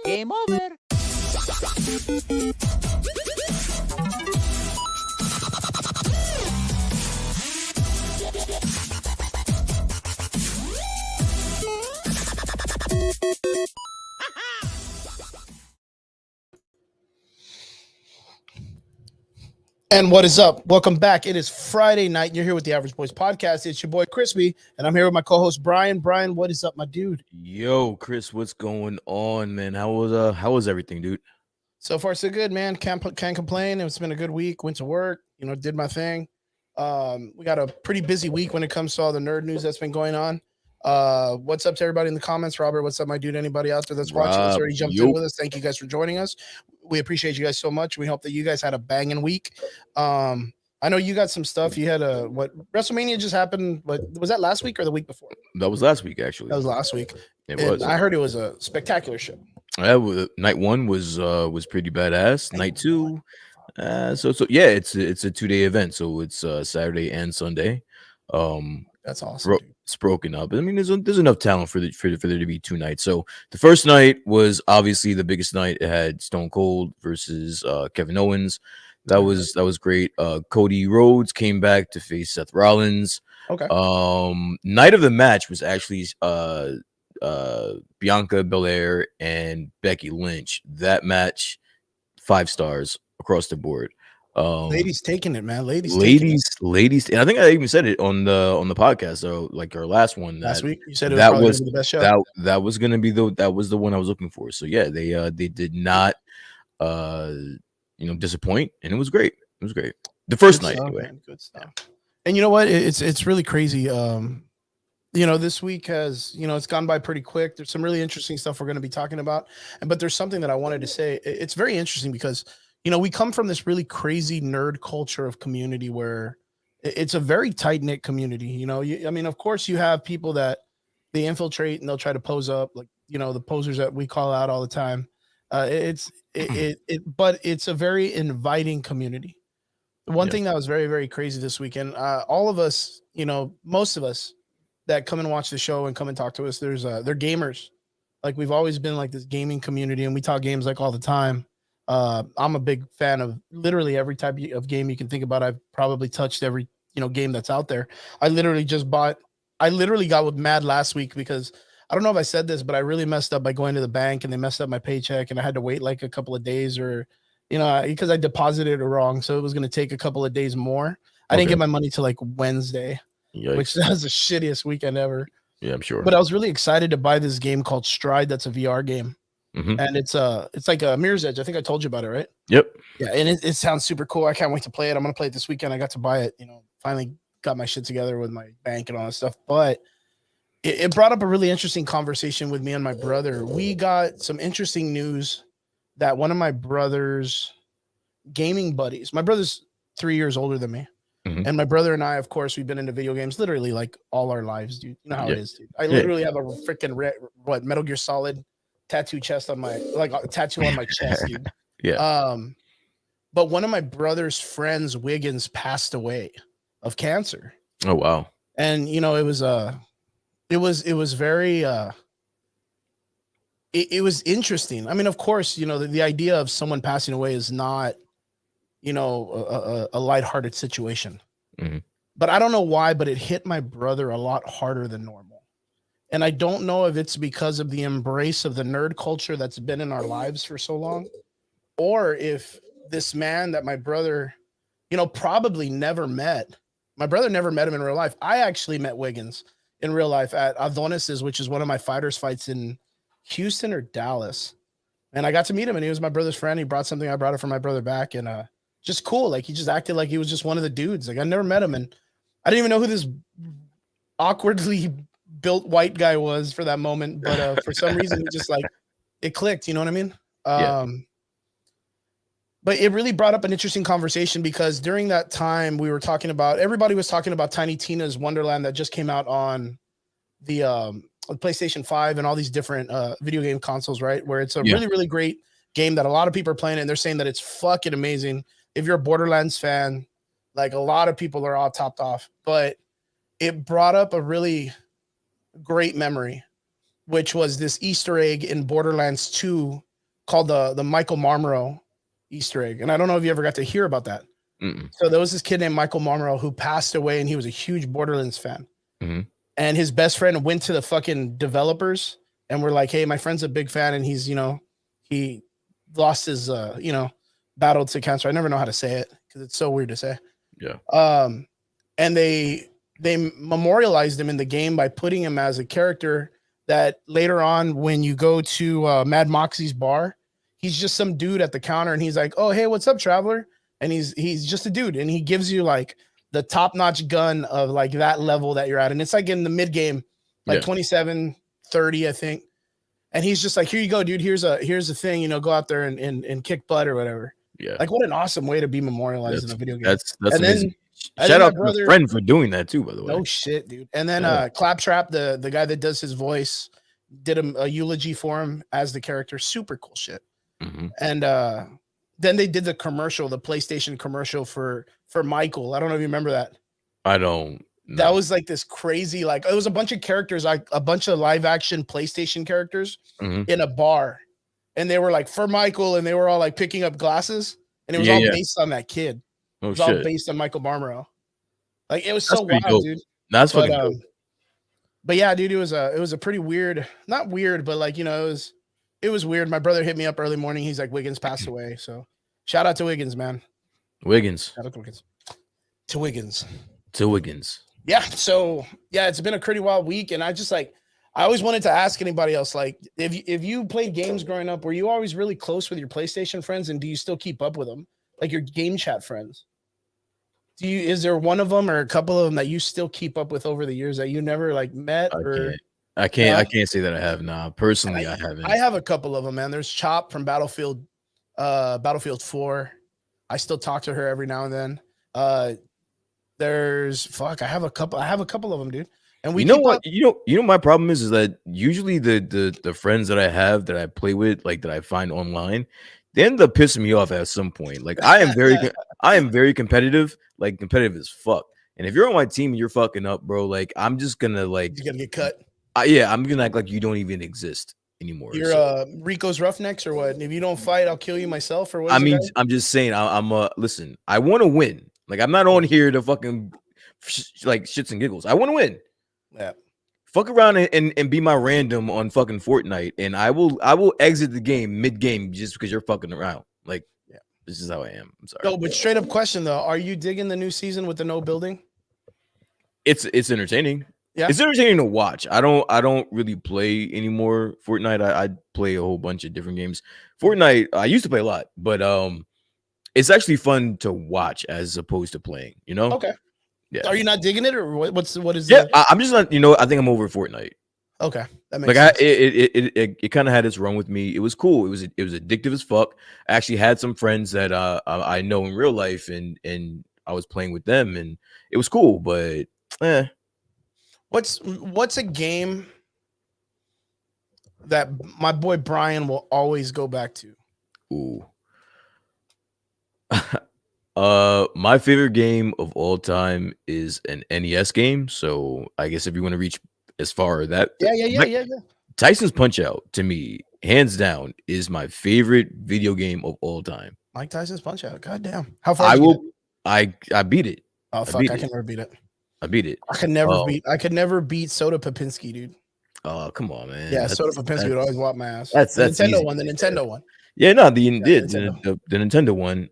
Game over. And what is up? Welcome back. It is Friday night. You're here with the Average Boys Podcast. It's your boy ChrisP, and I'm here with my co-host Brian. Brian, what is up, my dude? Yo, Chris, what's going on, man? How was everything, dude? So far, so good, man. Can't complain. It's been a good week. Went to work, did my thing. We got a pretty busy week when it comes to all the nerd news that's been going on. What's up to everybody in the comments? Robert, what's up, my dude? Anybody out there that's watching that's already jumped in with us? Thank you guys for joining us. We appreciate you guys so much. We hope that you guys had a banging week. I know you got some stuff. You had WrestleMania just happened. What was that, last week or the week before? That was last week, actually. That was last week. It was. I heard it was a spectacular show. Night one was pretty badass. Night two, so yeah, it's a 2-day event, so it's Saturday and Sunday. That's awesome. It's broken up. I mean, there's enough talent for there to be 2 nights. So the first night was obviously the biggest night. It had Stone Cold versus Kevin Owens. That was great. Cody Rhodes came back to face Seth Rollins. Okay. Night of the match was actually Bianca Belair and Becky Lynch. That match, 5 stars across the board. Ladies taking it, man. Ladies. And I think I even said it on the podcast. So like our last one last week, you said that was the best show. That was gonna be the one I was looking for. So yeah, they did not disappoint, and it was great. It was great. The first night, anyway. Man, good stuff. And you know what? It's really crazy. This week has, it's gone by pretty quick. There's some really interesting stuff we're going to be talking about. But there's something that I wanted to say. It's very interesting because, we come from this really crazy nerd culture of community where it's a very tight-knit community. Of course you have people that they infiltrate and they'll try to pose up, like, the posers that we call out all the time. But it's a very inviting community. The one thing that was very, very crazy this weekend, all of us, most of us that come and watch the show and come and talk to us, they're gamers. Like, we've always been like this gaming community, and we talk games like all the time. I'm a big fan of literally every type of game you can think about. I've probably touched every, game that's out there. I literally got mad last week because I don't know if I said this, but I really messed up by going to the bank and they messed up my paycheck and I had to wait like a couple of days or, because I deposited it wrong. So it was going to take a couple of days more. I didn't get my money till like Wednesday, which was the shittiest weekend ever. Yeah, I'm sure. But I was really excited to buy this game called Stride. That's a VR game. Mm-hmm. And it's like a Mirror's Edge. I think I told you about it, right? Yep. Yeah, and it sounds super cool. I can't wait to play it. I'm going to play it this weekend. I got to buy it, finally got my shit together with my bank and all that stuff. But it brought up a really interesting conversation with me and my brother. We got some interesting news that one of my brother's gaming buddies, my brother's 3 years older than me. Mm-hmm. And my brother and I, of course, we've been into video games literally like all our lives, dude. You know how it is, dude. I literally have a freaking Metal Gear Solid tattoo on my chest, dude. Yeah. But one of my brother's friends, Wiggins, passed away of cancer. Oh wow. And it was very it was interesting. I mean, of course, the idea of someone passing away is not, a lighthearted situation. Mm-hmm. But I don't know why, but it hit my brother a lot harder than normal. And I don't know if it's because of the embrace of the nerd culture that's been in our lives for so long, or if this man that my brother, probably never met. My brother never met him in real life. I actually met Wiggins in real life at Adonis's, which is one of my fighters fights in Houston or Dallas. And I got to meet him, and he was my brother's friend. He brought something. I brought it for my brother back, and just cool. Like, he just acted like he was just one of the dudes. Like, I never met him, and I didn't even know who this awkwardly built white guy was for that moment, but for some reason it just like it clicked, you know what I mean? Yeah. But it really brought up an interesting conversation because during that time we were talking about everybody was talking about Tiny Tina's Wonderland that just came out on the PlayStation 5 and all these different video game consoles, right? Where it's a really, really great game that a lot of people are playing and they're saying that it's fucking amazing. If you're a Borderlands fan, like a lot of people are all topped off, but it brought up a really great memory, which was this Easter egg in Borderlands 2 called the Michael Marmoro Easter egg. And I don't know if you ever got to hear about that. So there was this kid named Michael Marmoro who passed away and he was a huge Borderlands fan. And his best friend went to the fucking developers and were like, hey, my friend's a big fan and he's, you know, he lost his, you know, battle to cancer. I never know how to say it because it's so weird to say. Yeah. And they memorialized him in the game by putting him as a character that later on, when you go to Mad Moxie's bar, he's just some dude at the counter and he's like, oh, hey, what's up, traveler? And he's just a dude and he gives you like the top-notch gun of like that level that you're at. And it's like in the mid game, like 27, 30, I think. And he's just like, here you go, dude. Here's a thing, you know, go out there and kick butt or whatever. Yeah. Like what an awesome way to be memorialized in a video game. That's and amazing. Then, shout out to my friend for doing that too, by the way. No shit, dude. And then Claptrap, the guy that does his voice, did a eulogy for him as the character. Super cool shit. And then they did the commercial, the PlayStation commercial for Michael. I don't know if you remember that. I don't. No. That was like this crazy, like it was a bunch of characters, like a bunch of live action PlayStation characters in a bar. And they were like for Michael and they were all like picking up glasses. And it was all based on that kid. It was all based on Michael Marmoro. Like it was so wild, dope. dude. That's fucking dope. But yeah, dude, it was a pretty weird, not weird, but like, you know, it was weird. My brother hit me up early morning. He's like, Wiggins passed away. So shout out to Wiggins, man. Wiggins. Shout out to Wiggins. To Wiggins. To Wiggins. Yeah. So yeah, it's been a pretty wild week. And I just like, I always wanted to ask anybody else, like if you played games growing up, were you always really close with your PlayStation friends? And do you still keep up with them? Like your game chat friends? Is there one of them or a couple of them that you still keep up with over the years that you never like met? I can't say that I have now. Personally, I haven't. I have a couple of them, man. There's Chop from Battlefield 4. I still talk to her every now and then. There's I have a couple of them, dude. And we you know my problem is that usually the friends that I have that I play with, like that I find online, they end up pissing me off at some point. Like I am very competitive, like competitive as fuck. And if you're on my team and you're fucking up, bro, like I'm just gonna like you're gonna get cut. I'm gonna act like you don't even exist anymore. You're Rico's Roughnecks or what? If you don't fight, I'll kill you myself or what? I mean, I'm just saying. Listen. I want to win. Like I'm not on here to fucking like shits and giggles. I want to win. Yeah. Fuck around and be my random on fucking Fortnite, and I will exit the game mid game just because you're fucking around. Like, yeah, this is how I am. I'm sorry. No, but straight up question though, are you digging the new season with the no building? It's entertaining. Yeah, it's entertaining to watch. I don't really play anymore Fortnite. I play a whole bunch of different games. Fortnite, I used to play a lot, but it's actually fun to watch as opposed to playing. You know? Okay. Yeah. Are you not digging it, or what is? Yeah, I'm just not. You know, I think I'm over Fortnite. Okay, that makes like sense. It kind of had its run with me. It was cool. It was addictive as fuck. I actually had some friends that I know in real life, and I was playing with them, and it was cool. But what's a game that my boy Brian will always go back to? Ooh. My favorite game of all time is an NES game. So I guess if you want to reach as far as that, yeah. Tyson's Punch-Out to me, hands down, is my favorite video game of all time. Mike Tyson's Punch-Out. God damn. How far? I beat it. Oh fuck! I can never beat it. I beat it. I could never beat Soda Popinski, dude. Oh come on, man. Yeah, Soda Popinski would always wap my ass. That's the Nintendo easy. one. The Nintendo one. Yeah, no, the Nintendo one.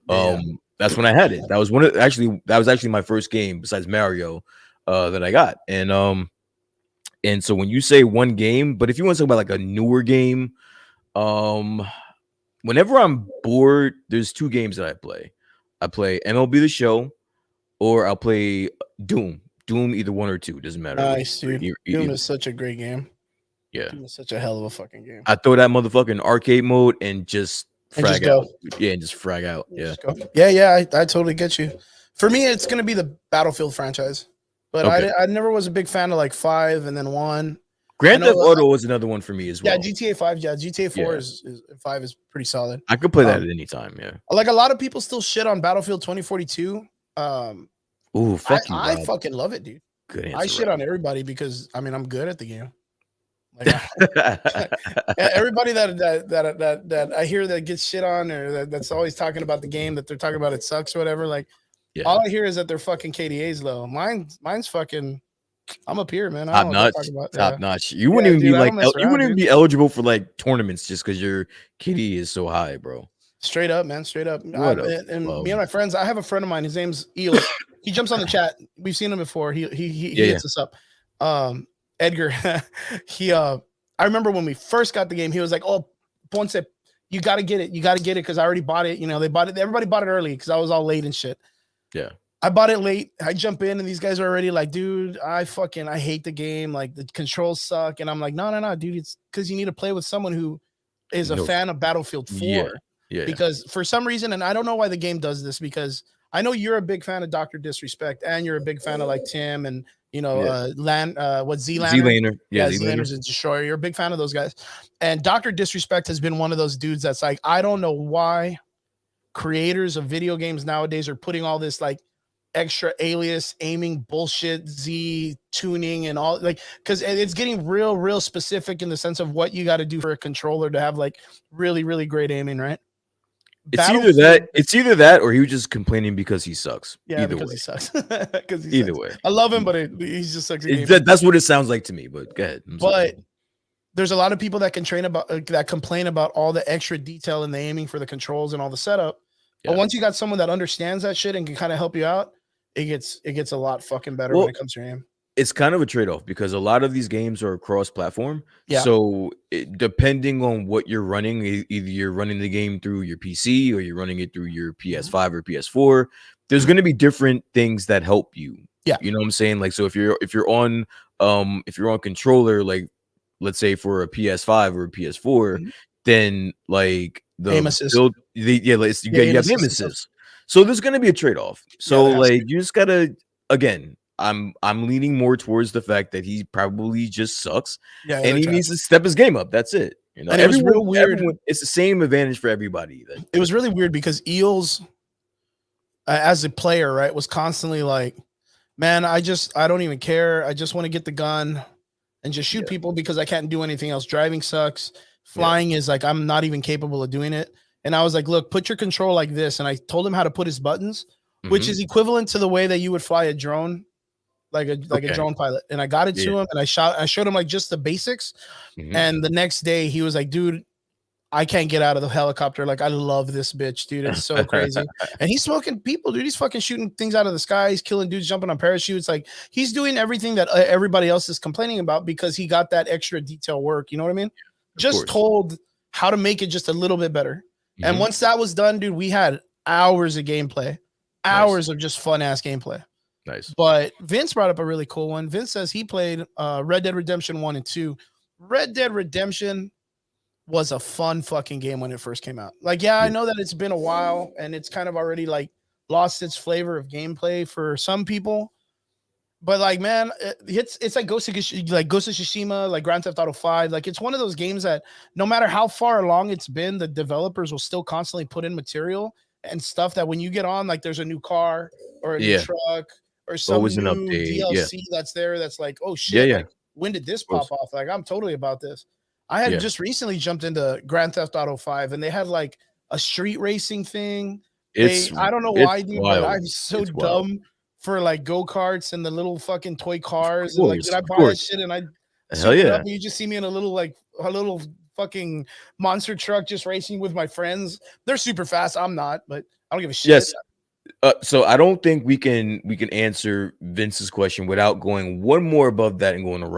That's when I had it. That was actually my first game besides Mario that I got. And so when you say one game, but if you want to talk about like a newer game, whenever I'm bored, there's two games that I play. I play MLB The Show, or I'll play Doom Doom, either 1 or 2, doesn't matter. Nice, dude. Doom Either. is such a great game. Yeah, Doom is such a hell of a fucking game. I throw that motherfucker in arcade mode and just frag out. Yeah, and just frag out. Yeah, yeah. I totally get you. For me, it's gonna be the Battlefield franchise, but I never was a big fan of like 5 and then 1. Grand Theft Auto was another one for me as well. Yeah, GTA 5. Yeah, GTA 4 is 5 is pretty solid. I could play that at any time. Yeah, like a lot of people still shit on Battlefield 2042. Ooh, fuck you, I fucking love it, dude. Good answer. I shit on everybody because I mean I'm good at the game. Like, everybody that I hear that gets shit on or that's always talking about the game that they're talking about it sucks or whatever. Like, all I hear is that their fucking KDA's low. Mine's fucking. I'm up here, man. Top notch. Top notch. You wouldn't even be like you wouldn't even be eligible for like tournaments just because your KD is so high, bro. Straight up, man. Straight up. And me and my friends. I have a friend of mine. His name's Eel. He jumps on the chat. We've seen him before. He hits us up. Edgar. I remember when we first got the game. He was like, "Oh, Ponce, you got to get it. You got to get it because I already bought it. You know, they bought it. Everybody bought it early because I was all late and shit." Yeah. I bought it late. I jump in and these guys are already like, dude, I hate the game. Like the controls suck. And I'm like, no, dude. It's because you need to play with someone who is a fan of Battlefield 4. Yeah. Because for some reason, and I don't know why the game does this, because I know you're a big fan of Dr. Disrespect and you're a big fan of like Tim and Z-Laner. Yeah, Z-Laner's a destroyer. You're a big fan of those guys. And Dr. Disrespect has been one of those dudes that's like, I don't know why creators of video games nowadays are putting all this like extra alias aiming bullshit, Z tuning and all, like, because it's getting real specific in the sense of what you got to do for a controller to have like really great aiming, right? It's either that or he was just complaining because he sucks. Yeah, either because way. he sucks. Either way, I love him, but he just sucks. That's what it sounds like to me. But go ahead. But there's a lot of people that complain about all the extra detail in the aiming for the controls and all the setup. Yeah. But once you got someone that understands that shit and can kind of help you out, it gets a lot fucking better when it comes to your aim. It's kind of a trade-off because a lot of these games are cross-platform. Yeah. So depending on what you're running, either you're running the game through your PC or you're running it through your PS5 or PS4, there's going to be different things that help you. Yeah. You know what I'm saying? Like, so if you're on controller, like let's say for a PS5 or a PS4, then like the aim assist. You have aim assist. So there's going to be a trade-off. So like you just gotta, again, I'm leaning more towards the fact that he probably just sucks, and he needs to step his game up. That's it. You know, and it was real weird. It's the same advantage for everybody. It was really weird because Eels, as a player, right, was constantly like, "Man, I don't even care. I just want to get the gun and just shoot people because I can't do anything else. Driving sucks. Flying is like I'm not even capable of doing it." And I was like, "Look, put your control like this." And I told him how to put his buttons, which is equivalent to the way that you would fly a drone. Like a drone pilot, and I got it to him, and I showed him like just the basics. And the next day he was like, "Dude, I can't get out of the helicopter. Like I love this bitch, dude. It's so crazy." And he's smoking people, dude. He's fucking shooting things out of the sky. He's killing dudes, jumping on parachutes. Like he's doing everything that everybody else is complaining about because he got that extra detail work. You know what I mean? Just told how to make it just a little bit better. And once that was done, dude, we had hours of gameplay, hours of just fun ass gameplay. Nice. But Vince brought up a really cool one. Vince says he played Red Dead Redemption 1 and 2. Red Dead Redemption was a fun fucking game when it first came out. Like, I know that it's been a while and it's kind of already like lost its flavor of gameplay for some people. But like, man, it's like Ghost of Tsushima, like Grand Theft Auto 5. Like, it's one of those games that no matter how far along it's been, the developers will still constantly put in material and stuff that when you get on, like there's a new car or a new truck or some new DLC that's there that's like, oh shit, like, when did this pop off? Like, I'm totally about this. I had just recently jumped into Grand Theft Auto 5 and they had like a street racing thing. I don't know why, dude, but I'm so dumb for like go-karts and the little fucking toy cars. And like, did I buy that shit? And I up and you just see me in a little fucking monster truck just racing with my friends. They're super fast. I'm not, but I don't give a shit. Yes. So I don't think we can answer Vince's question without going one more above that and going to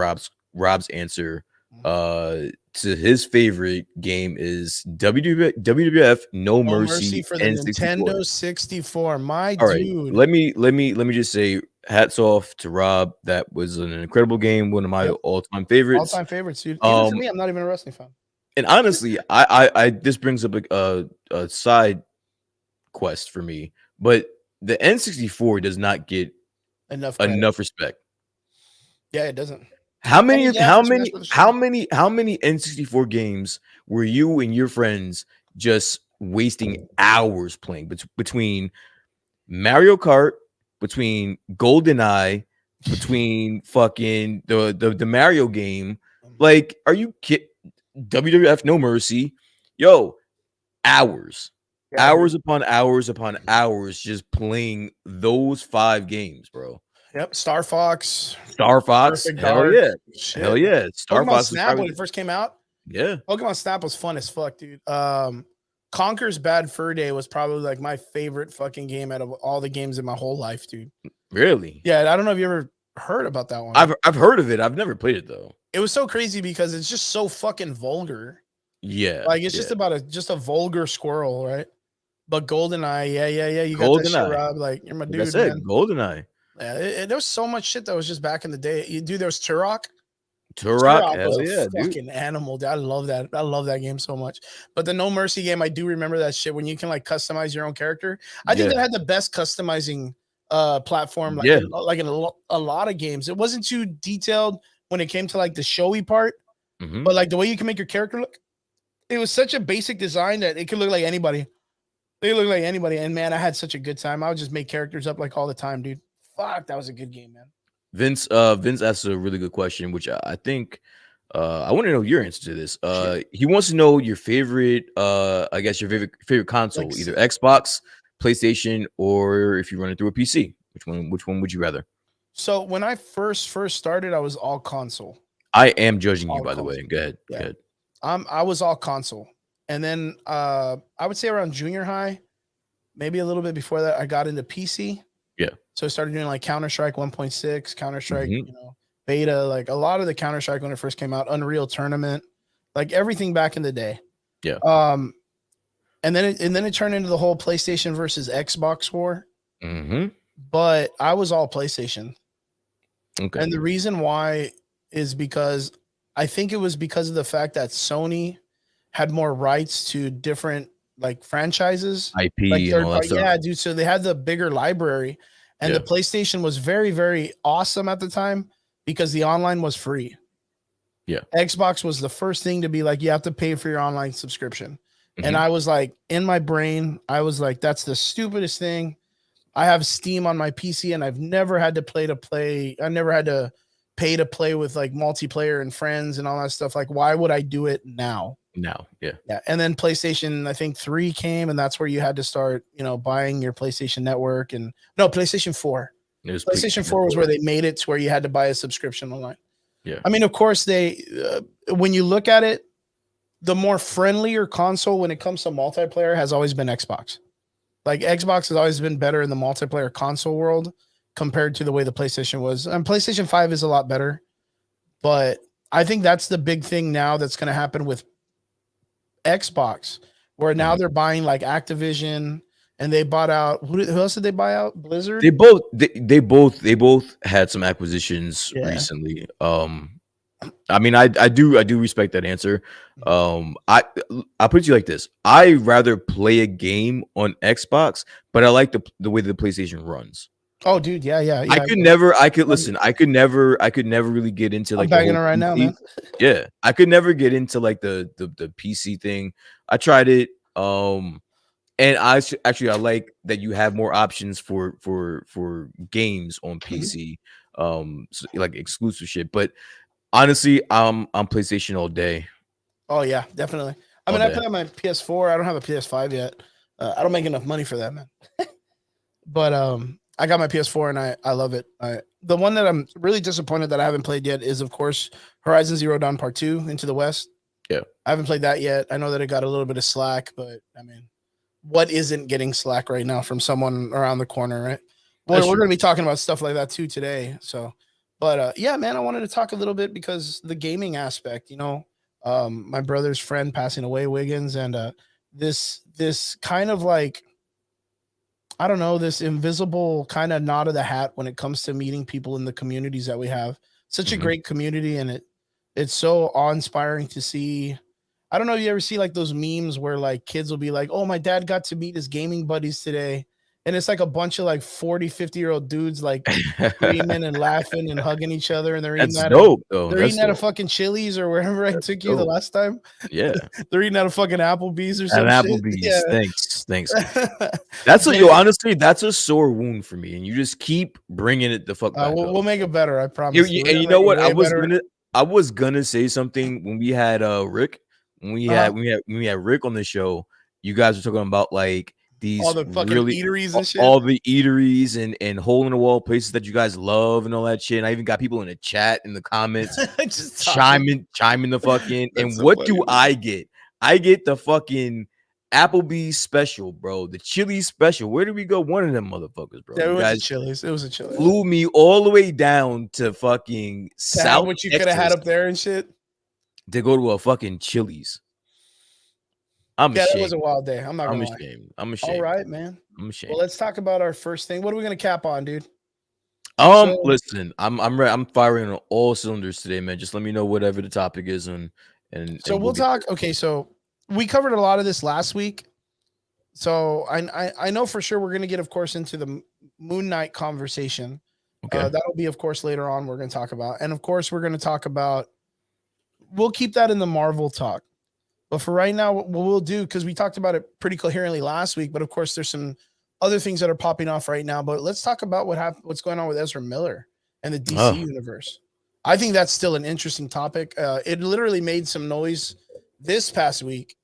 Rob's answer. To his favorite game is WWF No Mercy for the Nintendo 64. My All right, dude. let me just say hats off to Rob. That was an incredible game. One of my all-time favorites. All-time favorites, dude. Even to me, I'm not even a wrestling fan. And honestly, I this brings up a side quest for me, but the N64 does not get enough respect. Yeah, it doesn't. How many N64 games were you and your friends just wasting hours playing between Mario Kart, between GoldenEye, between fucking the Mario game? Like, are you kidding? WWF No Mercy, yo, hours upon hours just playing those 5 games, bro. Yep, Star Fox, hell yeah, hell yeah. Star Fox Snap when it first came out. Yeah, Pokemon Snap was fun as fuck, dude. Conker's Bad Fur Day was probably like my favorite fucking game out of all the games in my whole life, dude. Really? Yeah, I don't know if you ever heard about that one. I've heard of it. I've never played it though. It was so crazy because it's just so fucking vulgar. Yeah, like it's just about a vulgar squirrel, right? But GoldenEye, yeah. You got that shit, Rob. Like you're my dude, I said, man. GoldenEye. Yeah, there was so much shit that was just back in the day. Dude, there was Turok. Turok was a fucking animal. Dude. I love that. I love that game so much. But the No Mercy game, I do remember that shit when you can like customize your own character. I think that had the best customizing platform. Like, in a lot of games, it wasn't too detailed when it came to like the showy part, but like the way you can make your character look, it was such a basic design that it could look like anybody. They look like anybody. And man, I had such a good time. I would just make characters up like all the time, dude. Fuck, that was a good game, man. Vince asked a really good question, which I think I want to know your answer to this. He wants to know your favorite, I guess your favorite console, like, either Xbox, PlayStation, or if you run it through a PC. Which one would you rather? So when I first started, I was all console. I am judging you, by the way. Go ahead. Yeah. Go ahead. I was all console, and then I would say around junior high, maybe a little bit before that, I got into PC. Yeah. So I started doing like Counter-Strike 1.6, Counter-Strike, beta, like a lot of the Counter-Strike when it first came out, Unreal Tournament, like everything back in the day. Yeah. And then it turned into the whole PlayStation versus Xbox war. Mm-hmm. But I was all PlayStation. Okay. And the reason why is because I think it was because of the fact that Sony had more rights to different like franchises, IP, like and all that stuff. Yeah, dude. So they had the bigger library, and the PlayStation was very, very awesome at the time because the online was free. Yeah. Xbox was the first thing to be like, you have to pay for your online subscription. And I was like, in my brain, I was like, that's the stupidest thing. I have Steam on my PC and I've never had to play. I never had to pay to play with like multiplayer and friends and all that stuff. Like, why would I do it now? Yeah. And then PlayStation, I think 3 came, and that's where you had to start, buying your PlayStation Network. And no, PlayStation 4. PlayStation 4 was where they made it to where you had to buy a subscription online. Yeah. I mean, of course, they when you look at it, the more friendlier console when it comes to multiplayer has always been Xbox. Like Xbox has always been better in the multiplayer console world compared to the way the PlayStation was. And PlayStation 5 is a lot better. But I think that's the big thing now that's going to happen with Xbox, where now they're buying like Activision, and they bought out who else did they buy out? Blizzard. They both had some acquisitions recently. I mean, I do respect that answer. I'll put it to you like this: I rather play a game on Xbox, but I like the way the PlayStation runs. Oh, dude, yeah. I could never really get into like I'm banging it right now, man. Yeah, I could never get into like the PC thing. I tried it, and I like that you have more options for games on PC, so like exclusive shit. But honestly, I'm PlayStation all day. Oh yeah, definitely. I mean, I play on my PS4. I don't have a PS5 yet. I don't make enough money for that, man. But I got my PS4 and I love it. The one that I'm really disappointed that I haven't played yet is, of course, Horizon Zero Dawn Part 2 Into the West. Yeah. I haven't played that yet. I know that it got a little bit of slack, but I mean, what isn't getting slack right now from someone around the corner, right? Well, we're going to be talking about stuff like that too today. So, but yeah, man, I wanted to talk a little bit because the gaming aspect, my brother's friend passing away, Wiggins, and this kind of like, I don't know, this invisible kind of nod of the hat when it comes to meeting people in the communities that we have. Such a great community, and it's so awe-inspiring to see. I don't know if you ever see like those memes where like kids will be like, oh, my dad got to meet his gaming buddies today. And it's like a bunch of like 40, 50-year-old dudes like screaming and laughing and hugging each other. And they're eating That's out dope, of, though. they're That's eating out of dope. fucking Chili's or wherever I took you the dope. last time. Yeah. They're eating out of fucking Applebee's or At some Applebee's. shit. Yeah. Thanks. That's a, yo, honestly, that's a sore wound for me. And you just keep bringing it the fuck back up. We'll make it better. I promise. And you know what? I was gonna say something when we had Rick. When we had Rick on the show, you guys were talking about like these all the fucking eateries and shit. All the eateries and hole in the wall places that you guys love and all that shit. And I even got people in the chat in the comments just chiming the fucking. And so what funny, do man. I get? I get the fucking Applebee's special, bro. The Chili's special. Where did we go? One of them motherfuckers, bro. Yeah, you guys Chili's. It was a Chili's. Flew me all the way down to fucking South. What you could have had up there and shit. To go to a fucking Chili's. I'm ashamed. That was a wild day. I'm ashamed. I'm ashamed. All right, man. I'm ashamed. Well, let's talk about our first thing. What are we gonna cap on, dude? Listen, I'm ready. I'm firing on all cylinders today, man. Just let me know whatever the topic is, and we'll talk. Okay, so we covered a lot of this last week. So I know for sure we're gonna get, of course, into the MoonKnight conversation. Okay, that'll be, of course, later on. We're gonna talk about, and of course, we're gonna talk about. We'll keep that in the Marvel talk. But for right now, what we'll do, because we talked about it pretty coherently last week, but of course, there's some other things that are popping off right now. But let's talk about what's going on with Ezra Miller and the DC universe. I think that's still an interesting topic. It literally made some noise this past week.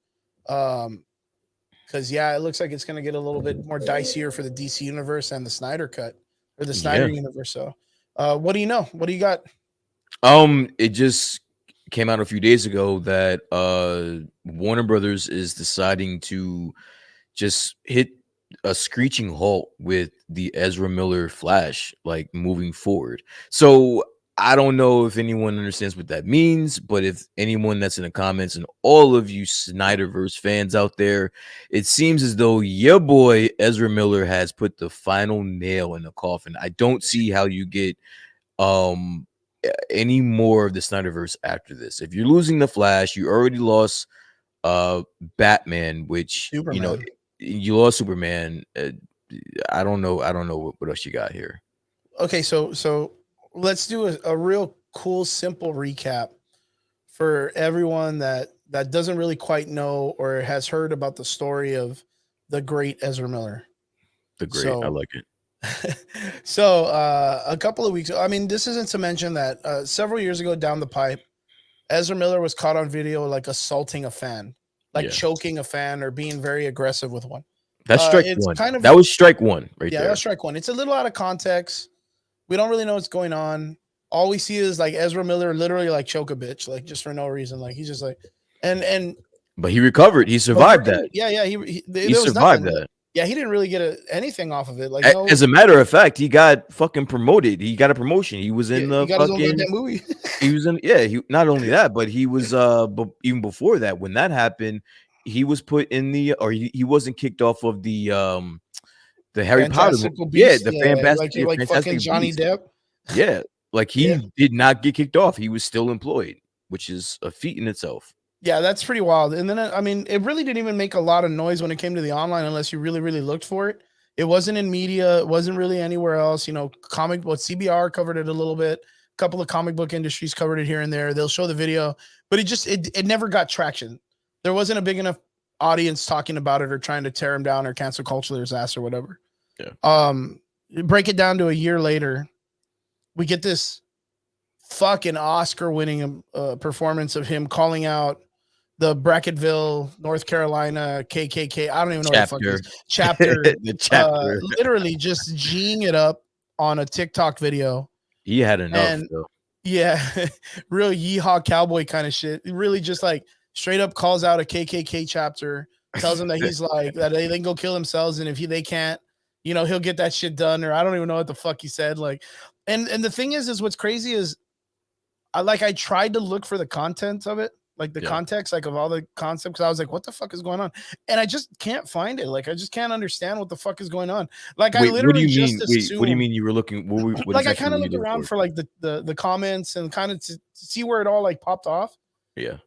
Because, it looks like it's going to get a little bit more dicier for the DC universe and the Snyder cut or the Snyder universe. So what do you know? What do you got? It just came out a few days ago that Warner Brothers is deciding to just hit a screeching halt with the Ezra Miller Flash, like moving forward. So I don't know if anyone understands what that means, but if anyone that's in the comments and all of you Snyderverse fans out there, it seems as though your boy Ezra Miller has put the final nail in the coffin. I don't see how you get any more of the Snyderverse after this. If you're losing the Flash, you already lost Batman, which Superman. You know, you lost Superman. I don't know what else you got here. Okay, so let's do a real cool, simple recap for everyone that doesn't really quite know or has heard about the story of the great Ezra Miller. I like it. So a couple of weeks, I mean, this isn't to mention that several years ago down the pipe, Ezra Miller was caught on video like assaulting a fan, like choking a fan or being very aggressive with one. That's strike one. That was strike one right there. Yeah, that's strike one. It's a little out of context. We don't really know what's going on. All we see is like Ezra Miller literally like choke a bitch, like just for no reason. Like he's just like, and but he recovered. He survived that. Yeah, he survived that. Yeah, he didn't really get anything off of it. Like, as a matter of fact, he got fucking promoted. He got a promotion. He was in the fucking movie. He was in. Yeah, he not only that, but he was. But even before that, when that happened, he was put in the, or he wasn't kicked off of the Harry Potter. Beast. The fantastic, like fucking Johnny Depp. Yeah, like he did not get kicked off. He was still employed, which is a feat in itself. Yeah, that's pretty wild. And then, I mean, it really didn't even make a lot of noise when it came to the online unless you really, really looked for it. It wasn't in media. It wasn't really anywhere else. You know, CBR covered it a little bit. A couple of comic book industries covered it here and there. They'll show the video, but it never got traction. There wasn't a big enough audience talking about it or trying to tear him down or cancel culture his ass or whatever. Yeah. Break it down to a year later, we get this fucking Oscar-winning performance of him calling out the Bracketville, North Carolina KKK. I don't even know what the fuck it is. Chapter. The chapter. Literally just G'ing it up on a TikTok video. He had enough. Though. Yeah, real yeehaw cowboy kind of shit. He really just like straight up calls out a KKK chapter, tells them that he's like that they can go kill themselves, and if they can't, you know, he'll get that shit done. Or I don't even know what the fuck he said. Like, and the thing is what's crazy is I tried to look for the content of it. like the context, like of all the concepts. I was like, what the fuck is going on? And I just can't find it. Like, I just can't understand what the fuck is going on. Like, Wait, I literally just Wait, what do you assumed, mean you were looking? What like, I exactly kind of were you looked looking around for like the comments and kind of to see where it all like popped off. Yeah.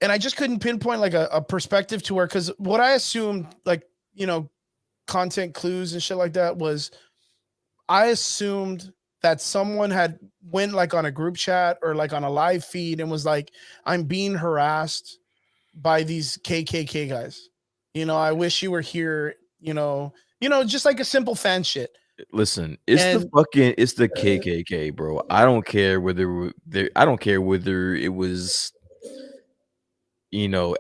And I just couldn't pinpoint like a perspective to where, because what I assumed, like, you know, content clues and shit like that was, I assumed that someone had went like on a group chat or like on a live feed and was like, I'm being harassed by these KKK guys. You know, I wish you were here, just like a simple fan shit. Listen, it's the KKK, bro. I don't care whether it was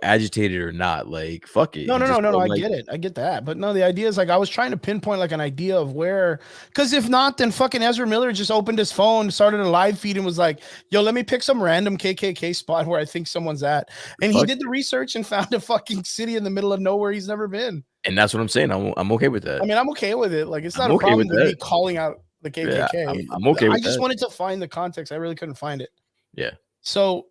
agitated or not. Like, fuck it. No. I Like, get it. I get that. But no, the idea is like, I was trying to pinpoint like an idea of where, because if not, then fucking Ezra Miller just opened his phone, started a live feed and was like, yo, let me pick some random KKK spot where I think someone's at. And he did the research and found a fucking city in the middle of nowhere he's never been. And that's what I'm saying. I'm okay with that. I mean, I'm okay with it. Like, it's not I'm a okay problem with with that. me calling out the KKK. Yeah, I'm okay with I just that. wanted to find the context. I really couldn't find it. Yeah. So,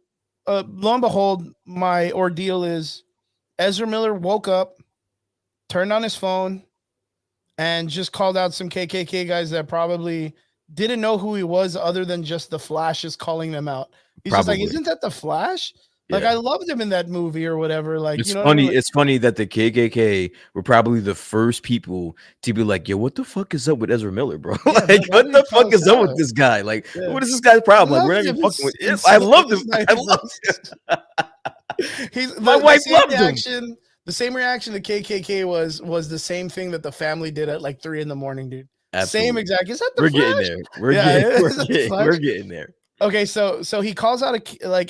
lo and behold, my ordeal is Ezra Miller woke up, turned on his phone, and just called out some KKK guys that probably didn't know who he was other than just the Flash is calling them out. He's just like, isn't that the Flash? Like, I loved him in that movie or whatever. Like, it's funny. What I mean? It's funny that the KKK were probably the first people to be like, "Yo, what the fuck is up with Ezra Miller, bro? Like, what the fuck is up with this guy? Like, what is this guy's problem? Like, we're not even fucking with him. I loved him. I loved him. My wife loved him. The same reaction to KKK was the same thing that the family did at like 3 a.m, dude. Absolutely. Same exact. Is that the Flash? Getting there? We're getting there. Okay, so he calls out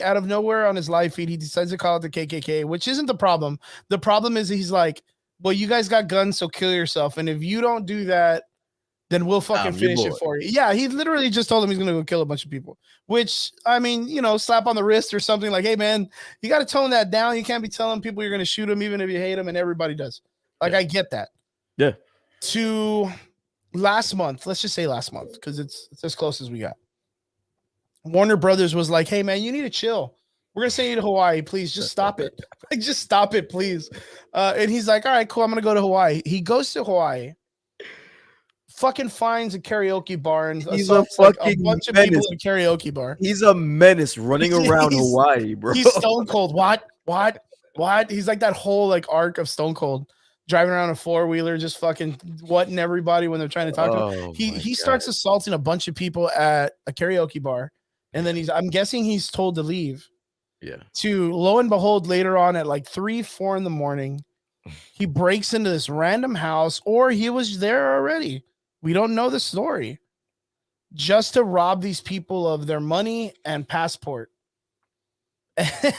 out of nowhere on his live feed. He decides to call out the KKK, which isn't the problem. The problem is he's like, well, you guys got guns, so kill yourself. And if you don't do that, then we'll fucking finish it for you. Yeah, he literally just told him he's gonna go kill a bunch of people. Which, I mean, slap on the wrist or something like, hey man, you got to tone that down. You can't be telling people you're gonna shoot them even if you hate them, and everybody does. Like, I get that. Yeah. To last month, let's just say last month, because it's as close as we got. Warner Brothers was like, hey man, you need to chill. We're gonna send you to Hawaii. Please just stop it. Like, just stop it, please. And he's like, all right, cool. I'm gonna go to Hawaii. He goes to Hawaii, fucking finds a karaoke bar, and he's a bunch of people in a karaoke bar. He's a menace running around Hawaii, bro. He's Stone Cold. What? He's like that whole like arc of Stone Cold, driving around a 4-wheeler, just fucking whatting everybody when they're trying to talk to him. He starts assaulting a bunch of people at a karaoke bar. And then I'm guessing he's told to leave. Yeah. To lo and behold, later on at like 3-4 in the morning, he breaks into this random house, or he was there already. We don't know the story. Just to rob these people of their money and passport.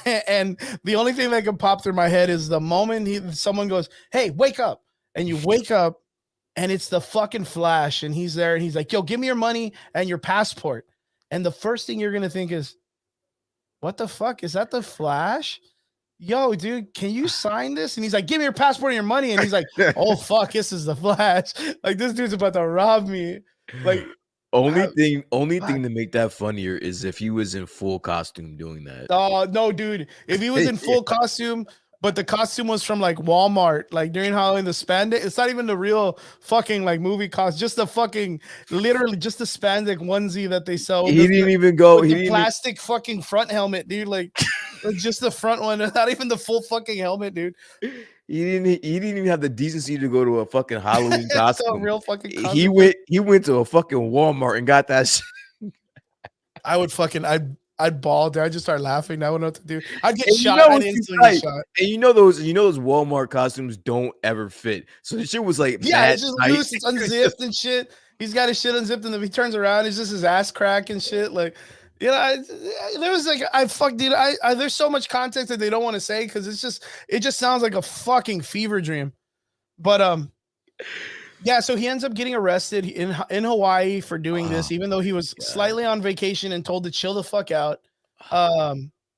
And the only thing that can pop through my head is the moment someone goes, hey, wake up. And you wake up and it's the fucking Flash. And he's there and he's like, yo, give me your money and your passport. And the first thing you're going to think is, what the fuck? Is that the Flash? Yo, dude, can you sign this? And he's like, give me your passport and your money. And he's like, oh, fuck, this is the Flash. Like, this dude's about to rob me. Like, only thing to make that funnier is if he was in full costume doing that. Oh, no, dude. If he was in full costume, but the costume was from like Walmart, like during Halloween, the spandex. It's not even the real fucking like movie costume, just the fucking literally just the spandex onesie that they sell. He didn't even go. He the plastic fucking front helmet, dude. Like just the front one, not even the full fucking helmet, dude. He didn't even have the decency to go to a fucking Halloween costume. A real fucking costume. He went to a fucking Walmart and got that shit. I'd ball there. I just start laughing. I don't know what to do. I'd get shot. I'd instantly get shot. And those Walmart costumes don't ever fit. So the shit was like, yeah, it's just loose, it's unzipped and shit. He's got his shit unzipped, and then he turns around, it's just his ass crack and shit. Like, there was like, there's so much context that they don't want to say because it just sounds like a fucking fever dream. But yeah, so he ends up getting arrested in Hawaii for doing this, even though he was slightly on vacation and told to chill the fuck out.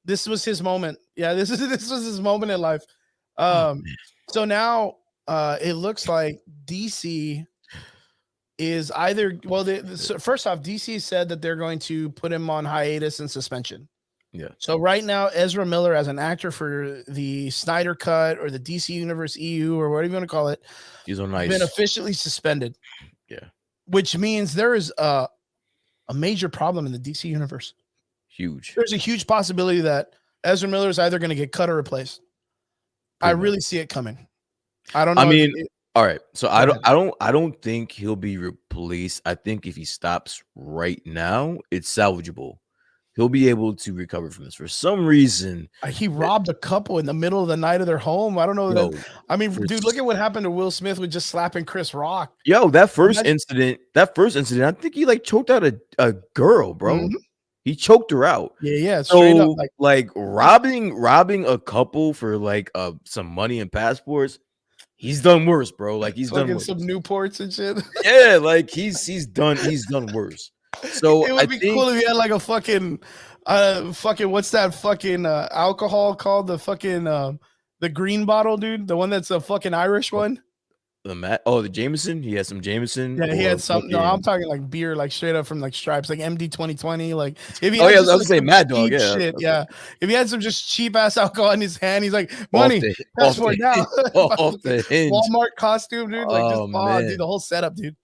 This was his moment. Yeah, this was his moment in life. So now it looks like DC is either first off, DC said that they're going to put him on hiatus and suspension. Yeah. So right now, Ezra Miller as an actor for the Snyder Cut or the DC Universe EU or whatever you want to call it, He's on has been nice. officially suspended. Yeah. Which means there is a major problem in the DC Universe. Huge. There's a huge possibility that Ezra Miller is either going to get cut or replaced. I really see it coming. I don't know. I mean, all right. So I don't think he'll be replaced. I think if he stops right now, it's salvageable. He'll be able to recover from this. For some reason, he robbed a couple in the middle of the night of their home. I don't know. I mean, dude, look at what happened to Will Smith with just slapping Chris Rock. Yo, that first incident, I think he like choked out a girl, bro. Mm-hmm. He choked her out. Yeah. Straight up, like robbing a couple for like some money and passports. He's done worse, bro. Like he's done worse. Some Newports and shit. Yeah, like he's done worse. So it would be cool if he had like a fucking what's that fucking alcohol called? The fucking the green bottle, dude. The one that's a fucking Irish one. The Jameson. He had some Jameson. Yeah, he had something. No, I'm talking like beer, like straight up from like Stripes, like MD 2020. Like if he I was saying Mad Dog. Yeah, shit, yeah. If he had some just cheap ass alcohol in his hand, he's like money. Passport now. Off the hinge. Walmart costume, dude. Like dude, the whole setup, dude.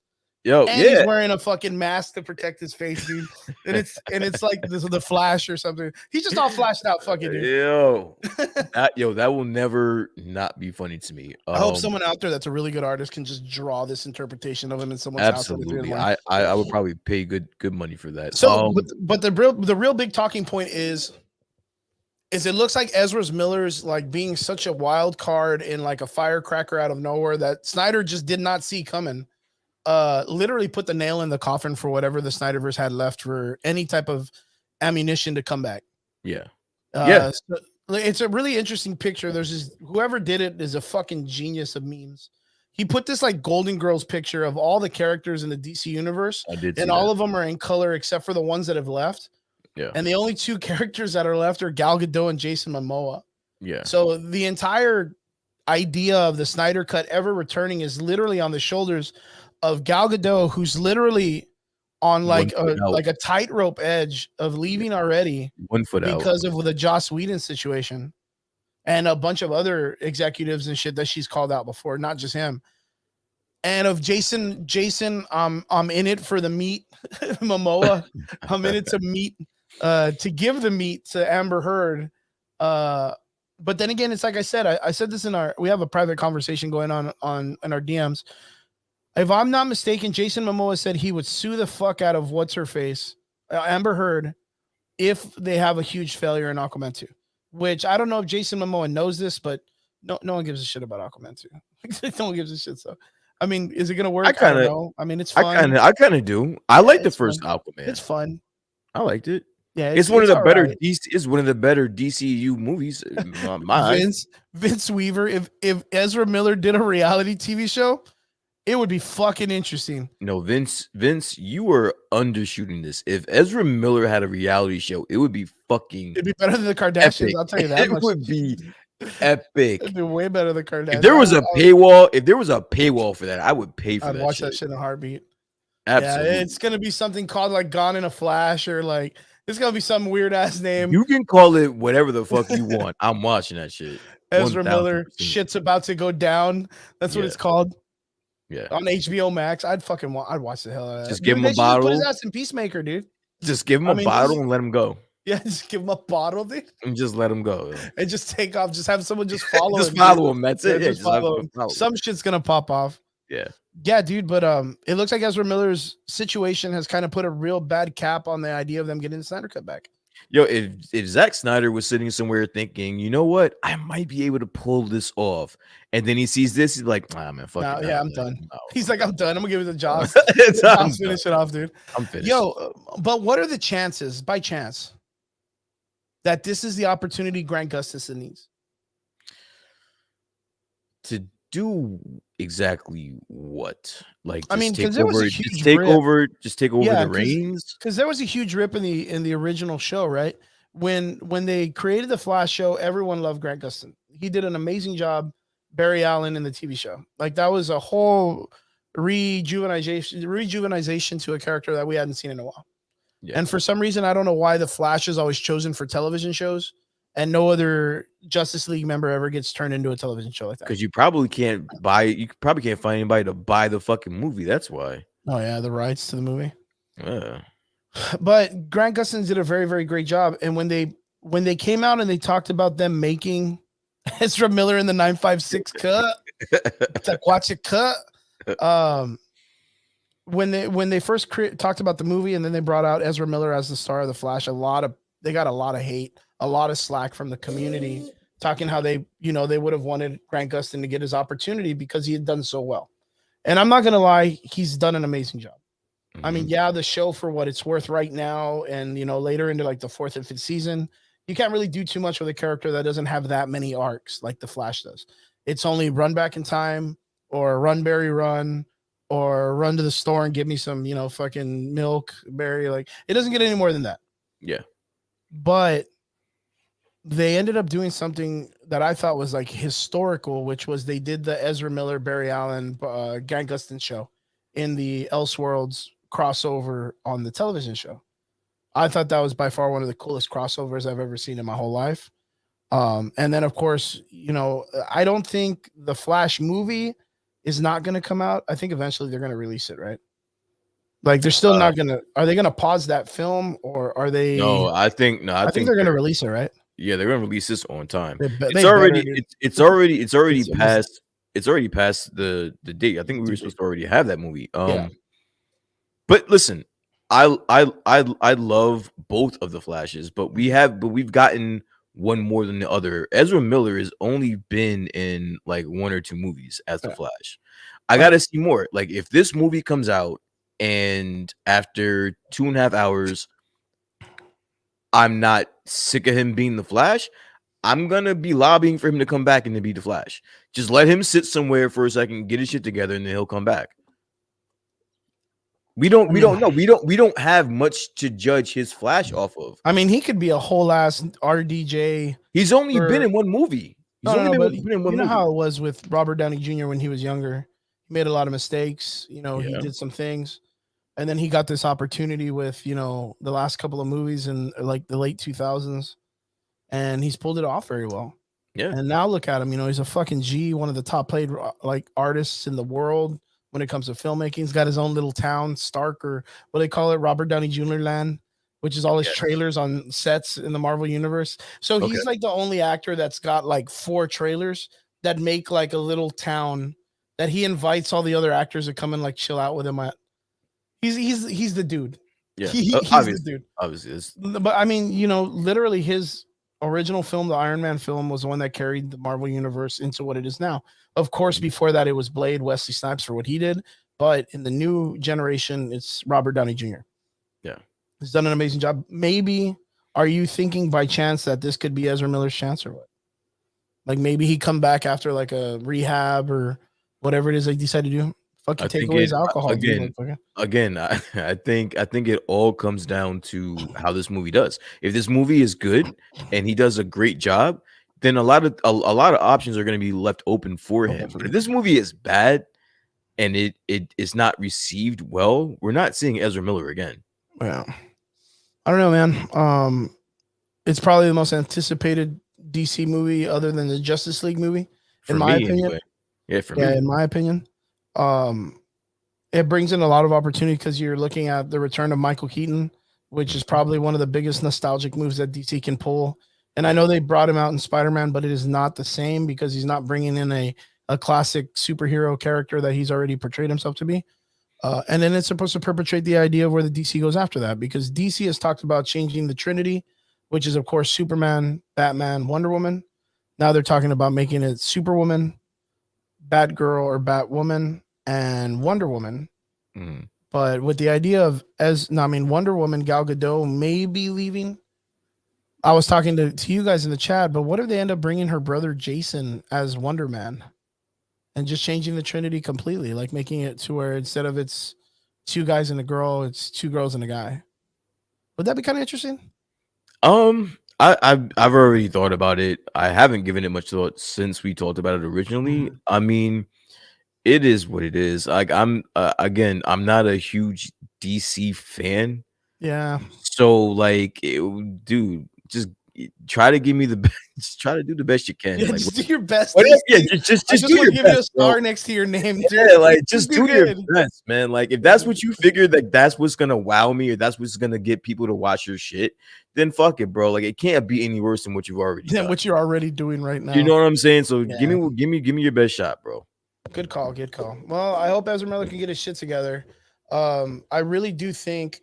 Yo, and he's wearing a fucking mask to protect his face, dude. and it's like this is the Flash or something. He's just all flashed out, fucking dude. That will never not be funny to me. I hope someone out there that's a really good artist can just draw this interpretation of him in someone's house. Absolutely, I would probably pay good money for that. So, but the real big talking point is it looks like Ezra Miller's like being such a wild card in like a firecracker out of nowhere that Snyder just did not see coming. Literally put the nail in the coffin for whatever the Snyderverse had left for any type of ammunition to come back. Yeah. So it's a really interesting picture. There's this, whoever did it is a fucking genius of memes. He put this like Golden Girls picture of all the characters in the DC universe. And all of them are in color except for the ones that have left. Yeah. And the only two characters that are left are Gal Gadot and Jason Momoa. Yeah. So the entire idea of the Snyder Cut ever returning is literally on the shoulders of Gal Gadot, who's literally on like a tightrope edge of leaving already 1 foot out because of the Joss Whedon situation and a bunch of other executives and shit that she's called out before, not just him. And of Jason, I'm in it for the meat, Momoa. I'm in it to meet, to give the meat to Amber Heard. But then again, it's like I said, I said this we have a private conversation going on in our DMs. If I'm not mistaken, Jason Momoa said he would sue the fuck out of what's-her-face, Amber Heard, if they have a huge failure in Aquaman 2. Which I don't know if Jason Momoa knows this, but no one gives a shit about Aquaman 2. No one gives a shit. So, I mean, is it gonna work? I don't know. I mean, it's fun. I kind of do. I like the first Aquaman. It's fun. I liked it. Yeah, it's one of the better DC. It's one of the better DCEU movies. Vince Weaver. If Ezra Miller did a reality TV show, it would be fucking interesting. No, Vince, you were undershooting this. If Ezra Miller had a reality show, it would be fucking. It'd be better than the Kardashians. Epic. I'll tell you that. It would be epic. It'd be way better than the Kardashians. If there was a paywall, for that, I would pay for I'd that. Watch that shit in a heartbeat. Absolutely. Yeah, it's gonna be something called like Gone in a Flash or like it's gonna be some weird ass name. You can call it whatever the fuck you want. I'm watching that shit. Ezra Miller, shit's about to go down. That's what it's called. Yeah, on HBO Max, I'd watch the hell out of that. Just give him a bottle. Put his ass in Peacemaker, dude. Just give him a bottle and let him go. Yeah, just give him a bottle, dude. And just let him go. And just take off. Just have someone just follow him. Just follow him. That's it. Just follow him. Some shit's gonna pop off. Yeah, dude. But it looks like Ezra Miller's situation has kind of put a real bad cap on the idea of them getting the Snyder Cut back. Yo, if Zack Snyder was sitting somewhere thinking, you know what, I might be able to pull this off, and then he sees this, he's like, man, fuck it. Yeah, I'm done. No, he's like, I'm done. I'm gonna give it to Joss. Joss finish it off, dude. I'm finished. Yo, but what are the chances, by chance, that this is the opportunity Grant Gustafson needs to do exactly what? Like, I mean, take over the reins. Because there was a huge rip in the original show, right? When they created the Flash show, everyone loved Grant Gustin. He did an amazing job, Barry Allen, in the TV show. Like that was a whole rejuvenization to a character that we hadn't seen in a while. Yeah. And for some reason, I don't know why the Flash is always chosen for television shows, and no other Justice League member ever gets turned into a television show like that. Because you probably can't find anybody to buy the fucking movie. That's why. Oh yeah, the rights to the movie. Yeah. But Grant Gustin did a very, very great job. And when they came out and they talked about them making Ezra Miller in the 956 cut, Taquache cut, when they first talked about the movie and then they brought out Ezra Miller as the star of the Flash, they got a lot of hate, a lot of slack from the community, talking how they would have wanted Grant Gustin to get his opportunity because he had done so well. And I'm not gonna lie, he's done an amazing job. I mean, yeah, the show for what it's worth right now, and later into like the 4th and 5th season, you can't really do too much with a character that doesn't have that many arcs like the Flash does. It's only run back in time, or run Barry run, or run to the store and give me some, fucking milk, Barry. Like, it doesn't get any more than that. Yeah. But they ended up doing something that I thought was like historical, which was they did the Ezra Miller, Barry Allen, Grant Gustin show in the Elseworlds crossover on the television show. I thought that was by far one of the coolest crossovers I've ever seen in my whole life. And then, of course, I don't think the Flash movie is not going to come out. I think eventually they're going to release it, right? Like, they're still not going to. Are they going to pause that film, or are they? No, I think they're going to release it, right? Yeah, they're going to release this on time. It's already past. It's already past the date. I think we were supposed to already have that movie. Yeah. But listen, I love both of the Flashes, but we've gotten one more than the other. Ezra Miller has only been in like 1 or 2 movies as the Flash. I gotta see more. Like, if this movie comes out and after 2.5 hours, I'm not sick of him being the Flash, I'm gonna be lobbying for him to come back and to be the Flash. Just let him sit somewhere for a second, get his shit together, and then he'll come back. We don't know. We don't have much to judge his Flash off of. I mean, he could be a whole ass RDJ. He's only been in one movie. He's only been in one movie. How it was with Robert Downey Jr. when he was younger. He made a lot of mistakes. He did some things. And then he got this opportunity with, the last couple of movies in like the late 2000s. And he's pulled it off very well. Yeah. And now look at him. He's a fucking G, one of the top paid like artists in the world when it comes to filmmaking. He's got his own little town, Stark, or what they call it, Robert Downey Jr. land, which is all his trailers on sets in the Marvel universe. So he's like the only actor that's got like 4 trailers that make like a little town that he invites all the other actors to come and like chill out with him at. He's the dude. Yeah, he's obviously, the dude. Obviously, but I mean, literally his original film, the Iron Man film, was the one that carried the Marvel universe into what it is now. Of course, before that, it was Blade, Wesley Snipes for what he did. But in the new generation, it's Robert Downey Jr. Yeah, he's done an amazing job. Maybe, are you thinking by chance that this could be Ezra Miller's chance or what? Like, maybe he come back after like a rehab or whatever it is they decide to do. Fucking take away his alcohol again. I think it all comes down to how this movie does. If this movie is good and he does a great job, then a lot of options are going to be left open for him. But if this movie is bad and it is not received well, we're not seeing Ezra Miller again. Well, I don't know, man. It's probably the most anticipated DC movie other than the Justice League movie, in my opinion. Anyway. Yeah, for me. In my opinion. It brings in a lot of opportunity because you're looking at the return of Michael Keaton, which is probably one of the biggest nostalgic moves that DC can pull. And I know they brought him out in Spider-Man, but it is not the same because he's not bringing in a classic superhero character that he's already portrayed himself to be. And then it's supposed to perpetrate the idea of where the DC goes after that, because DC has talked about changing the Trinity, which is, of course, Superman, Batman, Wonder Woman. Now they're talking about making it Superwoman, Batgirl or Batwoman, and Wonder Woman. But with the idea of Wonder Woman, Gal Gadot may be leaving. I was talking to you guys in the chat, but what if they end up bringing her brother Jason as Wonder Man and just changing the Trinity completely, like making it to where instead of it's 2 guys and a girl, it's 2 girls and a guy? Would that be kind of interesting? I've already thought about it. I haven't given it much thought since we talked about it originally. I mean, it is what it is. Like, I'm not a huge DC fan. Yeah. So like, dude, just try to give me the best. Just try to do the best you can. Yeah, Like, just do your best. whatever, yeah, DC. just I just do want your to give you a best, bro. star next to your name, dude. Yeah, like just do do your good. best, man. Like if that's what you figure that that's what's gonna wow me or that's what's gonna get people to watch your shit, then fuck it, bro. Like it can't be any worse than what you've already Than done. what you're already doing right now. You know what I'm saying? So Yeah. give me your best shot, bro. Good call. Good call. Well, I hope Ezra Miller can get his shit together. I really do think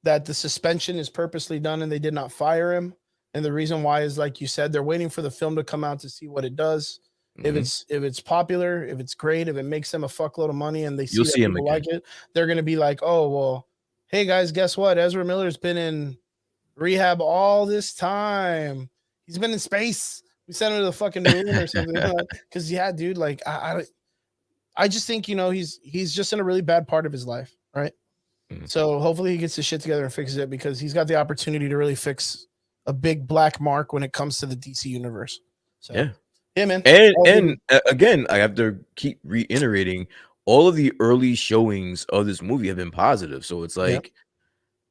that the suspension is purposely done and they did not fire him. And the reason why is, like you said, they're waiting for the film to come out to see what it does. If it's popular, if it's great, if it makes them a fuckload of money and they see You'll that see him people again. like it, they're gonna be like, oh well, hey guys, guess what? Ezra Miller's been in rehab all this time. He's been in space. We sent him to the fucking moon or something. Because yeah, dude, like I just think, you know, he's just in a really bad part of his life, right? So hopefully he gets his shit together and fixes it because he's got the opportunity to really fix a big black mark when it comes to the DC universe. So yeah, man. And again, I have to keep reiterating, all of the early showings of this movie have been positive. So it's like,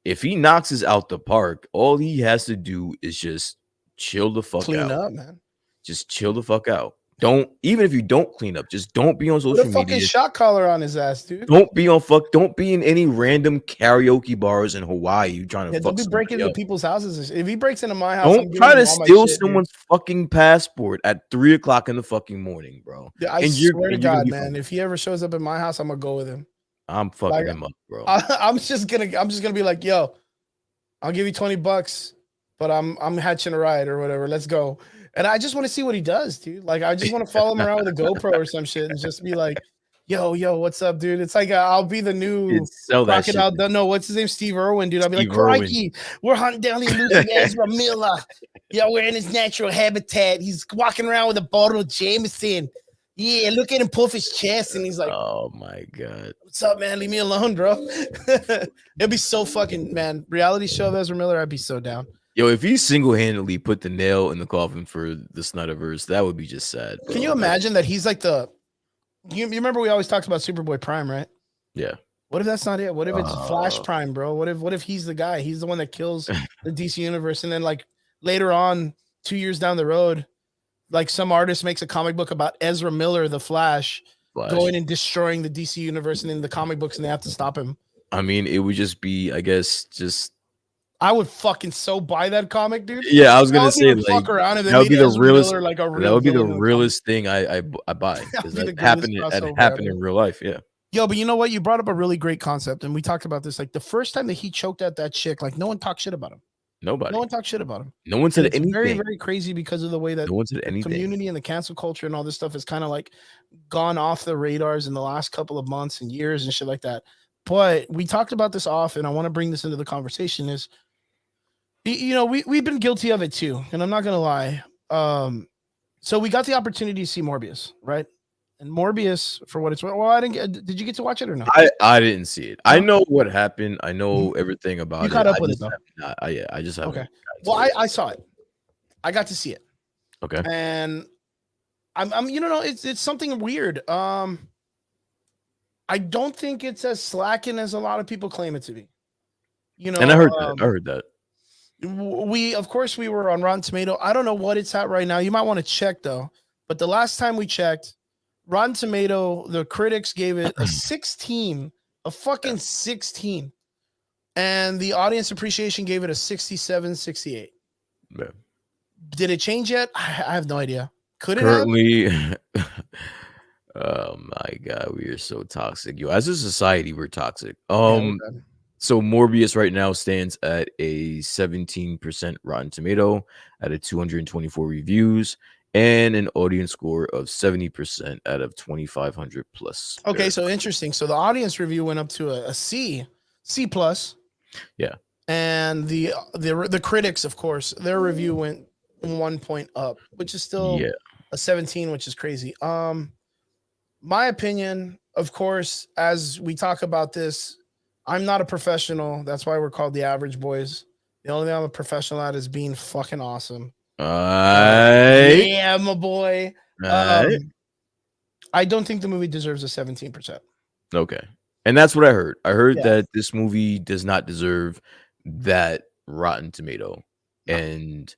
if he knocks us out the park, all he has to do is just chill the fuck clean out. up, man. Just chill the fuck out. Don't, even if you don't clean up, just don't be on Put social a fucking media. shot collar on his ass, dude. Don't be in any random karaoke bars in Hawaii trying to fuck don't be breaking into up. people's houses. If he breaks into my house, Don't try to steal someone's fucking passport at 3 o'clock in the fucking morning, bro. I swear to God, man, if he ever shows up in my house, I'm gonna go with him. I'm fucking him up, bro. I'm just gonna be like, yo, I'll give you $20, but I'm hatching a ride or whatever. Let's go. And I just want to see what he does, dude. Like, I just want to follow him around with a GoPro or some shit and just be like, yo, what's up, dude? It's like I'll be the new crocodile. No, what's his name? Steve Irwin, dude. I'll be like, crikey, we're hunting down the elusive Ezra Miller. Yeah, we're in his natural habitat. He's walking around with a bottle of Jameson. Yeah, look at him puff his chest, and he's like, oh my God. What's up, man? Leave me alone, bro. It'd be so fucking, man. Reality show of Ezra Miller, I'd be so down. Yo, if he single-handedly put the nail in the coffin for the Snyderverse, that would be just sad, bro. Can you imagine that he's like you remember we always talked about Superboy Prime, right? Yeah. What if that's not it? What if it's Flash Prime, bro? What if he's the guy? He's the one that kills the DC universe, and then like later on, 2 years down the road, like some artist makes a comic book about Ezra Miller, the Flash, going and destroying the DC universe and in the comic books, and they have to stop him. I mean, it would just be, I guess, I would fucking so buy that comic, dude. Yeah, I was gonna say, like, fuck around and that would be the realest. Miller, like, that would be the realest thing I buy, because that happened in real life. Yeah. Yo, but you know what? You brought up a really great concept, and we talked about this. Like the first time that he choked at that chick, like no one talked shit about him. Nobody. No one talked shit about him. No one said anything. Very, very crazy because of the way that no one said anything. Community and the cancel culture and all this stuff has kind of like gone off the radars in the last couple of months and years and shit like that. But we talked about this off, and I want to bring this into the conversation. Is, you know, we've been guilty of it too, and I'm not gonna lie. So we got the opportunity to see Morbius, right? And Morbius, for what it's worth, well, I didn't get. Did you get to watch it or no? I didn't see it. I know what happened. I know everything about it. You caught up with it though. I just haven't. Okay. Well, I saw it. I got to see it. Okay. And I'm you know, it's something weird. I don't think it's as slacking as a lot of people claim it to be. You know, and I heard that. Of course we were on Rotten Tomato. I don't know what it's at right now. You might want to check though. But the last time we checked, Rotten Tomato, the critics gave it a 16, a fucking 16. And the audience appreciation gave it a 67, 68. Yeah. Did it change yet? I have no idea. Could it currently oh my God, we are so toxic. Yo, as a society, we're toxic. So Morbius right now stands at a 17% Rotten Tomato out of 224 reviews and an audience score of 70% out of 2,500 plus. Okay, so interesting. So the audience review went up to a C plus. Yeah. And the critics, of course, their review went 1 point up, which is still a 17, which is crazy. My opinion, of course, as we talk about this, I'm not a professional. That's why we're called the Average Boys. The only thing I'm a professional at is being fucking awesome. Yeah, my boy. I don't think the movie deserves a 17%. Okay. And that's what I heard. I heard that this movie does not deserve that Rotten Tomato. And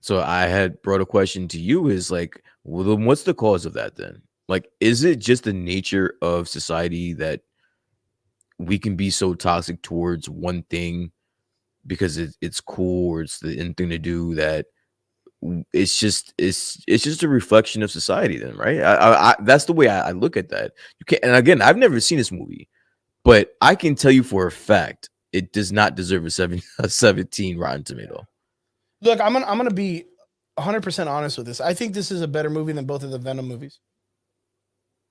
so I had brought a question to you is like, well, then what's the cause of that then? Like, is it just the nature of society that we can be so toxic towards one thing because it's cool or it's the in thing to do that it's just a reflection of society then, right? That's the way I look at that. You can't, and again, I've never seen this movie, but I can tell you for a fact it does not deserve a 17 Rotten Tomato. Look, I'm gonna be 100% honest with this. I think this is a better movie than both of the Venom movies.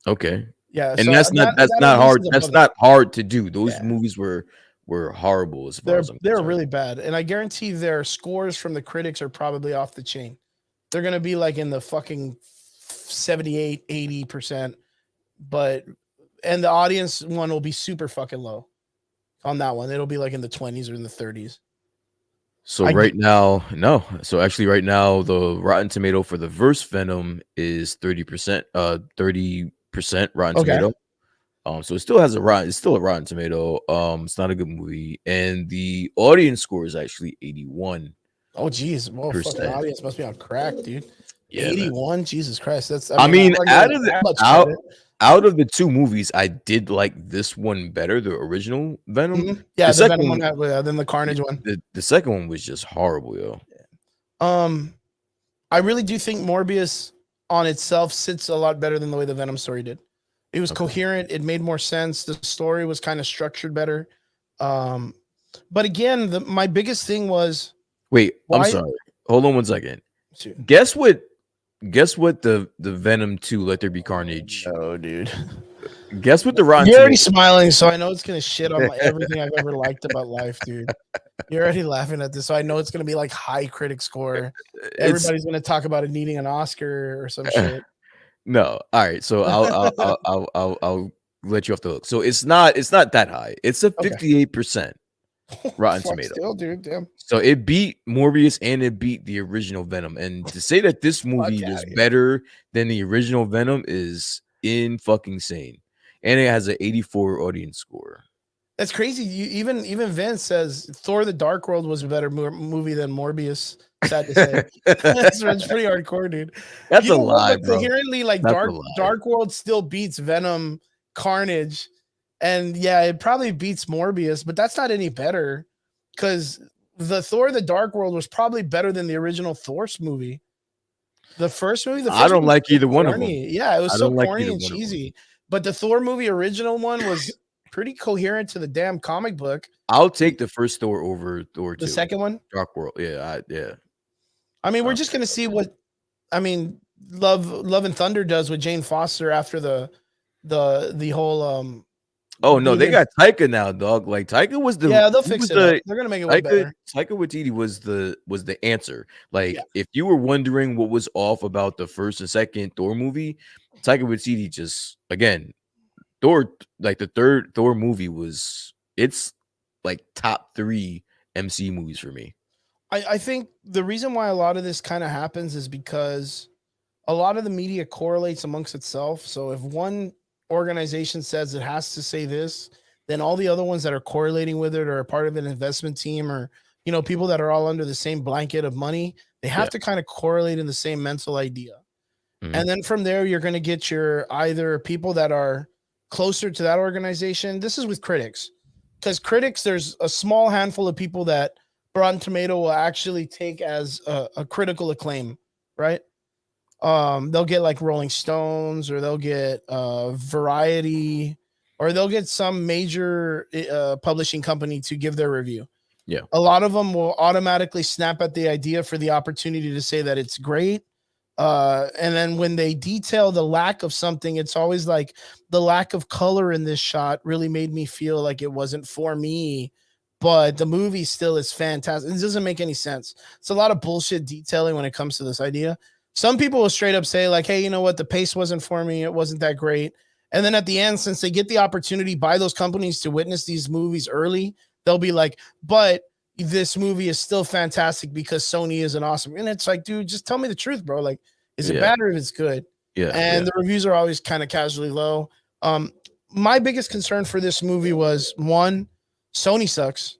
Okay. Yeah, And so that's not hard. That's above not hard to do. Those Yeah. movies were horrible as far as I'm they're concerned. really bad, and I guarantee their scores from the critics are probably off the chain. They're gonna be like in the fucking 78, 80%, and the audience one will be super fucking low on that one. It'll be like in the 20s or in the 30s. So right now, no. So actually, right now, the Rotten Tomato for the Verse Venom is 30%. 30% Rotten Okay. Tomato. So it still has a rotten. It's still a Rotten Tomato. It's not a good movie, and the audience score is actually 81. Oh geez, well, fucking Percent. audience must be on crack, dude. Yeah, man. 81, Jesus Christ. That's I mean, I'm not out giving of it the that much out, credit. out of the two movies, I did like this one better, the original Venom. Mhm. Yeah, the second Venom one, then the Carnage one. The second one was just horrible, yo. I really do think Morbius on itself sits a lot better than the way the Venom story did. It was coherent. It made more sense. The story was kind of structured better. But again, my biggest thing was wait. I'm why- sorry. Hold on one second. Shoot. Guess what the Venom 2 Let There Be Carnage. Oh, dude. Guess what the Rotten You're already Tomato- smiling, so I know it's gonna shit on everything I've ever liked about life, dude. You're already laughing at this, so I know it's gonna be like high critic score. Everybody's gonna talk about it needing an Oscar or some shit. No. All right. So I'll let you off the hook. So it's not that high. It's a 58% Rotten Fuck, Tomato. still, dude. Damn. So it beat Morbius and it beat the original Venom. And to say that this movie is better than the original Venom is in fucking sane. And it has an 84 audience score. That's crazy. Even Vince says Thor: The Dark World was a better movie than Morbius. Sad to say, it's pretty hardcore, dude. That's a lie, bro. Coherently, like Dark World still beats Venom, Carnage, and yeah, it probably beats Morbius, but that's not any better because the Thor: The Dark World was probably better than the original Thor's movie. The first movie, I don't like either one of them. Yeah, it was so corny and cheesy. But the Thor movie original one was pretty coherent to the damn comic book. I'll take the first Thor over Thor 2. The second one? Dark World. Yeah, yeah. I mean, we're just gonna see what Love and Thunder does with Jane Foster after the whole Oh no, they got Taika now, dog. Like Taika was the they'll fix it. They're gonna make it way better. Taika Waititi was the answer. Like if you were wondering what was off about the first and second Thor movie, Taika Waititi just again Thor, like the third Thor movie it's like top 3 MC movies for me. I think the reason why a lot of this kind of happens is because a lot of the media correlates amongst itself. So if one organization says it has to say this, then all the other ones that are correlating with it or are part of an investment team or people that are all under the same blanket of money, they have to kind of correlate in the same mental idea. Mm-hmm. And then from there, you're going to get your either people that are closer to that organization. This is with critics, because critics, there's a small handful of people that Rotten Tomato will actually take as a critical acclaim, right? They'll get like Rolling Stones, or they'll get Variety, or they'll get some major publishing company to give their review. Yeah, a lot of them will automatically snap at the idea for the opportunity to say that it's great. And then when they detail the lack of something, it's always like the lack of color in this shot really made me feel like it wasn't for me, but the movie still is fantastic. It doesn't make any sense. It's a lot of bullshit detailing when it comes to this idea. Some people will straight up say like, hey, you know what? The pace wasn't for me. It wasn't that great. And then at the end, since they get the opportunity by those companies to witness these movies early, they'll be like, but this movie is still fantastic because Sony isn't awesome. And it's like, dude, just tell me the truth, bro. Like, is it bad or if it's good? Yeah. And the reviews are always kind of casually low. My biggest concern for this movie was, one, Sony sucks.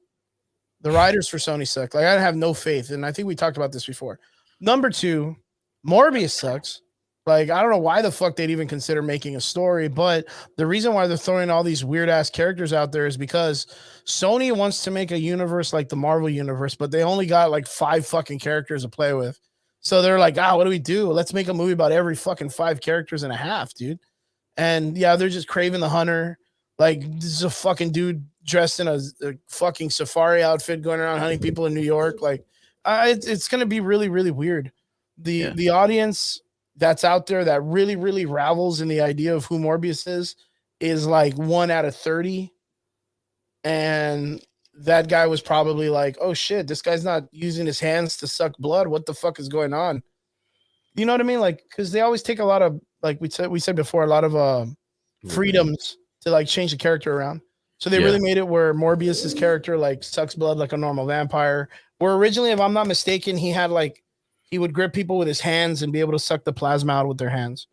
The writers for Sony suck. Like, I have no faith, and I think we talked about this before. Number two, Morbius sucks. Like, I don't know why the fuck they'd even consider making a story, but the reason why they're throwing all these weird ass characters out there is because Sony wants to make a universe like the Marvel universe, but they only got like 5 fucking characters to play with. So they're like, what do we do? Let's make a movie about every fucking 5 characters and a half, dude. And yeah, they're just Kraven the Hunter. Like, this is a fucking dude dressed in a fucking safari outfit going around hunting people in New York. Like, it's going to be really, really weird. The audience that's out there that really, really ravels in the idea of who Morbius is like 1 out of 30. And that guy was probably like, oh shit, this guy's not using his hands to suck blood. What the fuck is going on? You know what I mean? Like, because they always take a lot of, like we said before, a lot of freedoms to like change the character around. So they really made it where Morbius's character like sucks blood like a normal vampire. Where originally, if I'm not mistaken, he would grip people with his hands and be able to suck the plasma out with their hands.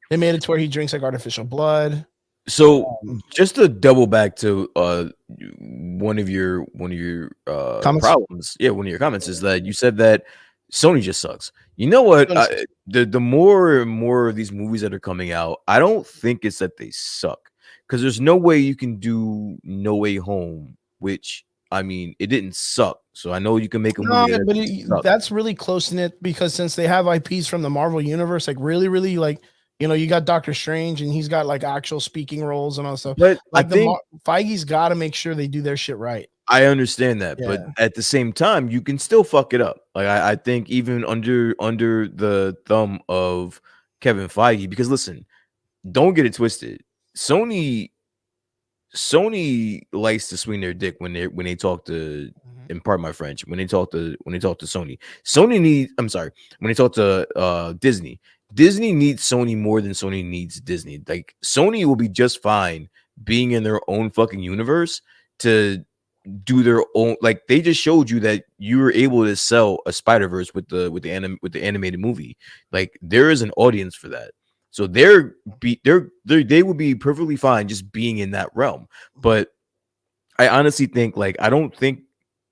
They made it to where he drinks like artificial blood. So just to double back to one of your problems, one of your comments is that you said that Sony just sucks. You know what? The more and more of these movies that are coming out, I don't think it's that they suck, because there's no way you can do No Way Home, which, I mean, it didn't suck. So I know you can make a movie. That's really close in it, because since they have IPs from the Marvel universe, like really, really, like, you know, you got Doctor Strange and he's got like actual speaking roles and all stuff. But like, Feige's got to make sure they do their shit right. I understand that, but at the same time, you can still fuck it up. Like, I think even under the thumb of Kevin Feige, because listen, don't get it twisted. Sony likes to swing their dick when they talk to, and pardon my French, when they talk to Sony. When they talk to Disney needs Sony more than Sony needs Disney. Like, Sony will be just fine being in their own fucking universe to do their own. Like, they just showed you that you were able to sell a Spider-Verse with the animated movie. Like, there is an audience for that. So they would be perfectly fine just being in that realm. But I honestly think, like, I don't think,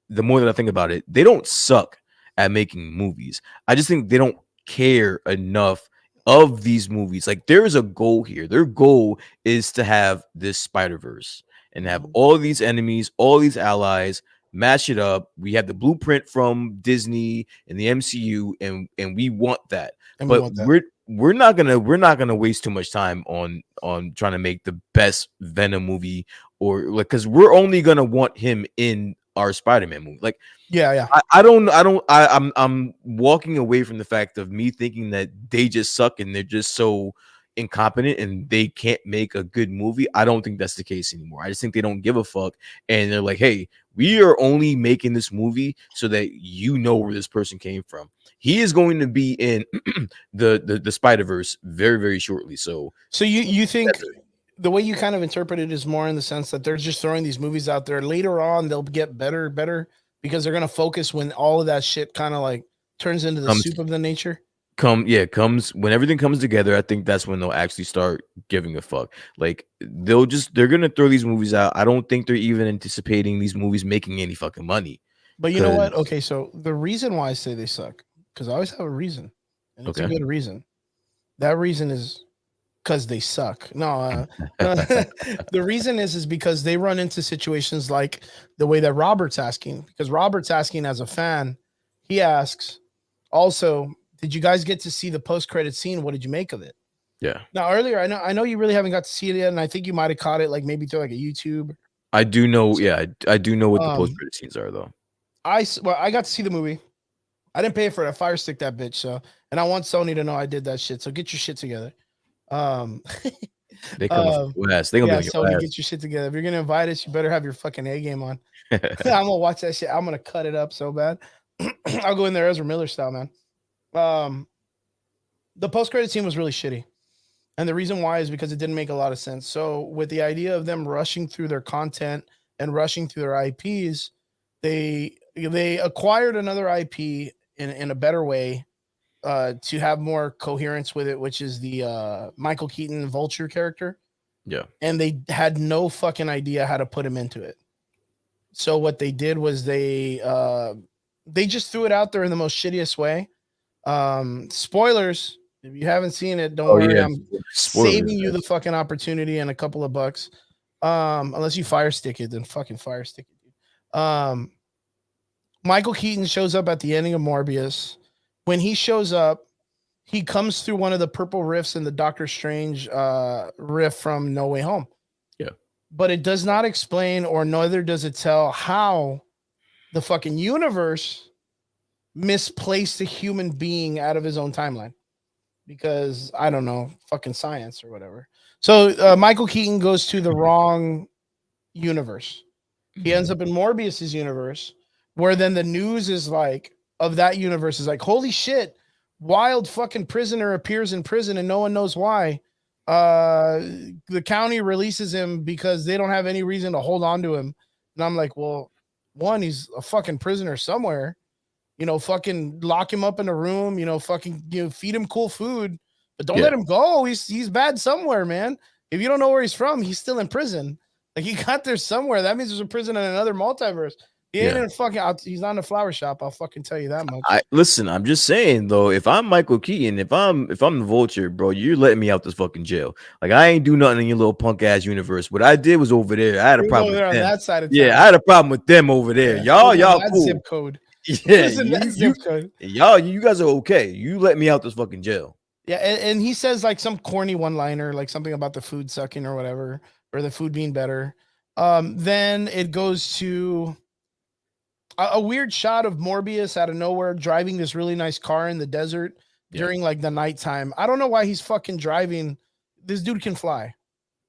the more that I think about it, they don't suck at making movies. I just think they don't care enough of these movies. Like, there is a goal here. Their goal is to have this Spider-Verse and have all these enemies, all these allies, match it up. We have the blueprint from Disney and the MCU, and we want that. We're not gonna waste too much time on trying to make the best Venom movie, or like, because we're only gonna want him in our Spider-Man movie. Like, I'm walking away from the fact of me thinking that they just suck and they're just so incompetent and they can't make a good movie. I don't think that's the case anymore. I just think they don't give a fuck, and they're like, hey, we are only making this movie so that you know where this person came from. He is going to be in the Spider-Verse very, very shortly. So you think the way you kind of interpret it is more in the sense that they're just throwing these movies out there. Later on, they'll get better because they're going to focus when all of that shit kind of like turns into the soup of the nature. Comes when everything comes together. I think that's when they'll actually start giving a fuck. Like, they're going to throw these movies out. I don't think they're even anticipating these movies making any fucking money. But you know what? Okay, so the reason why I say they suck, because I always have a reason, and it's a good reason. That reason is because they suck. No, the reason is because they run into situations like the way that Robert's asking. Because Robert's asking as a fan, he asks, also, did you guys get to see the post-credit scene? What did you make of it? Yeah. Now, earlier, I know you really haven't got to see it yet, and I think you might have caught it like maybe through like a YouTube. I do know. Yeah, I do know what the post-credit scenes are, though. I got to see the movie. I didn't pay for it. I fire stick that bitch. So, and I want Sony to know I did that shit. So get your shit together. They come West. They gonna be like, Sony, get your shit together. If you're gonna invite us, you better have your fucking A game on. I'm gonna watch that shit. I'm gonna cut it up so bad. I'll go in there Ezra Miller style, man. The post-credit scene was really shitty. And the reason why is because it didn't make a lot of sense. So with the idea of them rushing through their content and rushing through their IPs, they acquired another IP in a better way to have more coherence with it, which is the Michael Keaton Vulture character. Yeah. And they had no fucking idea how to put him into it. So what they did was they just threw it out there in the most shittiest way. Spoilers. If you haven't seen it, don't worry. yeah, I'm spoilers. saving you the fucking opportunity and a couple of bucks. Unless you fire stick it, then fucking fire stick it. Michael Keaton shows up at the ending of Morbius. When he shows up, he comes through one of the purple rifts in the Doctor Strange rift from No Way Home. Yeah. But it does not explain, or neither does it tell how the fucking universe misplaced a human being out of his own timeline. Because I don't know, fucking science or whatever. So Michael Keaton goes to the wrong universe. He ends up in Morbius's universe, where then the news is like of that universe is like, holy shit, wild fucking prisoner appears in prison and no one knows why. The county releases him because they don't have any reason to hold on to him. And I'm like, well, one, he's a fucking prisoner somewhere. You know, fucking lock him up in a room, you know, fucking, you know, feed him cool food, but don't let him go. He's bad somewhere, man. If you don't know where he's from, he's still in prison. Like, he got there somewhere. That means there's a prison in another multiverse. He ain't in a fucking, he's not in a flower shop. I'll fucking tell you that much. Listen, I'm just saying though, if I'm Michael Keaton, if I'm the Vulture, bro, you're letting me out this fucking jail. Like, I ain't do nothing in your little punk ass universe. What I did was over there. I had a problem with them. That side of town. Yeah, I had a problem with them over there. Y'all cool. Zip code. Yeah, you guys are okay. You let me out this fucking jail. Yeah, and he says like some corny one-liner, like something about the food sucking or whatever, or the food being better. Then it goes to a weird shot of Morbius out of nowhere driving this really nice car in the desert during like the nighttime. I don't know why he's fucking driving. This dude can fly.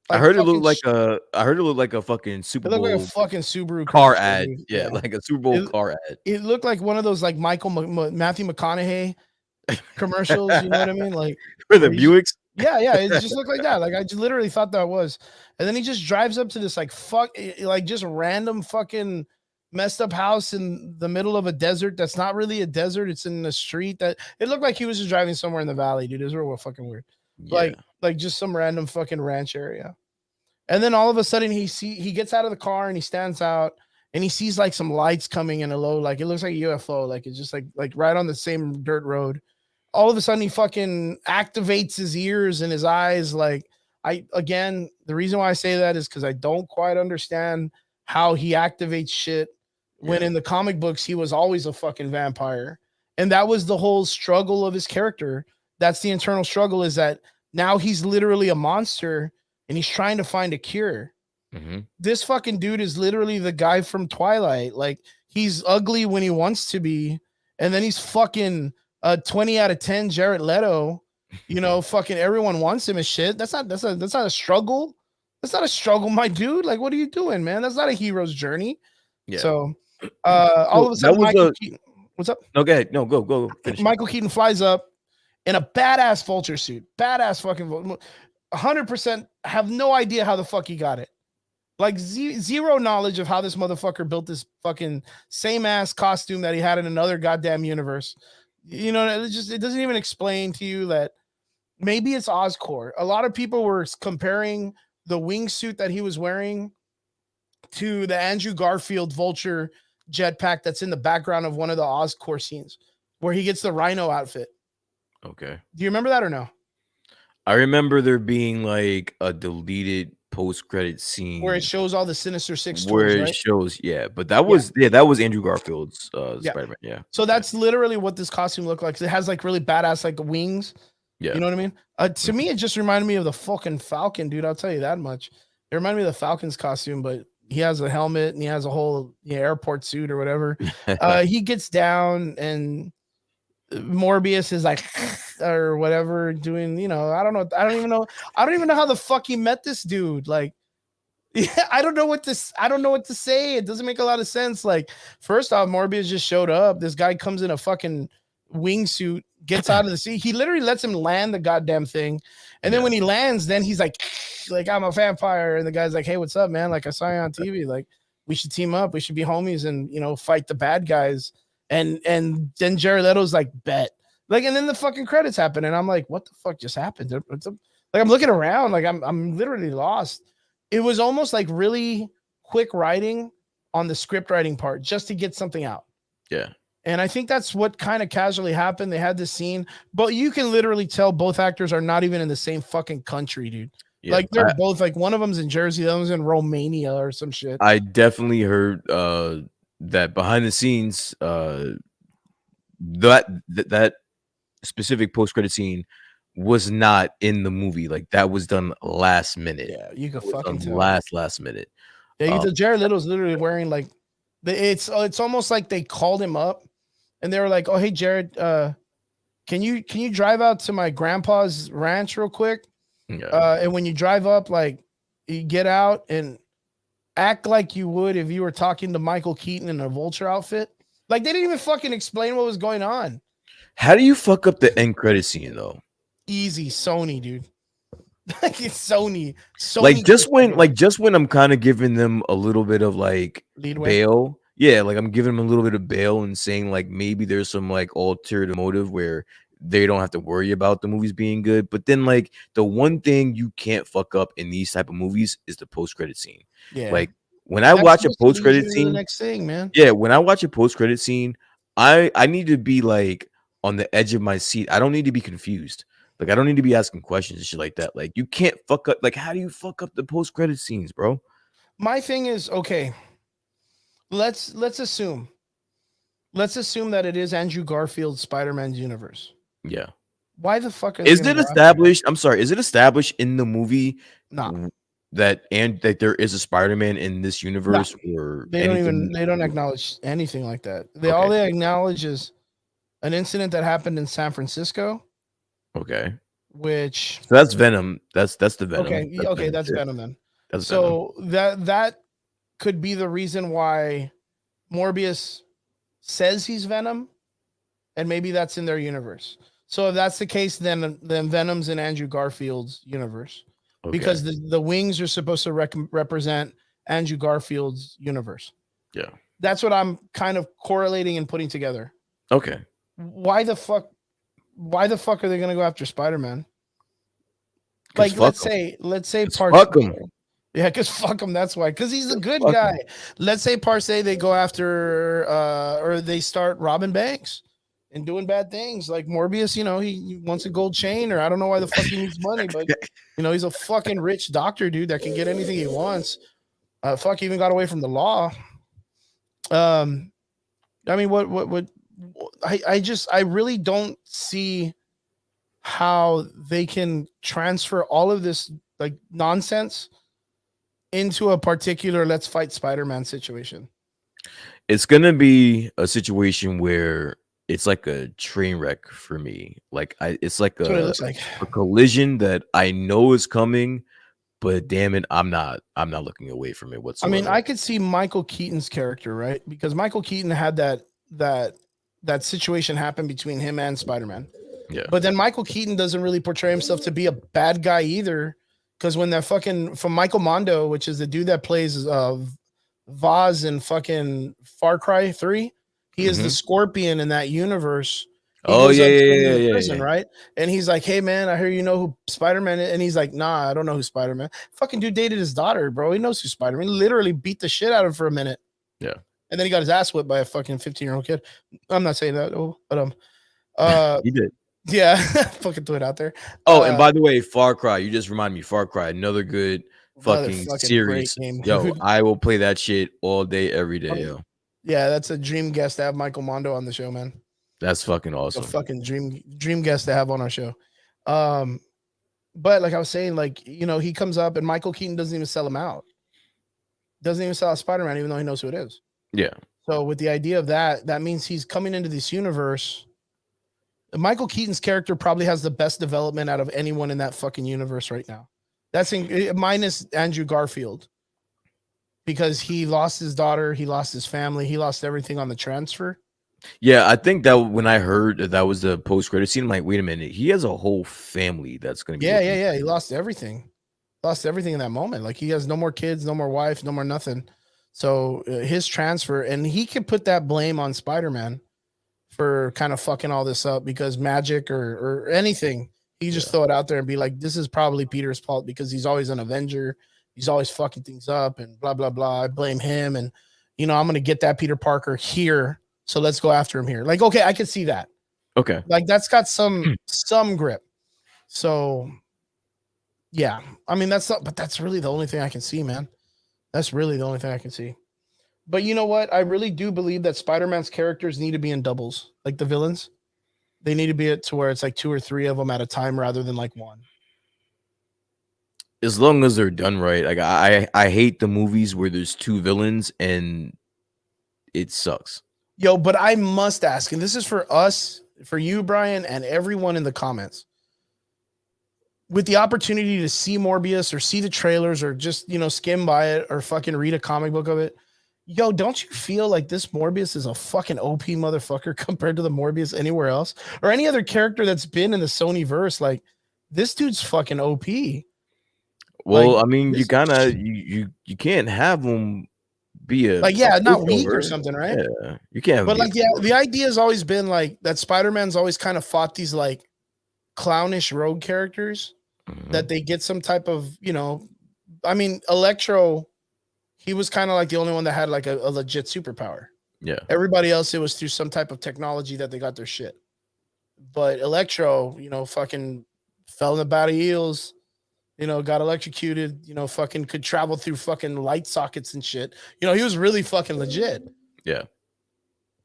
Like, I heard it looked like a fucking Super Bowl. It looked like a fucking Subaru car ad. Yeah, like a Super Bowl car ad. It looked like one of those like Matthew McConaughey commercials. You know what I mean? Like for the Buicks. Yeah, it just looked like that. Like, I just literally thought that was. And then he just drives up to this like just random fucking messed up house in the middle of a desert. That's not really a desert. It's in the street. That it looked like he was just driving somewhere in the valley, dude. It was real fucking weird. Yeah. Like just some random fucking ranch area. And then all of a sudden he gets out of the car and he stands out and he sees like some lights coming in a low, like it looks like a UFO, like it's just like right on the same dirt road. All of a sudden he fucking activates his ears and his eyes. Like, the reason why I say that is because I don't quite understand how he activates shit when in the comic books he was always a fucking vampire. And that was the whole struggle of his character. That's the internal struggle, is that now he's literally a monster and he's trying to find a cure. Mm-hmm. This fucking dude is literally the guy from Twilight. Like, he's ugly when he wants to be, and then he's fucking 20 out of 10 Jared Leto. You know, fucking everyone wants him as shit. That's not a struggle. That's not a struggle, my dude. Like, what are you doing, man? That's not a hero's journey. Yeah. So all of a sudden, Keaton, what's up? No, go ahead. No, go. Finish. Michael Keaton flies up in a badass vulture suit. Badass fucking 100%. Have no idea how the fuck he got it. Like, zero knowledge of how this motherfucker built this fucking same ass costume that he had in another goddamn universe. You know, it doesn't even explain to you that maybe it's Oscorp. A lot of people were comparing the wingsuit that he was wearing to the Andrew Garfield vulture jetpack that's in the background of one of the Oscorp scenes where he gets the rhino outfit. Okay. Do you remember that or no? I remember there being like a deleted post-credit scene where it shows all the Sinister Six where toys, it right? shows, but that was that was Andrew Garfield's Spider-Man. Yeah. So that's literally what this costume looked like. It has like really badass like wings. Yeah. You know what I mean? To me, it just reminded me of the fucking Falcon, dude. I'll tell you that much. It reminded me of the Falcon's costume, but he has a helmet and he has a whole airport suit or whatever. He gets down and Morbius is like or whatever doing, you know, I don't know. I don't even know how the fuck he met this dude. Like, yeah, I don't know what to say. It doesn't make a lot of sense. Like, first off, Morbius just showed up. This guy comes in a fucking wingsuit, gets out of the sea. He literally lets him land the goddamn thing. And then when he lands, then he's like, I'm a vampire. And the guy's like, hey, what's up, man? Like, I saw you on TV. Like, we should team up. We should be homies and, you know, fight the bad guys. And then Jared Leto's like, bet. Like, and then the fucking credits happen. And I'm like, what the fuck just happened? Like, I'm looking around. Like, I'm literally lost. It was almost like really quick writing on the script writing part just to get something out. Yeah. And I think that's what kind of casually happened. They had this scene, but you can literally tell both actors are not even in the same fucking country, dude. Yeah. Like they're both like one of them's in Jersey, the other one's in Romania or some shit. I definitely heard that behind the scenes, that specific post-credit scene was not in the movie. Like that was done last minute. Yeah, you can fucking tell. Last minute. Yeah, Jared Leto's literally wearing like it's almost like they called him up and they were like, "Oh, hey Jared, can you drive out to my grandpa's ranch real quick? Yeah. And when you drive up, like you get out and act like you would if you were talking to Michael Keaton in a vulture outfit." Like they didn't even fucking explain what was going on. How do you fuck up the end credit scene though? Easy, Sony, dude. Like it's Sony. Like just when I'm kind of giving them a little bit of like bail. Yeah, like I'm giving them a little bit of bail and saying like maybe there's some like ulterior motive where they don't have to worry about the movies being good. But then like the one thing you can't fuck up in these type of movies is the post-credit scene. Yeah. Like when I watch a post-credit scene, the next thing, man. Yeah, when I watch a post-credit scene, I need to be like on the edge of my seat. I don't need to be confused. Like I don't need to be asking questions and shit like that. Like you can't fuck up. Like how do you fuck up the post-credit scenes, bro? My thing is, okay, let's assume that it is Andrew Garfield's Spider-Man's universe. Yeah. Why the fuck is it established? I'm sorry. Is it established in the movie that there is a Spider-Man in this universe? Or they don't acknowledge anything like that. All they acknowledge is an incident that happened in San Francisco. Okay. Which so that's Venom. That's the Venom. Okay, that's Venom then. That's so Venom. that could be the reason why Morbius says he's Venom, and maybe that's in their universe. So if that's the case, then Venom's in Andrew Garfield's universe, because the wings are supposed to represent Andrew Garfield's universe. Yeah, that's what I'm kind of correlating and putting together. Okay. Why the fuck are they gonna go after Spider-Man? Like let's say fuck him. Yeah, because fuck him. That's why. Because he's a good guy. Let's say they go after or they start robbing banks and doing bad things. Like Morbius, he wants a gold chain, or I don't know why the fuck he needs money, but he's a fucking rich doctor, dude, that can get anything he wants. Fuck, even got away from the law. I mean, I really don't see how they can transfer all of this like nonsense into a particular let's fight Spider-Man situation. It's gonna be a situation where it's like a train wreck for me. Like it's like a collision that I know is coming, but damn it, I'm not looking away from it whatsoever. I mean, I could see Michael Keaton's character, right? Because Michael Keaton had that situation happen between him and Spider-Man. Yeah. But then Michael Keaton doesn't really portray himself to be a bad guy either. Because when that from Michael Mondo, which is the dude that plays Vaz in fucking Far Cry 3, he is the Scorpion in that universe. Yeah. Right? And he's like, hey, man, I hear you know who Spider-Man is. And he's like, nah, I don't know who Spider-Man. Fucking dude dated his daughter, bro. He knows who Spider-Man. He literally beat the shit out of him for a minute. Yeah. And then he got his ass whipped by a fucking 15-year-old kid. I'm not saying that, but he did. Yeah, fucking throw it out there. Oh, and by the way, Far Cry, you just reminded me. Far Cry, another good fucking series. Game, yo, I will play that shit all day, every day, yo. Yeah, that's a dream guest to have Michael Mondo on the show, man. That's fucking awesome. A fucking dream guest to have on our show. But like I was saying, like, he comes up and Michael Keaton doesn't even sell him out. Doesn't even sell out Spider-Man, even though he knows who it is. Yeah. So with the idea of that means he's coming into this universe. Michael Keaton's character probably has the best development out of anyone in that fucking universe right now. That's minus Andrew Garfield, because he lost his daughter, he lost his family, he lost everything on the transfer. Yeah, I think that when I heard that was the post-credit scene, I'm like, wait a minute, he has a whole family that's going to be. Yeah. He lost everything. Lost everything in that moment. Like he has no more kids, no more wife, no more nothing. So his transfer, and he can put that blame on Spider-Man for kind of fucking all this up, because magic or anything, he just throw it out there and be like, this is probably Peter's fault because he's always an Avenger. He's always fucking things up and blah, blah, blah. I blame him. And, you know, I'm going to get that Peter Parker here. So let's go after him here. Like, okay, I can see that. Okay. Like that's got some grip. So yeah, I mean, but that's really the only thing I can see, man. That's really the only thing I can see. But you know what? I really do believe that Spider-Man's characters need to be in doubles, like the villains. They need to be to where it's like 2 or 3 of them at a time rather than like one. As long as they're done right. Like I hate the movies where there's 2 villains and it sucks. Yo, but I must ask, and this is for us, for you, Brian, and everyone in the comments. With the opportunity to see Morbius or see the trailers or just, you know, skim by it or fucking read a comic book of it, yo, don't you feel like this Morbius is a fucking OP motherfucker compared to the Morbius anywhere else or any other character that's been in the Sony verse? Like, this dude's fucking OP. Well, Like, I mean, you gotta you can't have them be a like, yeah, not weak or pushover. something, right? Yeah, you can't. But like, yeah, the idea has always been like that Spider-Man's always kind of fought these like clownish rogue characters that they get some type of, you know, I mean, Electro, he was kind of like the only one that had like a legit superpower. Yeah. Everybody else, it was through some type of technology that they got their shit. But Electro, you know, fucking fell in the bat of eels, you know, got electrocuted, you know, fucking could travel through fucking light sockets and shit. You know, he was really fucking legit. Yeah.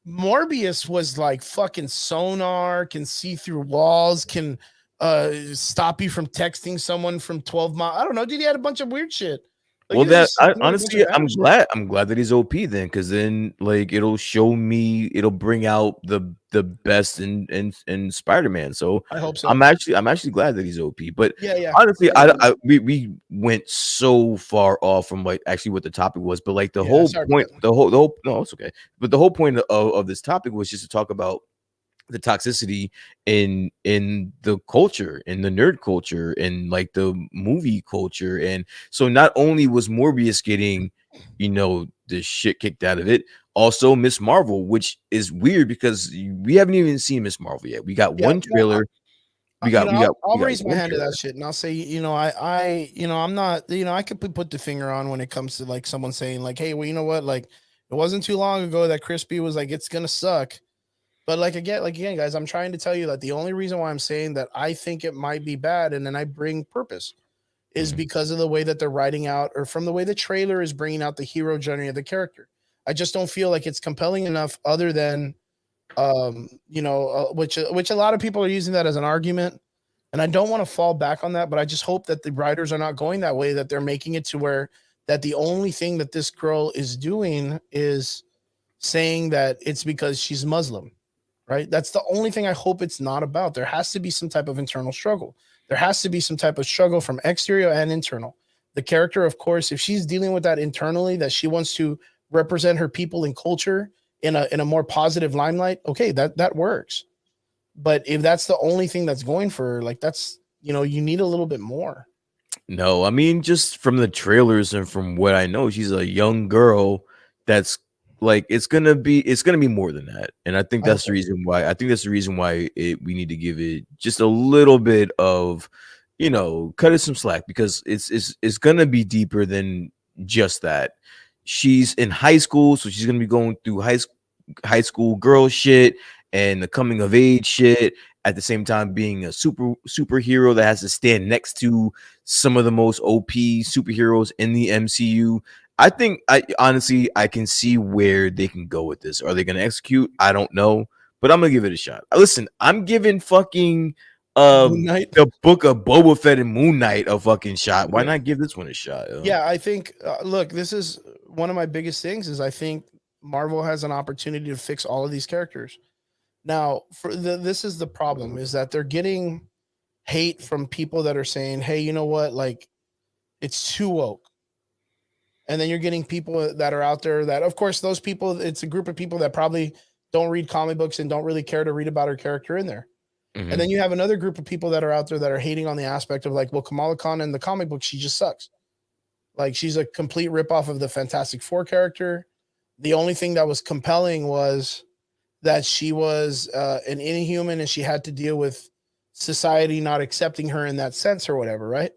Morbius was like fucking sonar, can see through walls, can stop you from texting someone from 12 miles. I don't know, dude, he had a bunch of weird shit. Like, Well, honestly, I'm glad that he's OP then, because then like it'll bring out the best in Spider-Man. So I hope so. I'm actually glad that he's OP. But yeah. honestly, we went so far off from like actually what the topic was, but like the whole no, it's okay. But the whole point of this topic was just to talk about the toxicity in the culture, in the nerd culture, and like the movie culture. And so not only was Morbius getting, you know, the shit kicked out of it, also Miss Marvel, which is weird because we haven't even seen Miss Marvel yet. We got one trailer. I'll raise my hand to that shit and I'll say, you know, I'm not, you know, I could put the finger on when it comes to like someone saying like, hey, well, you know what, like it wasn't too long ago that ChrisP was like, it's gonna suck. But like again, guys, I'm trying to tell you that the only reason why I'm saying that I think it might be bad, and then I bring purpose, is because of the way that they're writing out, or from the way the trailer is bringing out the hero journey of the character. I just don't feel like it's compelling enough, other than, you know, which a lot of people are using that as an argument, and I don't want to fall back on that. But I just hope that the writers are not going that way, that they're making it to where that the only thing that this girl is doing is saying that it's because she's Muslim. Right. That's the only thing I hope it's not about. There has to be some type of internal struggle. There has to be some type of struggle from exterior and internal. The character, of course, if she's dealing with that internally, that she wants to represent her people and culture in a more positive limelight, okay, that works. But if that's the only thing that's going for her, like that's, you know, you need a little bit more. No, I mean, just from the trailers and from what I know, she's a young girl that's like it's gonna be more than that. And I think that's the reason why we need to give it just a little bit of, you know, cut it some slack, because it's gonna be deeper than just that. She's in high school, so she's gonna be going through high school girl shit and the coming of age shit, at the same time being a superhero that has to stand next to some of the most OP superheroes in the MCU. I think I can see where they can go with this. Are they going to execute? I don't know, but I'm going to give it a shot. Listen, I'm giving fucking the book of Boba Fett and Moon Knight a fucking shot. Why not give this one a shot? Yo? Yeah, I think look, this is one of my biggest things, is I think Marvel has an opportunity to fix all of these characters. Now, this is the problem, is that they're getting hate from people that are saying, hey, you know what, like it's too woke. And then you're getting people that are out there that, of course, those people, it's a group of people that probably don't read comic books and don't really care to read about her character in there. And then you have another group of people that are out there that are hating on the aspect of like, well, Kamala Khan in the comic book, she just sucks. Like she's a complete ripoff of the Fantastic Four character. The only thing that was compelling was that she was an inhuman and she had to deal with society not accepting her in that sense or whatever, right?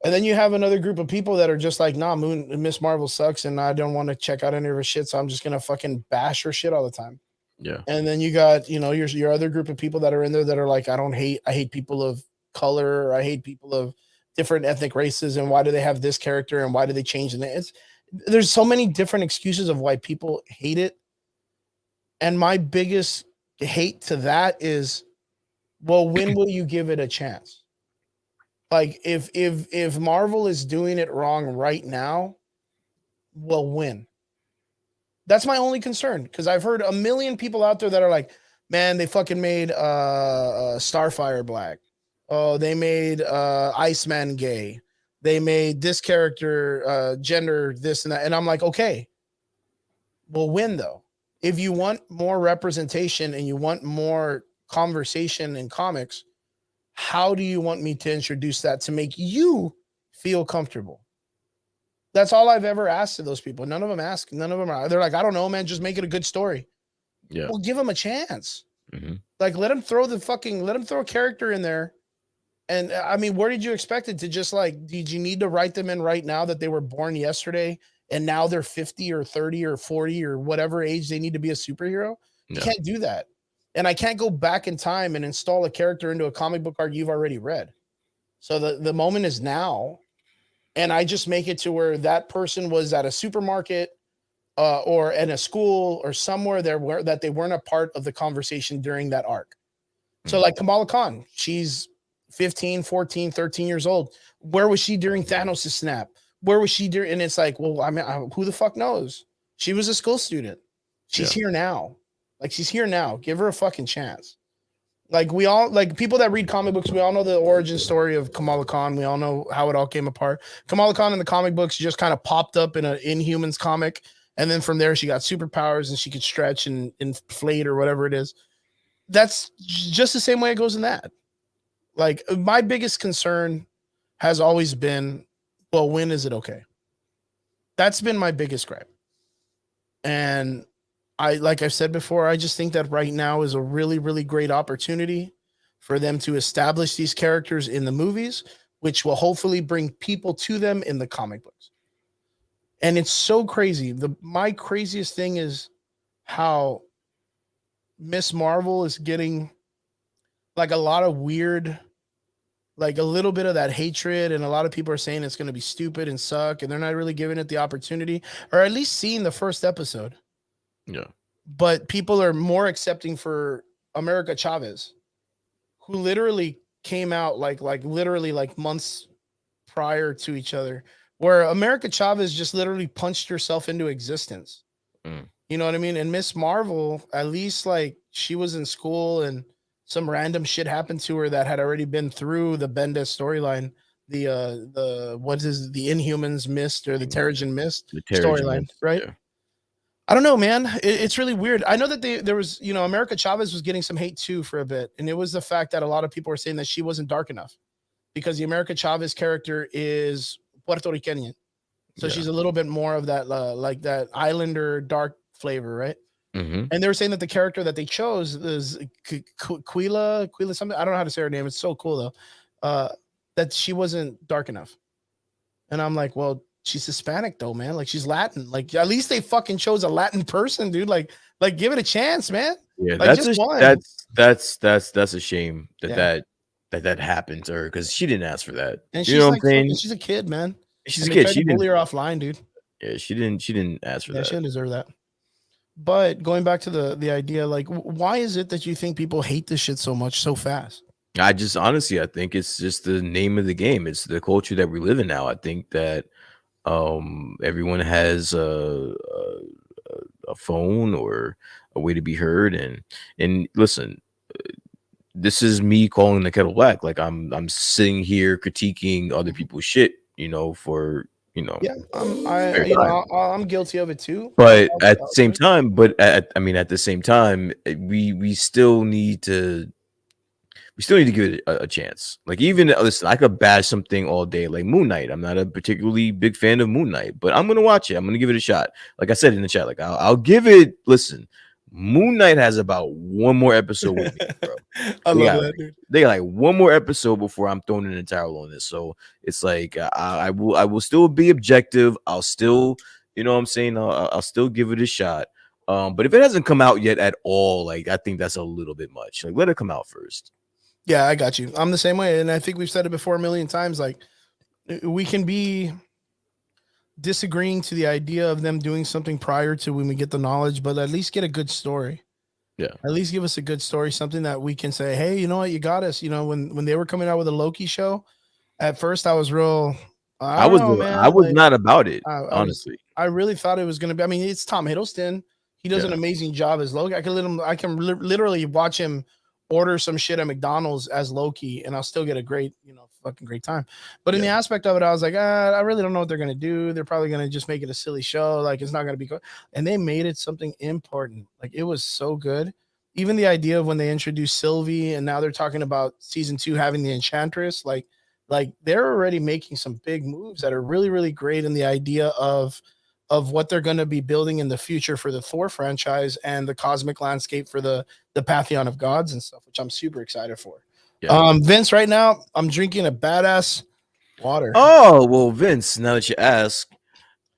And then you have another group of people that are just like, nah, Miss Marvel sucks, and I don't want to check out any of her shit, so I'm just gonna fucking bash her shit all the time. Yeah. And then you got, your other group of people that are in there that are like, I hate people of color, or I hate people of different ethnic races, and why do they have this character, and why do they change the name? There's so many different excuses of why people hate it. And my biggest hate to that is, well, when will you give it a chance? Like if Marvel is doing it wrong right now, well, when? That's my only concern, because I've heard a million people out there that are like, man, they fucking made Starfire black. Oh, they made Iceman gay. They made this character gender this and that. And I'm like, okay, well, when though? If you want more representation and you want more conversation in comics, how do you want me to introduce that to make you feel comfortable? That's all I've ever asked of those people. None of them ask. None of them are. They're like, I don't know, man. Just make it a good story. Yeah. Well, give them a chance. Mm-hmm. Like, let them throw a character in there. And I mean, where did you expect it to just like, did you need to write them in right now that they were born yesterday and now they're 50 or 30 or 40 or whatever age they need to be a superhero? You can't do that. And I can't go back in time and install a character into a comic book arc you've already read. So the moment is now. And I just make it to where that person was at a supermarket or in a school or somewhere there where that they weren't a part of the conversation during that arc. So like Kamala Khan, she's 15, 14, 13 years old. Where was she during Thanos' snap? Where was she during? And it's like, well, I mean, who the fuck knows? She was a school student. She's here now. Like, she's here now. Give her a fucking chance. Like, we all, like, people that read comic books, we all know the origin story of Kamala Khan. We all know how it all came apart. Kamala Khan in the comic books just kind of popped up in an Inhumans comic. And then from there, she got superpowers and she could stretch and inflate or whatever it is. That's just the same way it goes in that. Like, my biggest concern has always been, well, when is it okay? That's been my biggest gripe. And like I've said before, I just think that right now is a really, really great opportunity for them to establish these characters in the movies, which will hopefully bring people to them in the comic books. And it's so crazy. My craziest thing is how Miss Marvel is getting like a lot of weird, like a little bit of that hatred, and a lot of people are saying it's going to be stupid and suck, and they're not really giving it the opportunity, or at least seeing the first episode. Yeah. But people are more accepting for America Chavez, who literally came out like literally like months prior to each other, where America Chavez just literally punched herself into existence. You know what I mean? And Miss Marvel, at least like she was in school and some random shit happened to her that had already been through the Bendis storyline, the what is the Inhumans Mist or the Terrigen Mist storyline, right? Yeah. I don't know, man. It's really weird. I know that there was, America Chavez was getting some hate too for a bit, and it was the fact that a lot of people were saying that she wasn't dark enough because the America Chavez character is Puerto Rican, so she's a little bit more of that like that Islander dark flavor, right? Mm-hmm. And they were saying that the character that they chose is Quila something. I don't know how to say her name. It's so cool though. That she wasn't dark enough, and I'm like, well, she's Hispanic though, man. Like, she's Latin. Like, at least they fucking chose a Latin person, dude. Like give it a chance, man. Yeah, like, that's a shame that happened to her, because she didn't ask for that. And she's what I'm saying? She's a kid, man. She's a kid. She didn't bully her offline, dude. Yeah, she didn't ask for that. She didn't deserve that. But going back to the idea, like, why is it that you think people hate this shit so much so fast? I think it's just the name of the game. It's the culture that we live in now. I think that everyone has a phone or a way to be heard, and listen, this is me calling the kettle black. Like, I'm sitting here critiquing other people's shit, for yeah, I'm guilty of it too. But at the same time, at the same time, we still need to give it a chance. Like, even listen, I could bash something all day, like MoonKnight. I'm not a particularly big fan of MoonKnight, but I'm gonna watch it. I'm gonna give it a shot. Like I said in the chat, like I'll give it. Listen, Moon Knight has about one more episode with me, bro. I love that, dude. They got like one more episode before I'm throwing in the towel on this. So it's like I will still be objective. I'll still, you know what I'm saying? I'll still give it a shot. But if it hasn't come out yet at all, like I think that's a little bit much. Like let it come out first. Yeah, I got you. I'm the same way, and I think we've said it before a million times. Like we can be disagreeing to the idea of them doing something prior to when we get the knowledge, but at least get a good story. Yeah. At least give us a good story, something that we can say, hey, you know what, you got us. You know, when they were coming out with a Loki show, at first I was real. I was like, not about it, honestly. I really thought it was going to be. I mean, it's Tom Hiddleston. He does an amazing job as Loki. I can literally watch him order some shit at McDonald's as Loki, and I'll still get a great, fucking great time. But in the aspect of it, I was like, I really don't know what they're gonna do. They're probably gonna just make it a silly show. Like it's not gonna be good. And they made it something important. Like it was so good. Even the idea of when they introduced Sylvie, and now they're talking about season 2 having the Enchantress. Like they're already making some big moves that are really, really great in the idea of what they're going to be building in the future for the Thor franchise and the cosmic landscape for the Pantheon of Gods and stuff, which I'm super excited for. Yeah. Vince, right now I'm drinking a badass water. Oh well, Vince. Now that you ask,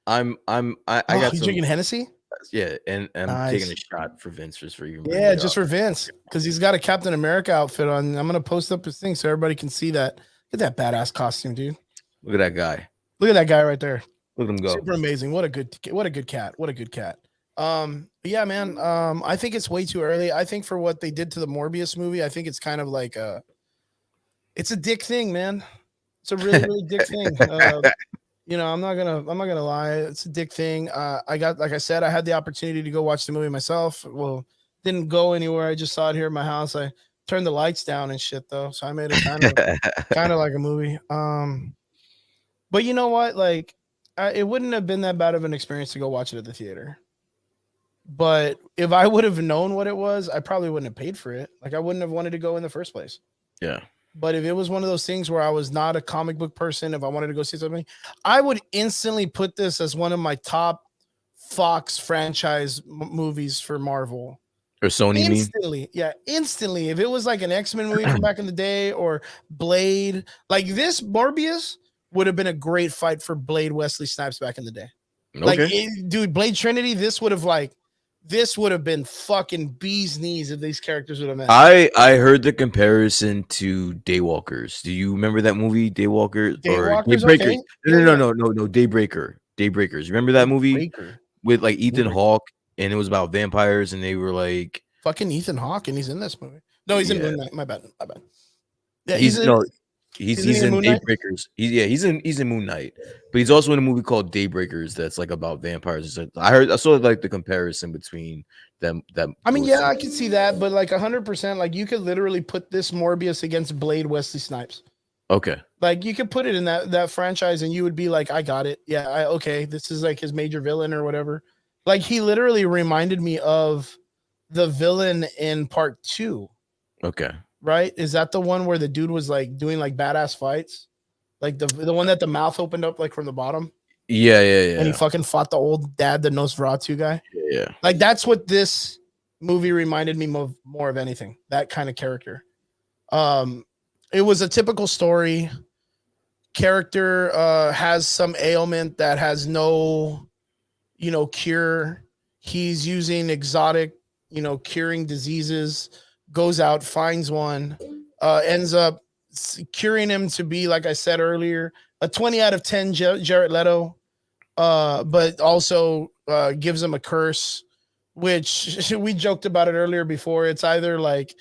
I got you drinking Hennessy. Yeah, and I'm taking a shot for Vince just for you. Yeah, just for Vince because he's got a Captain America outfit on. I'm gonna post up his thing so everybody can see that. Look at that badass costume, dude. Look at that guy. Look at that guy right there. Look at him go. Super amazing. What a good cat. What a good cat. Yeah, man. I think it's way too early. I think for what they did to the Morbius movie, I think it's kind of like it's a dick thing, man. It's a really, really dick thing. I'm not gonna lie. It's a dick thing. Like I said, I had the opportunity to go watch the movie myself. Well, didn't go anywhere. I just saw it here in my house. I turned the lights down and shit though. So I made it kind of like a movie. But you know what? Like, it wouldn't have been that bad of an experience to go watch it at the theater. But if I would have known what it was, I probably wouldn't have paid for it. Like, I wouldn't have wanted to go in the first place. Yeah. But if it was one of those things where I was not a comic book person, if I wanted to go see something, I would instantly put this as one of my top Fox franchise movies for Marvel. Or Sony, instantly. Yeah, instantly. If it was like an X-Men movie from back in the day or Blade, like this Morbius would have been a great fight for Blade Wesley Snipes back in the day. Okay. Like, dude, Blade Trinity, this would have been fucking bee's knees if these characters would have met. I heard the comparison to Daywalkers. Do you remember that movie, Daywalkers? Or Daybreakers? Okay. No, Daybreakers. Remember that movie with like Ethan Hawke, and it was about vampires, and they were like fucking Ethan Hawke, and he's in this movie. No, he's in MoonKnight. My bad. Yeah, he's in Daybreakers. He's in MoonKnight, but he's also in a movie called Daybreakers that's like about vampires. I saw like the comparison between them. I mean, yeah, I can see that, but like 100%, like you could literally put this Morbius against Blade Wesley Snipes. Okay, like you could put it in that franchise, and you would be like, I got it. Yeah, okay, this is like his major villain or whatever. Like he literally reminded me of the villain in part 2. Okay. Right? Is that the one where the dude was like doing like badass fights? Like the one that the mouth opened up like from the bottom? Yeah. And he fucking fought the old dad, the Nosferatu guy? Yeah. Like that's what this movie reminded me more of anything. That kind of character. It was a typical story. Character has some ailment that has no, cure. He's using exotic, curing diseases. Goes out, finds one, ends up curing him to be, like I said earlier, a 20 out of 10 Jared Leto, but also gives him a curse, which we joked about it earlier before. It's either like,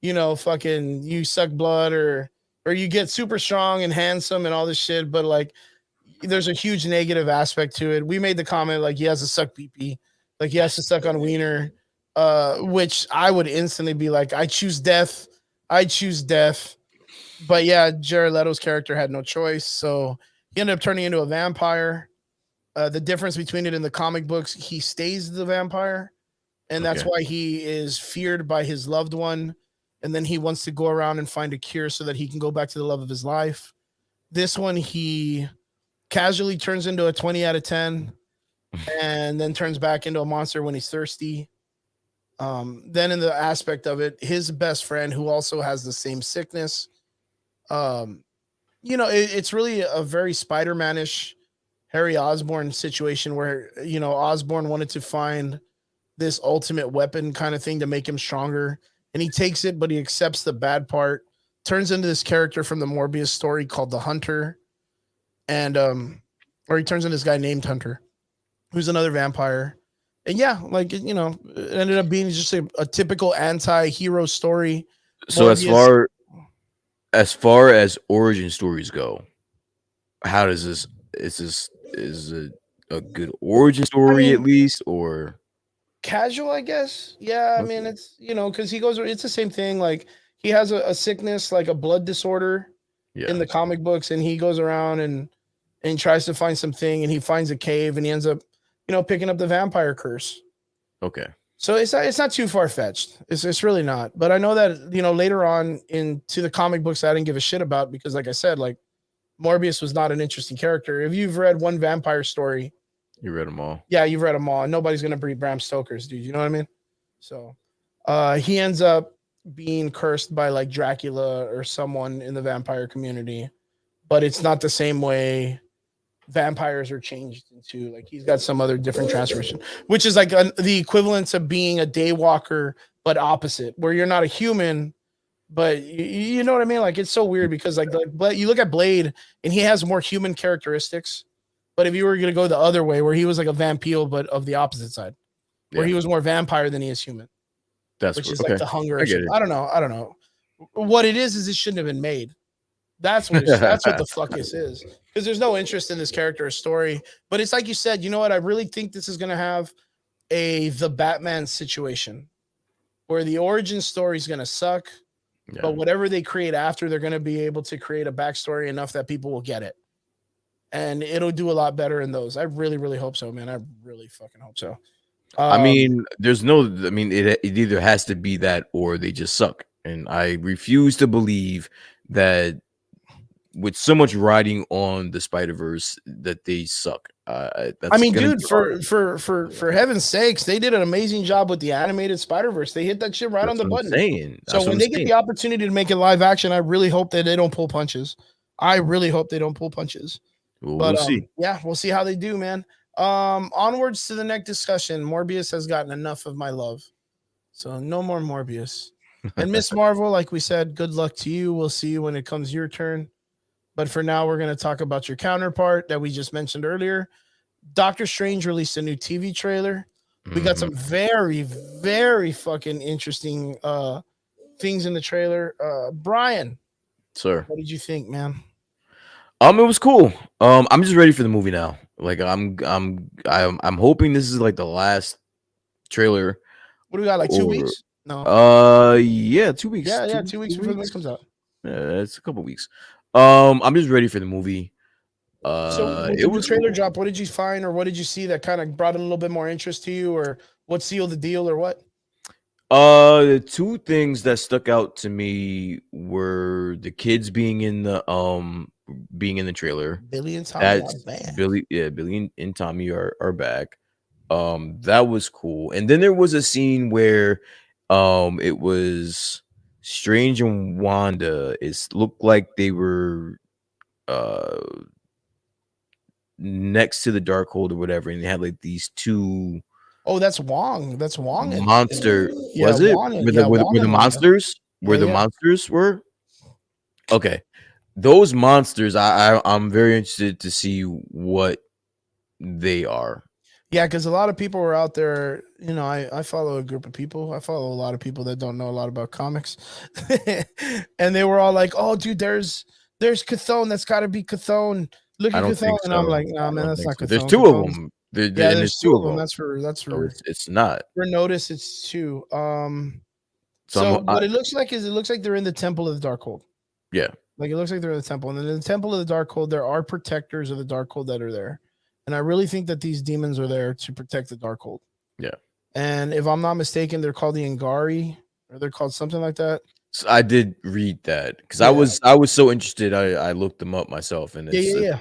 fucking you suck blood or you get super strong and handsome and all this shit, but like there's a huge negative aspect to it. We made the comment like he has to suck PP, like he has to suck on wiener. Which I would instantly be like, I choose death. But yeah, Jared Leto's character had no choice. So he ended up turning into a vampire. The difference between it in the comic books, he stays the vampire. And that's why he is feared by his loved one. And then he wants to go around and find a cure so that he can go back to the love of his life. This one, he casually turns into a 20 out of 10 and then turns back into a monster when he's thirsty. Then in the aspect of it, his best friend who also has the same sickness. Um, it's really a very Spider-Man-ish Harry Osborn situation where Osborn wanted to find this ultimate weapon kind of thing to make him stronger, and he takes it, but he accepts the bad part. Turns into this character from the Morbius story called the Hunter, and or he turns into this guy named Hunter, who's another vampire. And yeah, like it ended up being just a typical anti-hero story. So Morbius, as far as origin stories go, how does this is it a good origin I story at mean, least, or casual, I guess. Yeah, I mean, okay. it's because it's the same thing. Like he has a sickness, like a blood disorder in Yeah. the comic books, and he goes around and tries to find something, and he finds a cave, and he ends up, picking up the vampire curse. Okay. So it's not too far fetched. It's really not. But I know that later on into the comic books, I didn't give a shit about because, like I said, like Morbius was not an interesting character. If you've read one vampire story, You read them all. yeah, you've read them all. And nobody's gonna breed Bram Stoker's, dude. You know what I mean? So, he ends up being cursed by like Dracula or someone in the vampire community, but it's not the same way vampires are changed into. Like he's got some other different transformation, which is like the equivalent of being a daywalker, but opposite, where you're not a human, but you know what I mean? Like it's so weird because like you look at Blade and he has more human characteristics. But if you were gonna go the other way, where he was like a vampire, but of the opposite side, where Yeah. he was more vampire than he is human, That's which cool. is like Okay. the hunger. I get it. I don't know. I don't know. What it is it shouldn't have been made. That's what the fuck this is. Because there's no interest in this character or story. But it's like you said, you know what? I really think this is gonna have the Batman situation where the origin story is gonna suck, Yeah. but whatever they create after, they're gonna be able to create a backstory enough that people will get it. And it'll do a lot better in those. I really, really hope so, man. I really fucking hope so. I mean, it either has to be that or they just suck. And I refuse to believe that with so much riding on the Spider-Verse that they suck. I That's mean, gonna dude, be hard. for heaven's sakes, they did an amazing job with the animated Spider-Verse. They hit that shit right on That's the what I'm button. saying. So That's what when I'm they get saying. the opportunity to make it live action, I really hope that they don't pull punches. I really hope they don't pull punches. Well, But we'll see. yeah, we'll see how they do, man. Onwards to the next discussion. Morbius has gotten enough of my love. So no more Morbius. And Miss Marvel, like we said, good luck to you. We'll see you when it comes your turn. But for now, we're going to talk about your counterpart that we just mentioned earlier. Doctor Strange released a new TV trailer. We got some very, very fucking interesting things in the trailer. Brian, Sir. what did you think, man? It was cool. I'm just ready for the movie now. Like I'm hoping this is like the last trailer. What do we got? Like 2 Or weeks? No. yeah, 2 weeks. Yeah. 2 weeks before the movie comes out. Yeah, it's a couple weeks. I'm just ready for the movie. So with It the was trailer cool. drop, what did you find or what did you see that kind of brought a little bit more interest to you, or what sealed the deal or what? The two things that stuck out to me were the kids being in the trailer. Billy and Tommy are That's back. Billy and Tommy are back. That was cool. And then there was a scene where it was Strange and Wanda. It looked like they were next to the Darkhold or whatever, and they had like these two Oh, that's Wong. That's Wong. monster. Yeah, Was it Wong. where Yeah, Wong the and Wanda. monsters? Where Yeah, the yeah. monsters were? Okay, those monsters. I'm very interested to see what they are. Yeah, because a lot of people were out there. I follow a group of people. I follow a lot of people that don't know a lot about comics, and they were all like, "Oh, dude, there's Chthon. That's got to be Chthon. Look I at don't Chthon." think And I'm so. like, "Nah, I man, don't that's think not so. Chthon. There's two of Chthon's-" them. Yeah, And there's two of them. That's for So it's not. notice. It's two. So So what it looks like is it looks like they're in the Temple of the Darkhold. yeah. Like it looks like they're in the temple, and then in the Temple of the Darkhold, there are protectors of the Darkhold that are there, and I really think that these demons are there to protect the Darkhold. Yeah. And if I'm not mistaken, they're called the Angari, or they're called something like that. So I did read that because Yeah. I was so interested. I looked them up myself, and it's Yeah.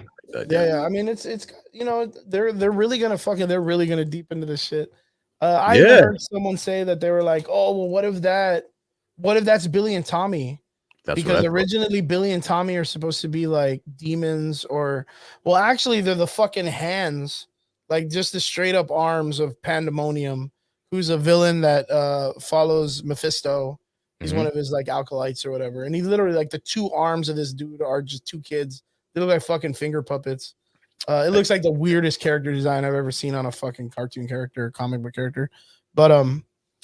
I mean, it's they're really gonna deep into this shit. I even heard someone say that they were like, "Oh, well, what if that's Billy and Tommy?" That's Because originally Billy and Tommy are supposed to be like demons, or well, actually they're the fucking hands, like just the straight up arms of Pandemonium, who's a villain that follows Mephisto. He's one of his like acolytes or whatever, and he literally like the two arms of this dude are just two kids. They look like fucking finger puppets. It looks like the weirdest character design I've ever seen on a fucking cartoon character, comic book character. But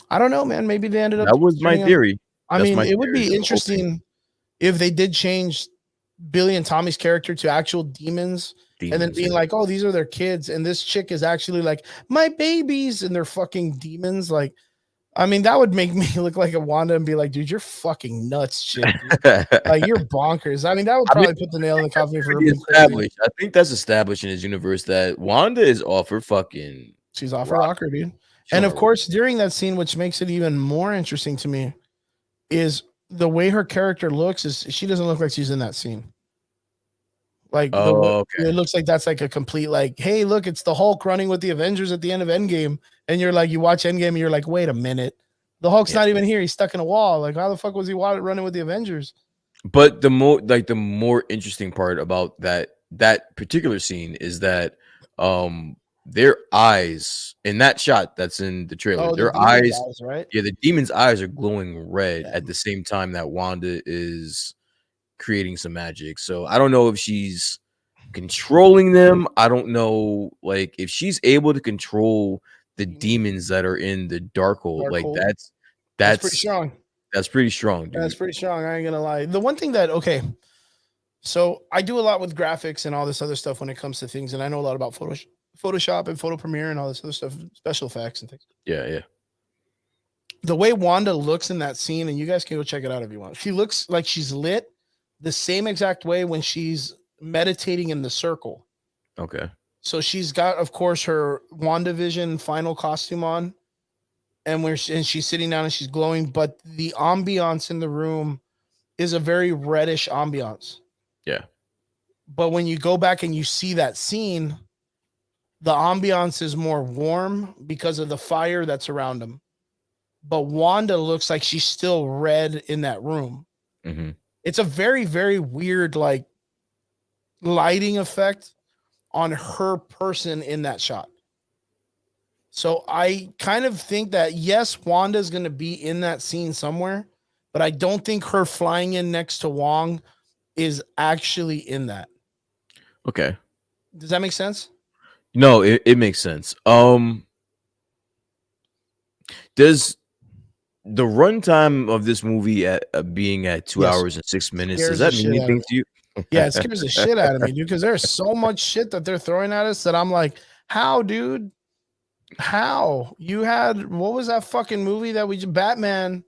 I don't know, man. Maybe they ended up. That was my theory. I mean, it would be interesting if they did change Billy and Tommy's character to actual demons and then being like, oh, these are their kids, and this chick is actually like my babies, and they're fucking demons. Like, I mean, that would make me look like a Wanda and be like, dude, you're fucking nuts, shit. Like, you're bonkers. I mean, that would probably put the nail in the coffin for established. I think that's established in his universe that Wanda is off her fucking. She's off her rocker, dude. And of course, during that scene, which makes it even more interesting to me, is the way her character looks. Is she doesn't look like she's in that scene. Like, it looks like that's like a complete like, hey, look, it's the Hulk running with the Avengers at the end of Endgame, and you're like, you watch Endgame, and you're like, wait a minute, the Hulk's not even here. He's stuck in a wall. Like, how the fuck was he running with the Avengers? But the more interesting part about that particular scene is that their eyes in that shot that's in the trailer, their eyes, right? Yeah, the demon's eyes are glowing red at the same time that Wanda is creating some magic. So I don't know if she's controlling them. I don't know, like, if she's able to control the demons that are in the Darkhold. Like, that's pretty strong. That's pretty strong, dude. That's pretty strong. I ain't gonna lie. The one thing that so I do a lot with graphics and all this other stuff when it comes to things, and I know a lot about Photoshop and Photo Premiere and all this other stuff, special effects and things. Yeah. The way Wanda looks in that scene, and you guys can go check it out if you want. She looks like she's lit the same exact way when she's meditating in the circle. Okay. So she's got, of course, her WandaVision final costume on, and she's sitting down and she's glowing, but the ambiance in the room is a very reddish ambiance. Yeah. But when you go back and you see that scene, the ambiance is more warm because of the fire that's around them. But Wanda looks like she's still red in that room. Mm-hmm. It's a very, very weird, like, lighting effect on her person in that shot. So I kind of think that, yes, Wanda's going to be in that scene somewhere, but I don't think her flying in next to Wong is actually in that. Okay. Does that make sense? No, it makes sense. Does the runtime of this movie being at 2 hours and 6 minutes, does that mean anything to you? Yeah, it scares the shit out of me, dude, because there's so much shit that they're throwing at us that I'm like, how, dude? How? You had, what was that fucking movie that Batman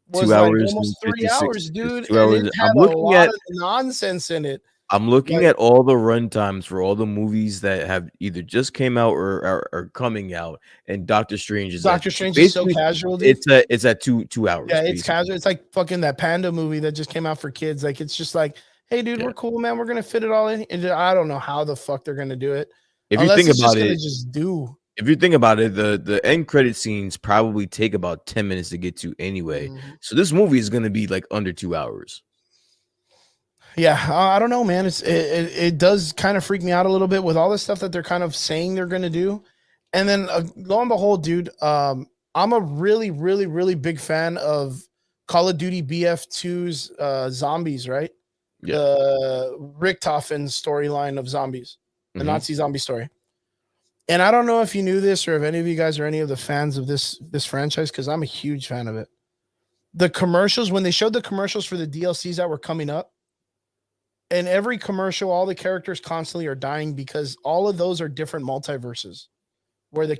was 2 like hours, almost 3 hours, dude. 2 hours. And it had a lot of nonsense in it. I'm looking at all the runtimes for all the movies that have either just came out or are coming out, and Doctor Strange is so casual, dude. It's at 2 hours. Yeah, it's casual. It's like fucking that Panda movie that just came out for kids. Like, it's just like, hey, dude, we're cool, man. We're gonna fit it all in. And I don't know how the fuck they're gonna do it. If you think about it, if you think about it, the end credit scenes probably take about 10 minutes to get to anyway. Mm-hmm. So this movie is gonna be like under 2 hours. Yeah, I don't know, man. It does kind of freak me out a little bit with all this stuff that they're kind of saying they're gonna do, and then lo and behold, dude, I'm a really, really, really big fan of Call of Duty BF2's Zombies, right? Yeah. The Richtofen storyline of zombies, the Nazi zombie story. And I don't know if you knew this or if any of you guys are any of the fans of this franchise, because I'm a huge fan of it. The commercials, when they showed the commercials for the DLCs that were coming up, and every commercial, all the characters constantly are dying because all of those are different multiverses where the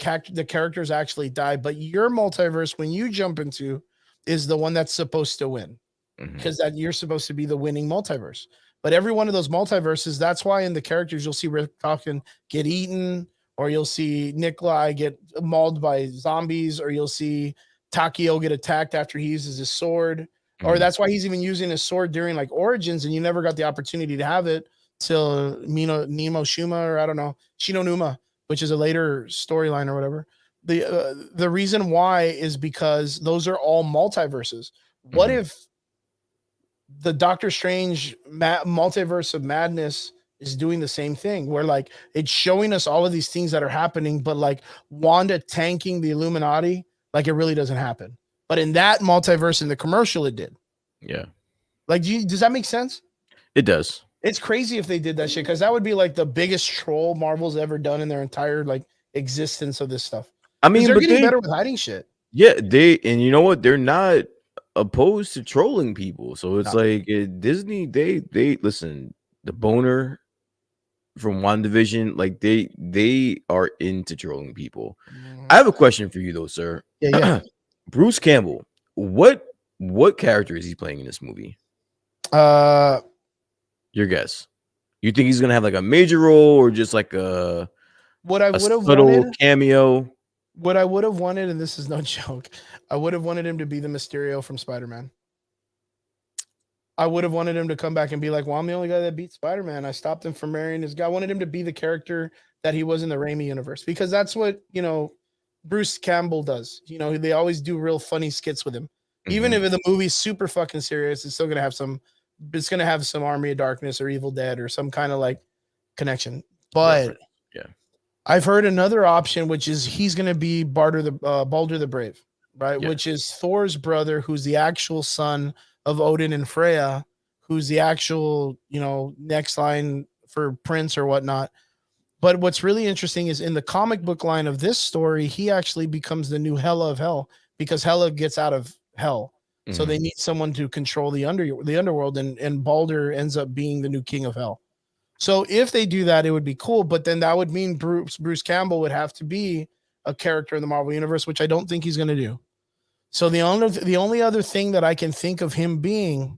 characters actually die. But your multiverse, when you jump into, is the one that's supposed to win because that you're supposed to be the winning multiverse. But every one of those multiverses, that's why in the characters, you'll see Rick Talkin get eaten, or you'll see Nikolai get mauled by zombies, or you'll see Takio get attacked after he uses his sword. Or that's why he's even using his sword during like Origins, and you never got the opportunity to have it till Nemo Shuma, or I don't know, Shinonuma, which is a later storyline or whatever. the reason why is because those are all multiverses. What if the Doctor Strange multiverse of madness is doing the same thing, where like it's showing us all of these things that are happening, but like Wanda tanking the Illuminati, like it really doesn't happen. But in that multiverse, in the commercial, it did. Yeah. Like, does that make sense? It does. It's crazy if they did that shit, because that would be like the biggest troll Marvel's ever done in their entire like existence of this stuff. I mean, they're but getting better with hiding shit. Yeah, and you know what? They're not opposed to trolling people. So it's like Disney, they listen, the boner from WandaVision, like they are into trolling people. I have a question for you though, sir. Yeah. Bruce Campbell, what character is he playing in this movie? Your guess. You think he's gonna have like a major role or just like a subtle cameo? What I would have wanted, and this is no joke, I would have wanted him to be the Mysterio from Spider-Man. I would have wanted him to come back and be like, well, I'm the only guy that beat Spider-Man. I stopped him from marrying his guy. I wanted him to be the character that he was in the Raimi universe, because that's what, Bruce Campbell does. They always do real funny skits with him. Even if the movie's super fucking serious, it's still going to have some Army of Darkness or Evil Dead or some kind of like connection. But I've heard another option, which is he's going to be Balder the Brave, right? Yeah. Which is Thor's brother, who's the actual son of Odin and Freya, who's the actual, next line for Prince or whatnot. But what's really interesting is in the comic book line of this story, he actually becomes the new Hela of Hell, because Hela gets out of hell. So they need someone to control the underworld, and Balder ends up being the new king of hell. So if they do that, it would be cool. But then that would mean Bruce Campbell would have to be a character in the Marvel universe, which I don't think he's going to do. So the only other thing that I can think of him being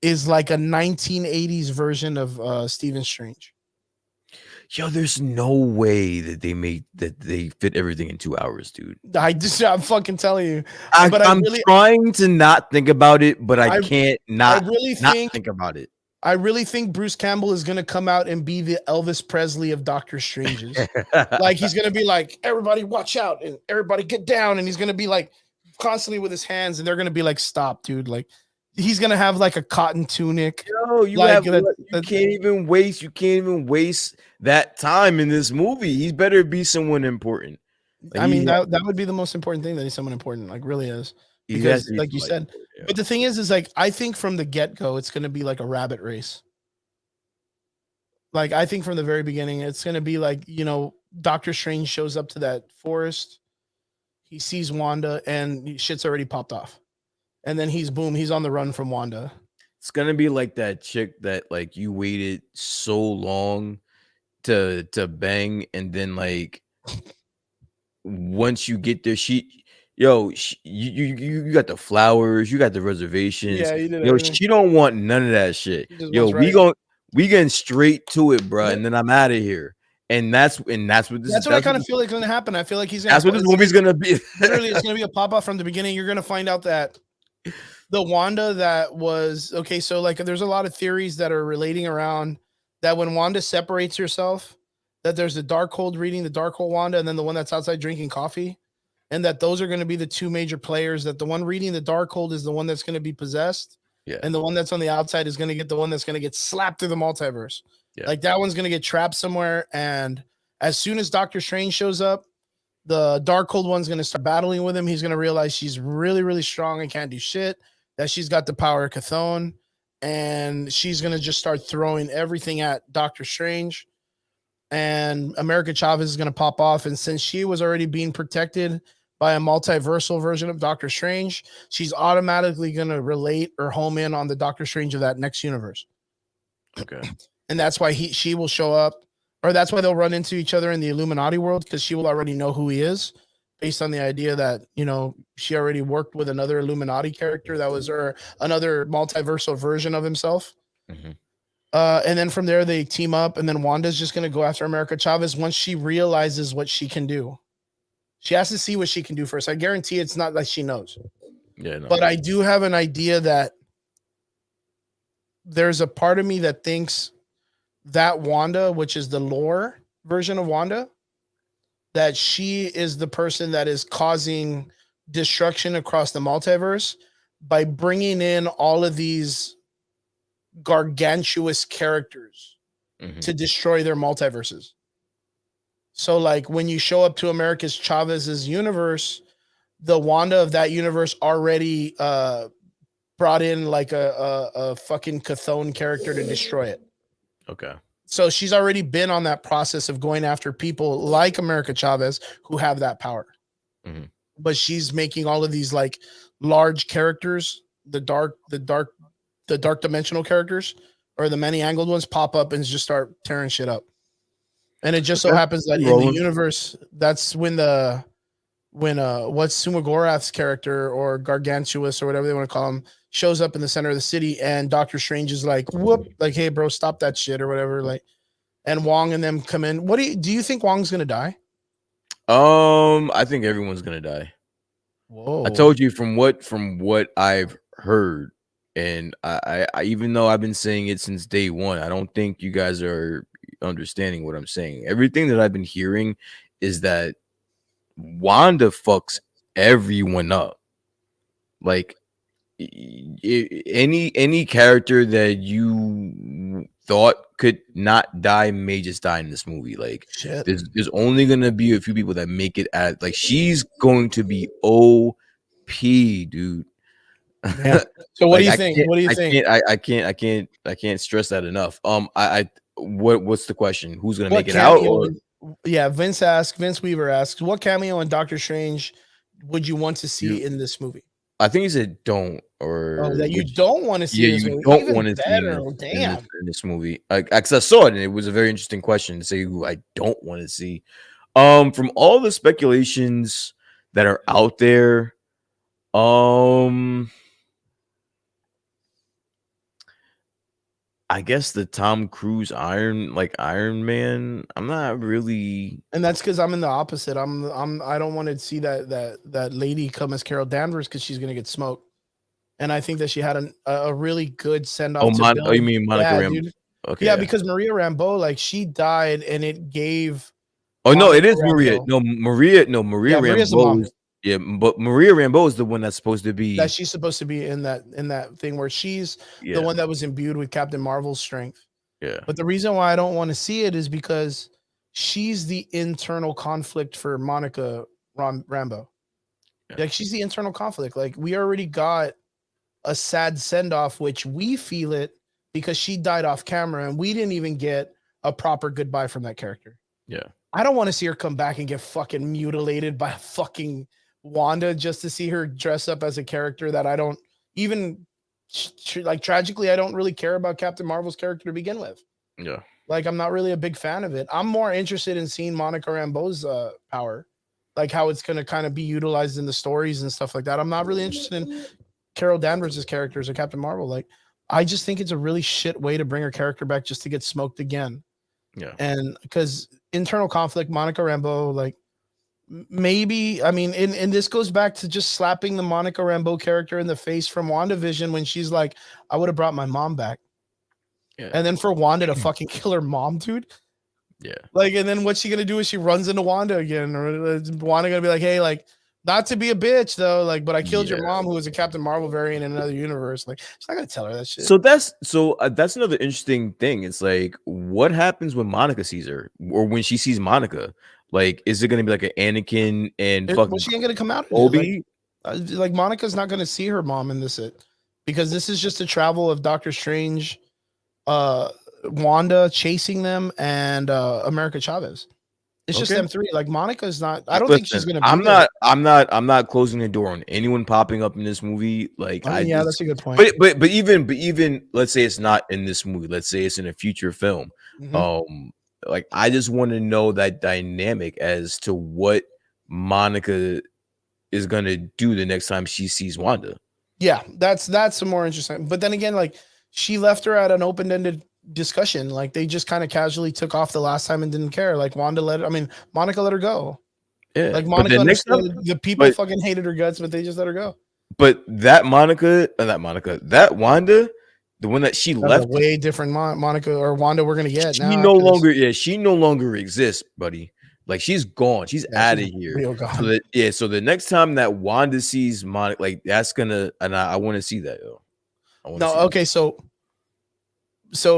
is like a 1980s version of Stephen Strange. Yo, there's no way that they fit everything in 2 hours, dude. I'm fucking telling you. I'm really trying to not think about it, but I can't not think about it. I really think Bruce Campbell is going to come out and be the Elvis Presley of Doctor Strange's. Like, he's going to be like, everybody watch out and everybody get down. And he's going to be like constantly with his hands, and they're going to be like, stop, dude. Like, he's going to have like a cotton tunic. Yo, you can't even waste that time in this movie. He better be someone important. Like, I mean, that would be the most important thing, that he's someone important. Like, really is. Because like you said, but the thing is like, I think from the get-go, it's going to be like a rabbit race. Like, I think from the very beginning, it's going to be like, Doctor Strange shows up to that forest. He sees Wanda and shit's already popped off. And then he's on the run from Wanda. It's going to be like that chick that like you waited so long to bang. And then like, once you get there, you got the flowers, you got the reservations. Yeah, you did. Yo, she don't want none of that shit. Yo, we getting straight to it, bro. Yeah. And then I'm out of here. And that's what I kind of feel like is going to happen. I feel like that's what this movie's going to be. Literally, it's going to be a pop off from the beginning. You're going to find out that the Wanda that was okay. So like, there's a lot of theories that are relating around that when Wanda separates herself, that there's the Darkhold reading the Darkhold Wanda, and then the one that's outside drinking coffee. And that those are going to be the two major players, that the one reading the Darkhold is the one that's going to be possessed. Yeah. And the one that's on the outside is going to get the one that's going to get slapped through the multiverse. Yeah. Like, that one's going to get trapped somewhere. And as soon as Doctor Strange shows up, the Darkhold one's going to start battling with him. He's going to realize she's really, really strong and can't do shit, that she's got the power of Chthon. And she's going to just start throwing everything at Doctor Strange. And America Chavez is going to pop off. And since she was already being protected by a multiversal version of Doctor Strange, she's automatically going to relate or home in on the Doctor Strange of that next universe. Okay. And that's why she will show up, or that's why they'll run into each other in the Illuminati world, because she will already know who he is, based on the idea that, she already worked with another Illuminati character that was, or another multiversal version of himself. Mm-hmm. And then from there, they team up, and then Wanda's just going to go after America Chavez once she realizes what she can do. She has to see what she can do first. I guarantee it's not like she knows. Yeah, no. But I do have an idea that there's a part of me that thinks that Wanda, which is the lore version of Wanda, that she is the person that is causing destruction across the multiverse by bringing in all of these gargantuous characters to destroy their multiverses. So like when you show up to America's Chavez's universe, the Wanda of that universe already brought in like a fucking Chthon character to destroy it. Okay. So she's already been on that process of going after people like America Chavez who have that power. But she's making all of these like large characters, the dark dimensional characters or the many angled ones pop up and just start tearing shit up. And it just so happens that in the universe, that's when what's Sumagorath's character or Gargantuous or whatever they want to call him shows up in the center of the city, and Doctor Strange is like, whoop, like, hey bro, stop that shit or whatever. Like, and Wong and them come in. What do you think Wong's gonna die? I think everyone's gonna die. Whoa. I told you from what I've heard, and I even though I've been saying it since day one, I don't think you guys are understanding what I'm saying. Everything that I've been hearing is that Wanda fucks everyone up. Like any character that you thought could not die may just die in this movie. Like there's only gonna be a few people that make it at like she's going to be OP, dude. Yeah. So what do you think? What do you think? I can't stress that enough. What's the question? Who's gonna make it cameo, out? Yeah, Vince Weaver asks, what cameo in Doctor Strange would you want to see in this movie? I think he said don't, or that you don't want to see. Yeah, you don't want to see in this movie. Because I saw it, and it was a very interesting question to say who I don't want to see. From all the speculations that are out there, I guess the Tom Cruise Iron Man. I'm not really, and that's because I'm in the opposite. I don't want to see that lady come as Carol Danvers because she's gonna get smoked. And I think that she had a really good send off. Oh, you mean Monica Rambeau? Dude. Okay, yeah, because Maria Rambeau, like she died, and it gave. Oh no, it is Maria. No, Maria Rambeau. Yeah, but Maria Rambeau is the one that's supposed to be. That she's supposed to be in that thing where she's the one that was imbued with Captain Marvel's strength. Yeah. But the reason why I don't want to see it is because she's the internal conflict for Monica Rambeau. Yeah. Like she's the internal conflict. Like we already got a sad send off, which we feel it because she died off camera, and we didn't even get a proper goodbye from that character. Yeah. I don't want to see her come back and get fucking mutilated by a fucking Wanda just to see her dress up as a character that I don't even like. Tragically, I don't really care about Captain Marvel's character to begin with. Yeah, like I'm not really a big fan of it. I'm more interested in seeing Monica Rambeau's power, like how it's gonna kind of be utilized in the stories and stuff like that. I'm not really interested in Carol Danvers' character as a Captain Marvel. Like I just think it's a really shit way to bring her character back just to get smoked again. Yeah, and because internal conflict, Monica Rambeau, like. Maybe I mean, and this goes back to just slapping the Monica Rambeau character in the face from WandaVision when she's like, "I would have brought my mom back," and then for Wanda to fucking kill her mom, dude. Yeah, like, and then what's she gonna do? Is she runs into Wanda again, or is Wanda gonna be like, "Hey, like, not to be a bitch though, like, but I killed your mom, who was a Captain Marvel variant in another universe." Like, she's not gonna tell her that shit. So that's another interesting thing. It's like, what happens when Monica sees her, or when she sees Monica? Like, is it going to be like an Anakin and fucking? Well, she ain't going to come out. Obi? Like Monica's not going to see her mom in this because this is just a travel of Doctor Strange, Wanda chasing them, and America Chavez. It's just them three. Like Monica's not. I don't think she's going to. I'm not closing the door on anyone popping up in this movie. Like, that's a good point. But even let's say it's not in this movie. Let's say it's in a future film. Mm-hmm. Like, I just want to know that dynamic as to what Monica is going to do the next time she sees Wanda. Yeah, that's more interesting. But then again, like, she left her at an open-ended discussion. Like, they just kind of casually took off the last time and didn't care. Like, Monica let her go. Yeah. Like, Monica understood the people fucking hated her guts, but they just let her go. But that Wanda, the one that she left, a way different Monica or Wanda we're gonna get. She no longer exists, buddy. Like she's gone. She's Yeah, out of she's here. real So gone. that so the next time that Wanda sees Monica, like that's gonna, and I want to see that. Yo. I want to No, see okay, so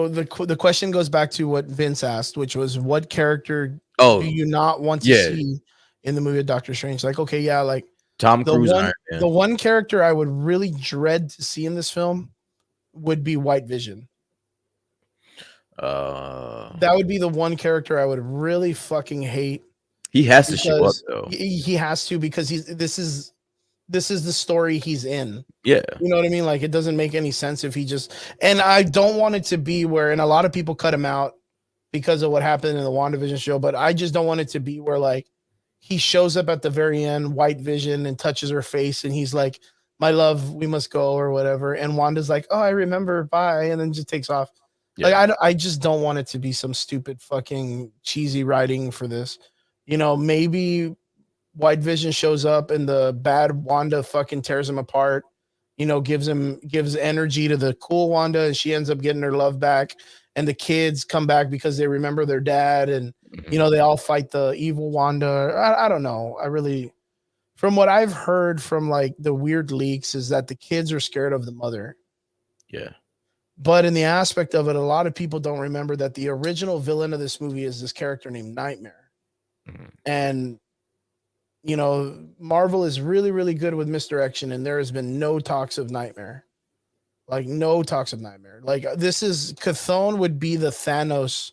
the question goes back to what Vince asked, which was what character do Oh you not want to yeah, see in the movie of Doctor Strange? Like, okay, yeah, like Tom the Cruise, one Iron the Man. one character I would really dread to see in this film would be White Vision. That would be the one character I would really fucking hate He has to show up because though. he has to because this is the story he's in. Yeah, You know what I mean? Like it doesn't make any sense if he just and I don't want it to be where and a lot of people cut him out because of what happened in the WandaVision show, but I just don't want it to be where like he shows up at the very end, White Vision, and touches her face, and he's like, "My love, we must go," or whatever. And Wanda's like, "Oh, I remember, bye," and then just takes off. Like yeah. I just don't want it to be some stupid fucking cheesy writing for this. You know, maybe White Vision shows up and the bad Wanda fucking tears him apart. You know, gives energy to the cool Wanda, and she ends up getting her love back. And the kids come back because they remember their dad, and you know they all fight the evil Wanda. I don't know. I really, from what I've heard from like the weird leaks, is that the kids are scared of the mother. Yeah. But in the aspect of it, a lot of people don't remember that the original villain of this movie is this character named Nightmare. And you know, Marvel is really, really good with misdirection, and there has been no talks of Nightmare. Like no talks of Nightmare. Like this is Chthon would be the Thanos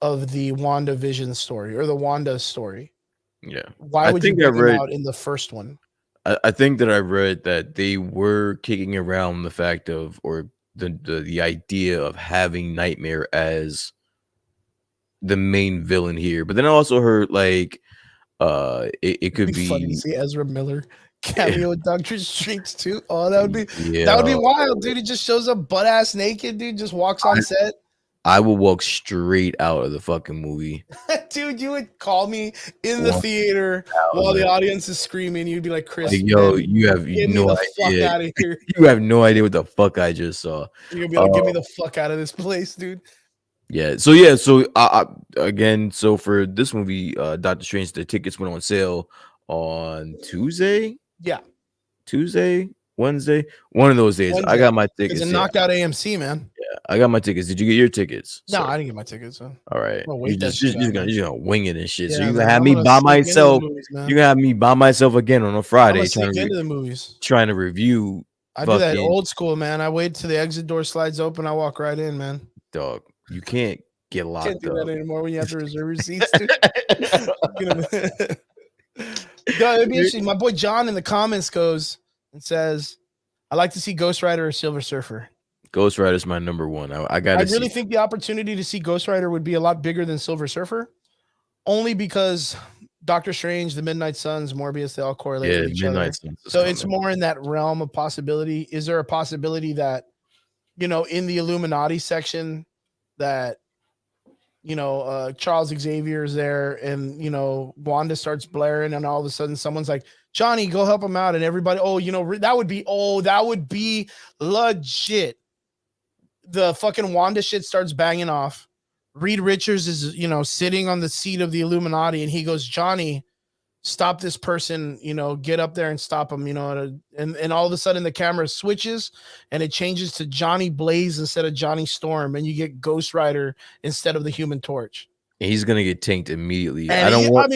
of the WandaVision story or the Wanda story. Yeah. Why I would you think I bring him read out in the first one? I think that I read that they were kicking around the fact of or the idea of having Nightmare as the main villain here. But then I also heard like it could It'd be funny to be see Ezra Miller cameo in Doctor Strange too. Oh, that would be yeah. wild, dude. He just shows up butt ass naked, dude. Just walks on set. I will walk straight out of the fucking movie. Dude, you would call me in the theater while the audience is screaming. You'd be like, "Chris, Like, yo, man, you have get me no the fuck idea. out of here." You have no idea what the fuck I just saw. You're gonna be like, "Get me the fuck out of this place, dude." Yeah. So again, so for this movie, Doctor Strange, the tickets went on sale on Tuesday. Yeah, Tuesday, Wednesday, one of those days. I got my tickets. It's a knocked out AMC, man. Yeah, I got my tickets. Did you get your tickets? No, I didn't get my tickets. So. All right. Wait, You're just gonna wing it and shit. Yeah, so you're man, gonna have me by myself. You're gonna have me by myself again on a Friday trying to into the movies. Trying to review. I do that old school, man. I wait till the exit door slides open. I walk right in, man. Dog, you can't get locked Can't do up that anymore when you have to reserve your seats. No, it'd be interesting. My boy John in the comments goes and says, "I like to see Ghost Rider or Silver Surfer." Ghost Rider is my number one. I really think the opportunity to see Ghost Rider would be a lot bigger than Silver Surfer, only because Doctor Strange, the Midnight Suns, Morbius, they all correlate with each other. So it's more in that realm of possibility. Is there a possibility that, you know, in the Illuminati section that, you know, Charles Xavier is there and, you know, Wanda starts blaring and all of a sudden someone's like, "Johnny, go help him out." And everybody, oh, you know, that would be legit. The fucking Wanda shit starts banging off. Reed Richards is, you know, sitting on the seat of the Illuminati and he goes, "Johnny, stop this person, you know, get up there and stop him," you know, and all of a sudden the camera switches and it changes to Johnny Blaze instead of Johnny Storm, and you get Ghost Rider instead of the Human Torch. He's gonna get tanked immediately. And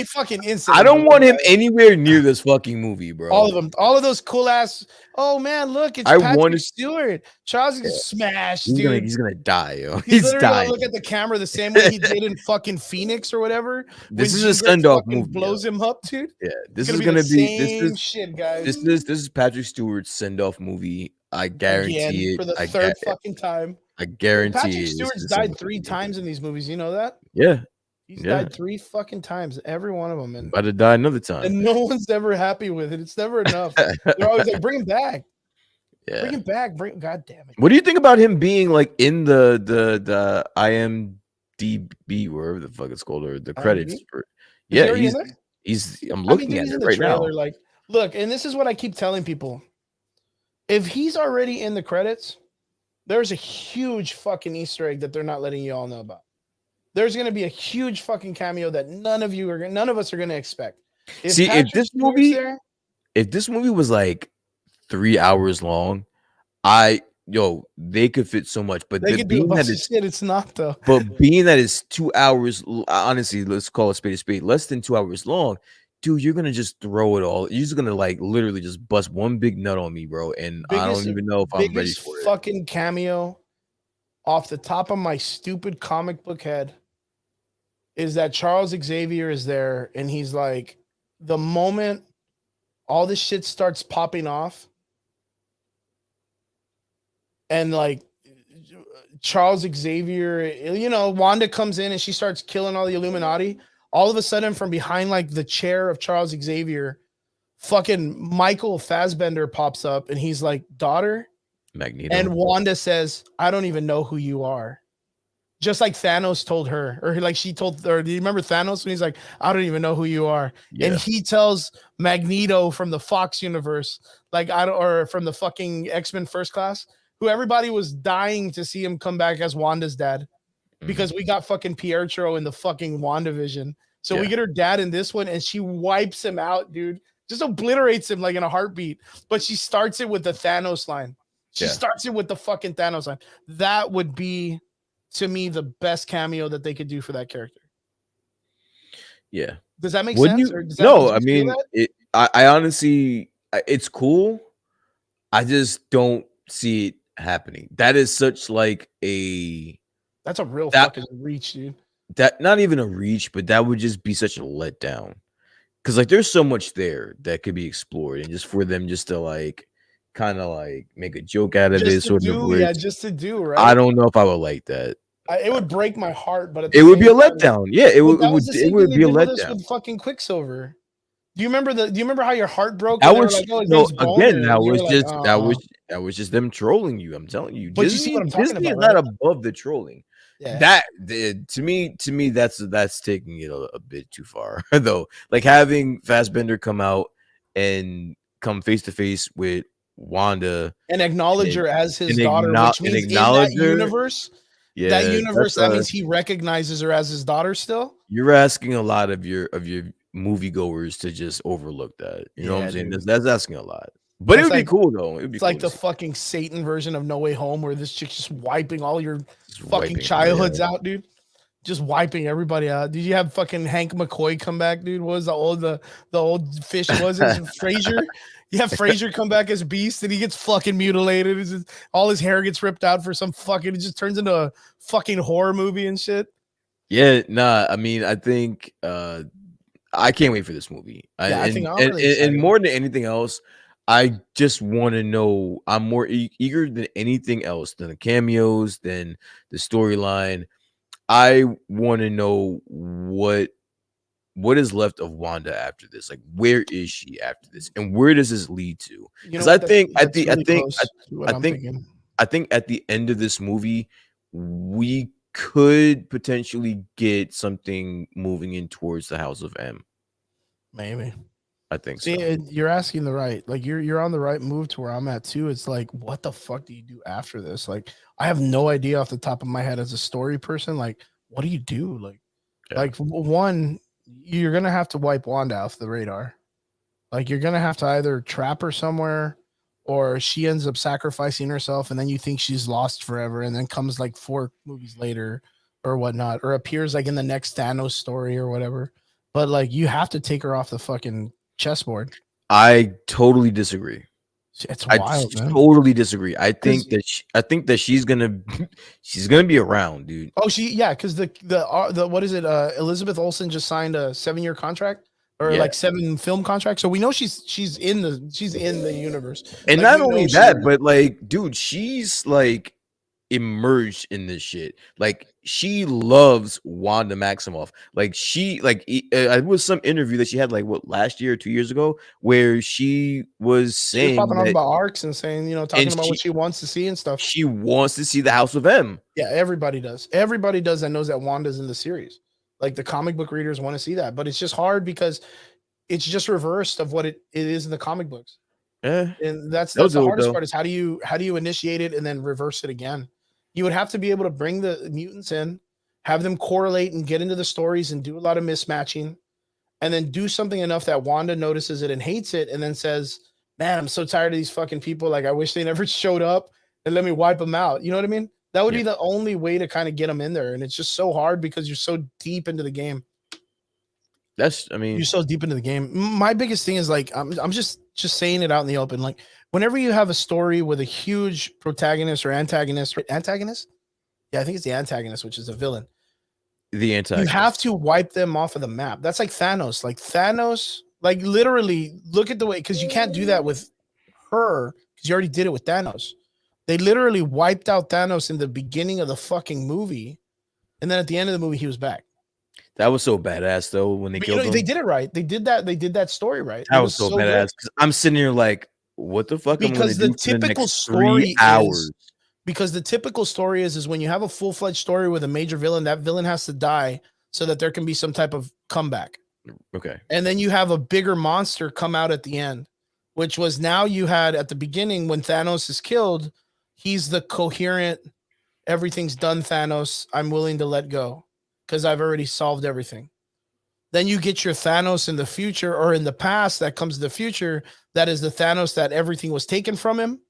fucking instantly. I don't want him anywhere near this fucking movie, bro. All of them, all of those cool ass. Oh man, look, it's Patrick Stewart. Charles is smashed, dude. He's gonna die, yo. He's dying. Look at the camera the same way he did in fucking Phoenix or whatever. This is a send-off movie. Blows him up, dude. Yeah, this is gonna be this is shit, guys. This is Patrick Stewart's send-off movie. I guarantee it for the third fucking time. I guarantee Patrick Stewart's died 3 times in these movies. You know that? Yeah. He's died 3 fucking times, every one of them. And about to die another time. And no one's ever happy with it. It's never enough. They're always like, "Bring him back." Yeah. Bring him back. God damn it. What do you think about him being like in the IMDb, wherever the fuck it's called, or the credits? I'm looking at it right now. Like, look, and this is what I keep telling people. If he's already in the credits, there's a huge fucking Easter egg that they're not letting you all know about. there's going to be a huge fucking cameo that none of us are going to expect. See, Patrick Stewart's there, if this movie was like 3 hours long, they could fit so much. But they could do a bunch of shit. It's not though. But being that it's 2 hours, honestly, let's call it a spade, less than 2 hours long, dude, you're gonna just throw it all. You're just gonna like literally just bust one big nut on me, bro. And I don't even know if I'm ready for it. Fucking cameo off the top of my stupid comic book head is that Charles Xavier is there, and he's like, the moment all this shit starts popping off, and like Charles Xavier, you know, Wanda comes in and she starts killing all the Illuminati. All of a sudden, from behind like the chair of Charles Xavier, fucking Michael Fassbender pops up, and he's like, daughter? Magneto. And Wanda says, I don't even know who you are. Just like Thanos told her, or like she told her. Do you remember Thanos when he's like, I don't even know who you are? Yeah. And he tells Magneto from the Fox universe, like, or from the fucking X-Men First Class, who everybody was dying to see him come back as Wanda's dad, because we got fucking Pietro in the fucking WandaVision. So we get her dad in this one, and she wipes him out, dude. Just obliterates him like in a heartbeat. But she starts it with the Thanos line. She starts it with the fucking Thanos line. That would be, to me, the best cameo that they could do for that character. Yeah. Does that make sense? No, I mean, I honestly, it's cool. I just don't see it happening. That is such like that's a real fucking reach, dude. That not even a reach, but that would just be such a letdown. Because like there's so much there that could be explored, and just for them just to like kind of like make a joke out of this sort of just to do, right? I don't know if I would like that. It would break my heart, but it would be a letdown. Yeah, it would be a letdown. With fucking Quicksilver. Do you remember how your heart broke? That was that was just them trolling you. I'm telling you. But Disney, you see what I'm talking Disney about, is right? not above the trolling. Yeah. To me, that's taking it a bit too far, though. Like having Fassbender come out and come face to face with Wanda and acknowledge her as his daughter, which means in that universe. Yeah, that means he recognizes her as his daughter still. You're asking a lot of your moviegoers to just overlook that. You know what I'm saying? That's asking a lot. But it would be cool though. It's like the fucking Satan version of No Way Home, where this chick's just wiping all your fucking childhoods out, dude. Just wiping everybody out. Did you have fucking Hank McCoy come back, dude? What was the old fish was it? Frasier? You have Frasier come back as Beast, and he gets fucking mutilated. All his hair gets ripped out for some fucking. It just turns into a fucking horror movie and shit. Yeah, nah. I mean, I think I can't wait for this movie. I think and more than anything else, I just want to know. I'm more eager than anything else, than the cameos, than the storyline. I want to know what is left of Wanda after this. Like, where is she after this, and where does this lead to? Because I think at the end of this movie, we could potentially get something moving in towards the House of M. Maybe. I think so. You're asking the right, like you're on the right move to where I'm at too. It's like, what the fuck do you do after this? Like, I have no idea off the top of my head as a story person. Like, what do you do? Like one, you're gonna have to wipe Wanda off the radar. Like, you're gonna have to either trap her somewhere, or she ends up sacrificing herself, and then you think she's lost forever, and then comes like 4 movies later or whatnot, or appears like in the next Thanos story or whatever. But like, you have to take her off the fucking chessboard. I totally disagree. It's wild, man. Totally disagree. I think that she's gonna be around, dude. Oh, because the what is it? Elizabeth Olsen just signed a 7-year contract, or like 7 film contracts. So we know she's in the universe. And like, not only that, but like, dude, she's like immersed in this shit. Like, she loves Wanda Maximoff. Like, it was some interview that she had like last year or 2 years ago, where she was saying popping up about arcs and saying, talking about what she wants to see and stuff. She wants to see the House of M. Yeah, everybody does that knows that Wanda's in the series. Like, the comic book readers want to see that, but it's just hard because it's just reversed of what it is in the comic books. Yeah, and that's the hardest part, is how do you initiate it and then reverse it again? You would have to be able to bring the mutants in, have them correlate and get into the stories and do a lot of mismatching, and then do something enough that Wanda notices it and hates it, and then says, man, I'm so tired of these fucking people. Like, I wish they never showed up and let me wipe them out. You know what I mean? That would be the only way to kind of get them in there. And it's just so hard because you're so deep into the game. You're so deep into the game. My biggest thing is like, I'm just saying it out in the open. Like, whenever you have a story with a huge protagonist or antagonist, yeah, I think it's the antagonist, which is a villain. The antagonist. You have to wipe them off of the map. That's like Thanos. Like Thanos, like literally look at the way, because you can't do that with her because you already did it with Thanos. They literally wiped out Thanos in the beginning of the fucking movie, and then at the end of the movie, he was back. That was so badass though when they killed him. They did it right. They did that story right. That was so badass. Because I'm sitting here like, what the fuck? Because the typical story is, because the typical story is when you have a full-fledged story with a major villain, that villain has to die so that there can be some type of comeback. Okay. And then you have a bigger monster come out at the end, which was now you had at the beginning when Thanos is killed, he's the coherent, everything's done Thanos, I'm willing to let go because I've already solved everything. Then you get your Thanos in the future or in the past that comes to the future. That is the Thanos that everything was taken from him.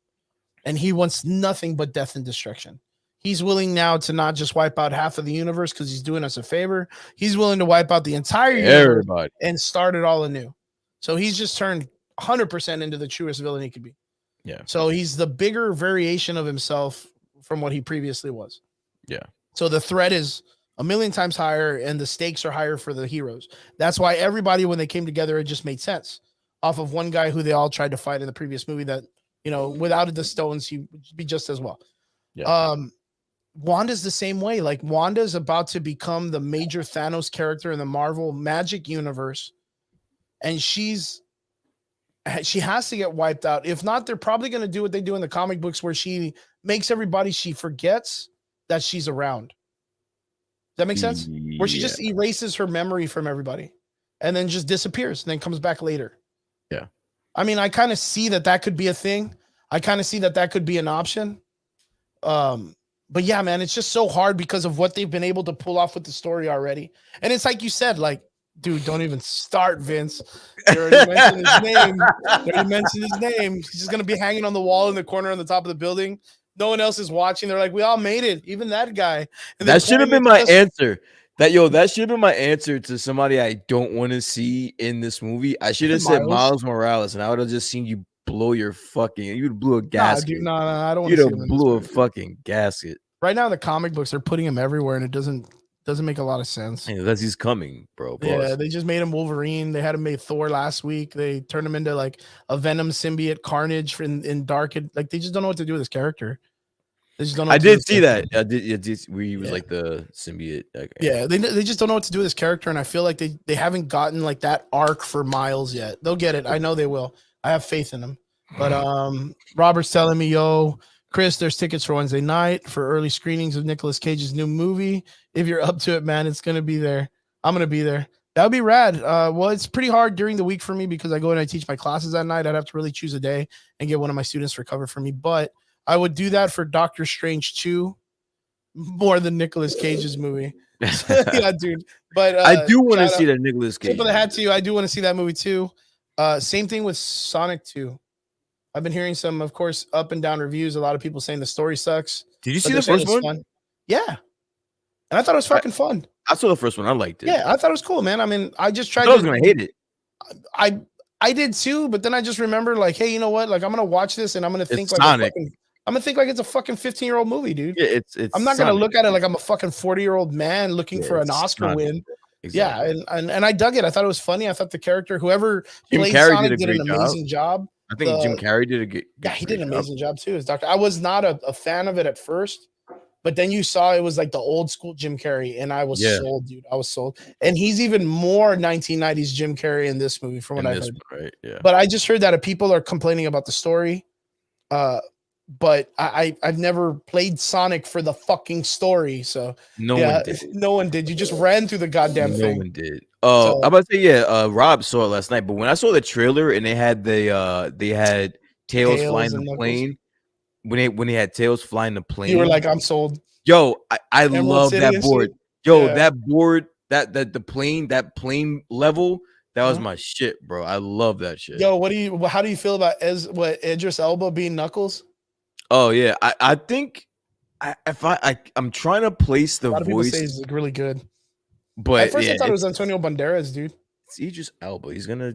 And he wants nothing but death and destruction. He's willing now to not just wipe out half of the universe because he's doing us a favor. He's willing to wipe out the entire universe and start it all anew. So he's just turned 100% into the truest villain he could be. Yeah. So he's the bigger variation of himself from what he previously was. Yeah. So the threat is a million times higher and the stakes are higher for the heroes. That's why everybody, when they came together, it just made sense off of one guy who they all tried to fight in the previous movie that, you know, without the stones, he would be just as well. Yeah. Wanda's the same way. Like, Wanda's about to become the major Thanos character in the Marvel Magic universe. And she has to get wiped out. If not, they're probably going to do what they do in the comic books where she makes everybody, she forgets that she's around. Does that make sense? Where she just erases her memory from everybody and then just disappears and then comes back later. Yeah. I mean, I kind of see that could be a thing. I kind of see that could be an option. But yeah, man, it's just so hard because of what they've been able to pull off with the story already. And it's like you said, like, dude, don't even start, Vince. You already mentioned his name. He's just going to be hanging on the wall in the corner on the top of the building. No one else is watching. They're like, we all made it. Even that guy. And that should have been my answer. That should have been my answer to somebody I don't want to see in this movie. I should have said Miles Morales, and I would have just seen you blow your fucking. You'd blew a gasket. No, I don't. You'd have blew a fucking gasket. Right now, the comic books are putting him everywhere, and it doesn't make a lot of sense. Yeah, that's he's coming, bro. Yeah, they just made him Wolverine. They had him made Thor last week. They turned him into like a Venom symbiote, Carnage in Dark. Like, they just don't know what to do with his character. They just don't know. I did see that. I did. Where he was like the symbiote. Okay. Yeah, they just don't know what to do with his character, and I feel like they haven't gotten like that arc for Miles yet. They'll get it. I know they will. I have faith in them. But Robert's telling me, yo, Chris, there's tickets for Wednesday night for early screenings of Nicolas Cage's new movie. If you're up to it, man, it's gonna be there. I'm gonna be there. That would be rad. Well, it's pretty hard during the week for me because I go and I teach my classes at night. I'd have to really choose a day and get one of my students to cover for me. But I would do that for Doctor Strange 2 more than Nicolas Cage's movie. Yeah, dude. But I do want to see that Nicolas Cage. Tip of the hat to you. I do want to see that movie too. Same thing with Sonic 2. I've been hearing some, of course, up and down reviews. A lot of people saying the story sucks. Did you see the first one? Fun. Yeah. And I thought it was fucking fun. I saw the first one. I liked it. Yeah, I thought it was cool, man. I mean, I just tried. I was gonna hate it. I did too, but then I just remember, like, hey, you know what? Like, I'm gonna watch this and I'm gonna think like Sonic. I'm gonna think like it's a fucking 15-year-old movie, dude. Yeah, it's I'm not Sonic. gonna look at it like I'm a fucking 40-year-old man looking for an Oscar win. Exactly. Yeah, and I dug it. I thought it was funny. I thought the character, whoever played Sonic, did an amazing job. I think Jim Carrey did a good. Yeah, he did an amazing job too as Doctor. I was not a fan of it at first, but then you saw it was like the old school Jim Carrey, and I was sold, dude. I was sold. And he's even more 1990s Jim Carrey in this movie, from what I heard. Right? Yeah. But I just heard that people are complaining about the story. But I've never played Sonic for the fucking story, so no one did. No one did. You just ran through the goddamn thing. No one did. I'm about to say, Rob saw it last night, but when I saw the trailer and they had Tails flying the plane, when they had Tails flying the plane, you were like, I'm sold. Yo, I love that board. Yo, Yeah. that board, the plane level, that was Mhm. my shit, bro. I love that shit. Yo, how do you feel about Idris Elba being Knuckles? Oh yeah, I think I'm trying to place A the lot of people say voice, he's like, really good. At but first, I yeah, thought it was Antonio Banderas, dude. it's Idris Elba. He's Yeah,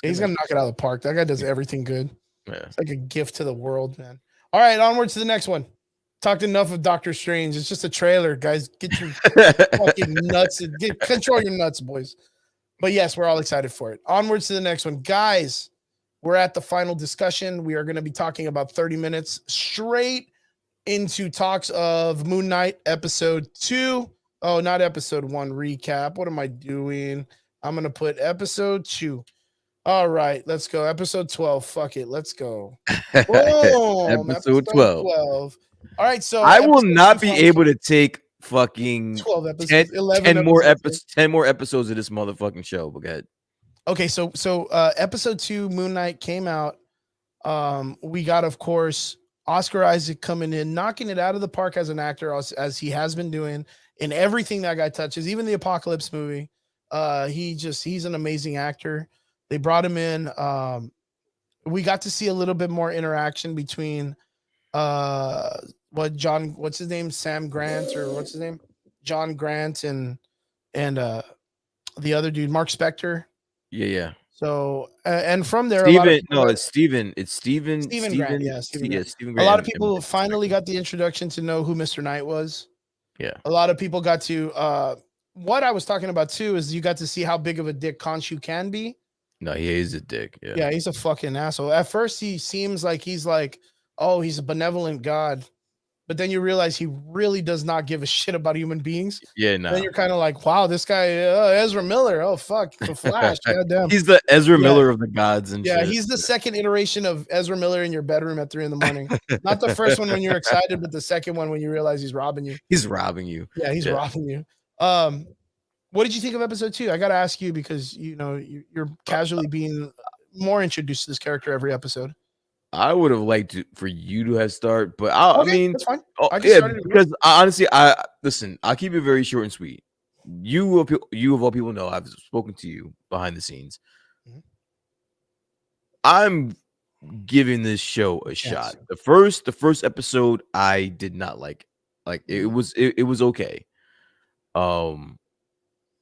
he's gonna gonna knock it out of the park. That guy does everything good. yeah. It's like a gift to the world, man. All right, onward to the next one. Talked enough of Doctor Strange. It's just a trailer, guys. Get your fucking nuts. Control your nuts, boys. But yes, we're all excited for it. Onwards to the next one. Guys, we're at the final discussion. We are going to be talking about 30 minutes straight into talks of Moon Knight episode 2. Oh, not episode 1 recap. What am I doing? I'm going to put episode 2. All right, let's go. Episode 12. Fuck it. Let's go. Boom. Episode 12. 12. All right, so I will episode not 2 be finally able came- to take fucking 12 episodes, 11 10 10 more episodes of this motherfucking show. But go ahead. Okay, so episode 2 Moon Knight came out. We got, of course, Oscar Isaac coming in, knocking it out of the park as an actor, as he has been doing in everything that guy touches, even the Apocalypse movie. He's an amazing actor. They brought him in. We got to see a little bit more interaction between what's his name? Sam Grant, or what's his name? John Grant and the other dude, Mark Spector. Yeah. So and from there, It's Steven. It's Steven. Steven Grant. Yeah, Steven Grant. Steven A Grant lot of people finally got the introduction to know who Mr. Knight was. Yeah. A lot of people got to what I was talking about too is you got to see how big of a dick Khonshu can be. No, he is a dick. Yeah. Yeah, he's a fucking asshole. At first, he seems like he's like, oh, he's a benevolent god. But then you realize he really does not give a shit about human beings. Yeah, no. Then you're kind of like, wow, this guy, Ezra Miller. Oh, fuck. The Flash. Goddamn. He's the Ezra Miller of the gods and yeah, shit. he's the second iteration of Ezra Miller in your bedroom at 3 a.m. Not the first one when you're excited, but the second one when you realize he's robbing you. He's robbing you. Yeah, he's robbing you. What did you think of episode 2? I got to ask you because, you know, you're casually being more introduced to this character every episode. I would have liked for you to have started, but I mean, that's fine. Because honestly, listen. I'll keep it very short and sweet. You of all people know I've spoken to you behind the scenes. Mhm. I'm giving this show a shot. The first episode I did not like. Like it was okay.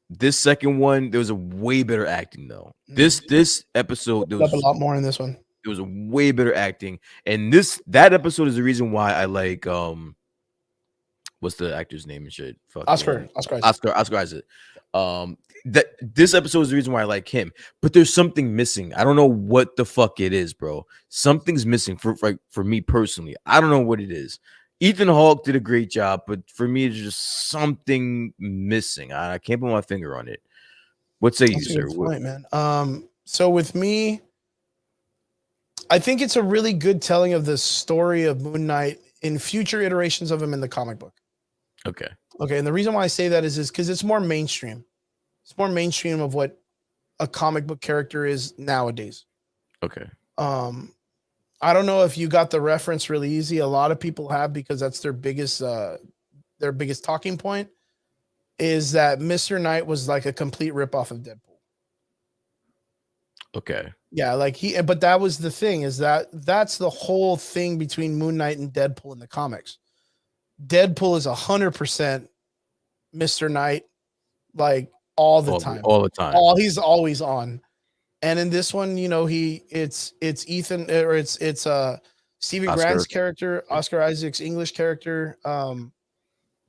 This second one there was a way better acting though. This episode there was a lot more in this one. It was a way better acting, and that episode is the reason why I like what's the actor's name and shit? Oscar Isaac. That this episode is the reason why I like him, but there's something missing. I don't know what the fuck it is, bro. Something's missing for me personally. I don't know what it is. Ethan Hawke did a great job, but for me, it's just something missing. I can't put my finger on it. What say you, sir? Point, man. So with me, I think it's a really good telling of the story of Moon Knight in future iterations of him in the comic book. Okay. And the reason why I say that is because it's more mainstream. It's more mainstream of what a comic book character is nowadays. Okay. I don't know if you got the reference really easy. A lot of people have because that's their biggest talking point is that Mr. Knight was like a complete ripoff of Deadpool. Okay. Yeah, but that was the thing is that's the whole thing between Moon Knight and Deadpool in the comics. Deadpool is 100% Mr. Knight, like all the time. He's always on. And in this one, you know, it's Ethan or it's Stephen Grant's character, Oscar Isaac's English character,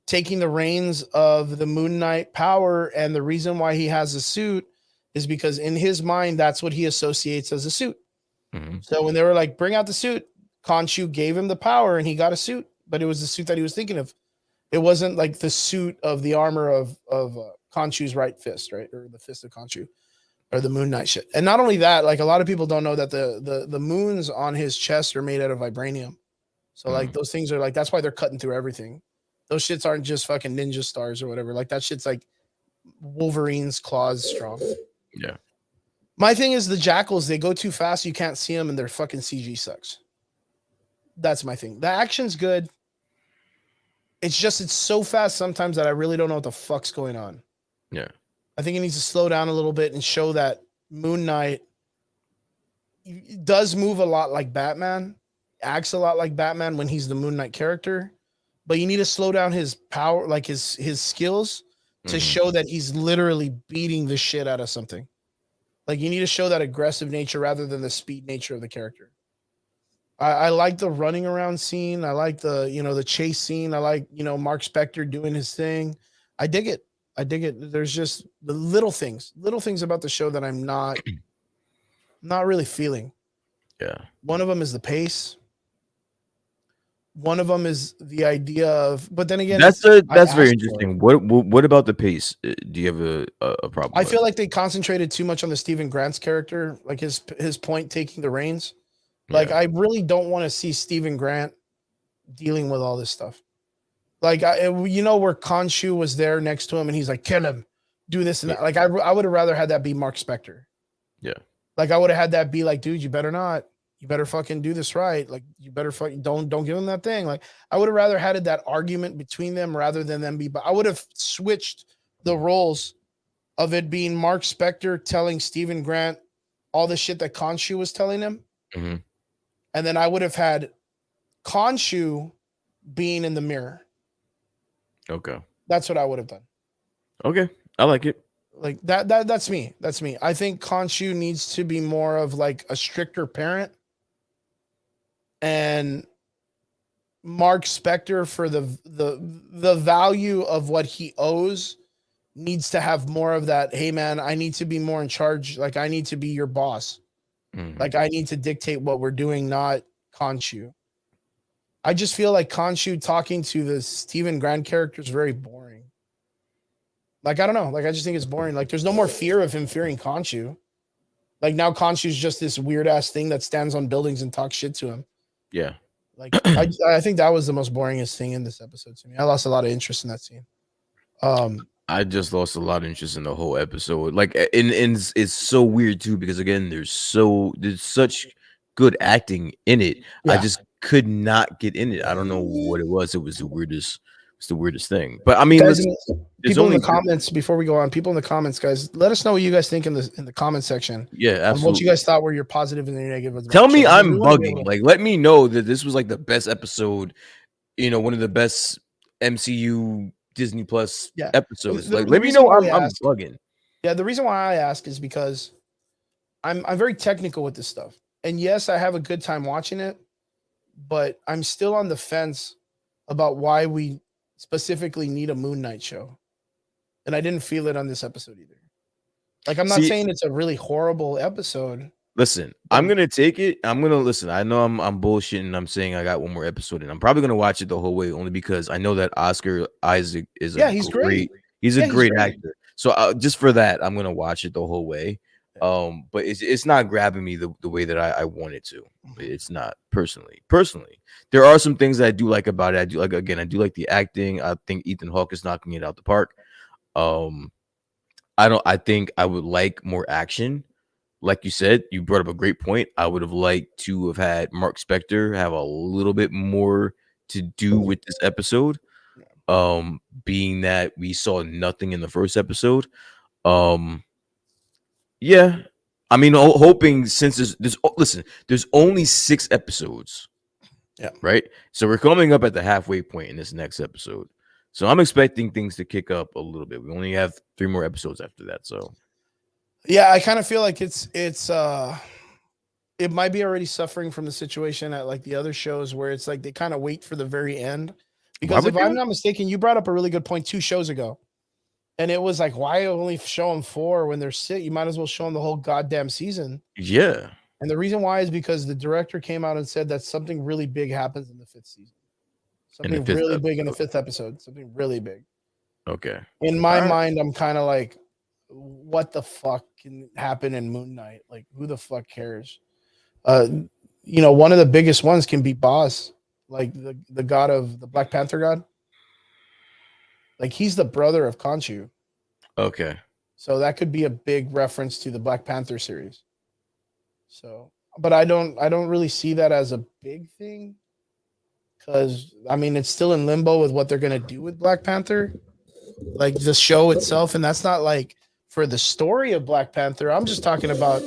taking the reins of the Moon Knight power, and the reason why he has a suit is because in his mind, that's what he associates as a suit. Mm-hmm. So when they were like, bring out the suit, Khonshu gave him the power and he got a suit, but it was the suit that he was thinking of. It wasn't like the suit of the armor of Khonshu's right fist, right? Or the fist of Khonshu or the Moon Knight shit. And not only that, like a lot of people don't know that the moons on his chest are made out of vibranium. So like those things are like, that's why they're cutting through everything. Those shits aren't just fucking ninja stars or whatever. Like that shit's like Wolverine's claws strong. Yeah. My thing is the jackals, they go too fast. You can't see them and their fucking CG sucks. That's my thing. The action's good. it's so fast sometimes that I really don't know what the fuck's going on. Yeah. I think it needs to slow down a little bit and show that Moon Knight does move a lot like Batman, acts a lot like Batman when he's the Moon Knight character, but you need to slow down his power, like his skills, to show that he's literally beating the shit out of something. Like you need to show that aggressive nature rather than the speed nature of the character. I like the running around scene. I like the, the chase scene. I like, Mark Spector doing his thing. I dig it. There's just the little things about the show that I'm not really feeling. Yeah. One of them is the pace. One of them is the idea of, but then again, that's very interesting. What about the pace? Do you have a problem? I feel like they concentrated too much on the Stephen Grant's character, like his point taking the reins. Like, I really don't want to see Stephen Grant dealing with all this stuff. Like, where Khonshu was there next to him and he's like, kill him, do this and that. Like, I would have rather had that be Mark Spector. Yeah. Like, I would have had that be like, dude, you better not. You better fucking do this right. Like, you better fucking don't give him that thing. Like, I would have rather had that argument between them rather than them be. But I would have switched the roles of it being Mark Spector telling Stephen Grant all the shit that Khonshu was telling him. Mm-hmm. And then I would have had Khonshu being in the mirror. Okay. That's what I would have done. Okay. I like it. Like that's me. That's me. I think Khonshu needs to be more of like a stricter parent. And Mark Spector, for the value of what he owes, needs to have more of that, hey man, I need to be more in charge. Like I need to be your boss. Mm-hmm. Like I need to dictate what we're doing, not Khonshu. I just feel like Khonshu talking to the Stephen Grant character is very boring. Like, I don't know. Like, I just think it's boring. Like, there's no more fear of him fearing Khonshu. Like, now Khonshu's just this weird-ass thing that stands on buildings and talks shit to him. Yeah. Like, I think that was the most boringest thing in this episode to me. I lost a lot of interest in that scene. I just lost a lot of interest in the whole episode. Like, and it's so weird, too, because, again, there's such good acting in it. Yeah. I just could not get in it. I don't know what it was. It was the weirdest thing. But I mean, guys, people in the comments, before we go on, people in the comments, guys, let us know what you guys think in the comment section. Yeah, absolutely. What you guys thought were your positive and your negative. Tell me I'm bugging. Like, let me know that this was like the best episode, one of the best MCU Disney Plus episodes. Like, let me know I'm bugging. Yeah, the reason why I ask is because I'm very technical with this stuff. And yes, I have a good time watching it, but I'm still on the fence about why we specifically need a Moon Knight show. And I didn't feel it on this episode either. Like, I'm not saying it's a really horrible episode. Listen, I'm going to take it. I'm going to listen. I know I'm bullshitting. I'm saying I got one more episode and I'm probably going to watch it the whole way only because I know that Oscar Isaac is he's great. He's a great actor. So just for that, I'm going to watch it the whole way. But it's not grabbing me the way that I want it to. It's not personally. There are some things that I do like about it. I do like the acting. I think Ethan Hawke is knocking it out the park. I think I would like more action. Like you said, you brought up a great point. I would have liked to have had Mark Spector have a little bit more to do with this episode. Being that we saw nothing in the first episode. Yeah, I mean, hoping since there's only 6 episodes. Yeah. Right. So we're coming up at the halfway point in this next episode. So I'm expecting things to kick up a little bit. We only have 3 more episodes after that. So. Yeah, I kind of feel like it might be already suffering from the situation at like the other shows where it's like they kind of wait for the very end. Because if I'm not mistaken, you brought up a really good point 2 shows ago. And it was like, why only show them 4 when they're 6? You might as well show them the whole goddamn season. Yeah. And the reason why is because the director came out and said that something really big happens in the 5th season. Something really big in the 5th episode. Something really big. Okay. In my mind, I'm kind of like, what the fuck can happen in Moon Knight? Like, who the fuck cares? One of the biggest ones can be Boss, like the god of the Black Panther god. Like, he's the brother of Khonshu. Okay. So that could be a big reference to the Black Panther series. So, but I don't really see that as a big thing. because I mean it's still in limbo with what they're gonna do with Black Panther, like the show itself, and that's not like for the story of Black Panther. I'm just talking about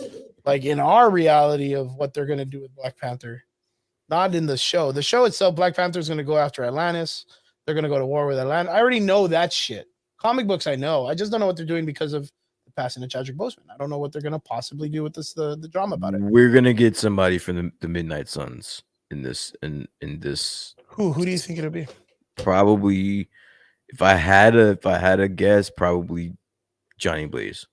like in our reality of what they're gonna do with Black Panther, not in the show. The show itself, Black Panther is gonna go after Atlantis. They're gonna go to war with Atlantis. I already know that shit. Comic books, I know. I just don't know what they're doing because of the passing of Chadwick Boseman. I don't know what they're gonna possibly do with this the drama about it. We're gonna get somebody from the Midnight Suns in this Who do you think it'll be? probably. If I had a guess, probably Johnny Blaze.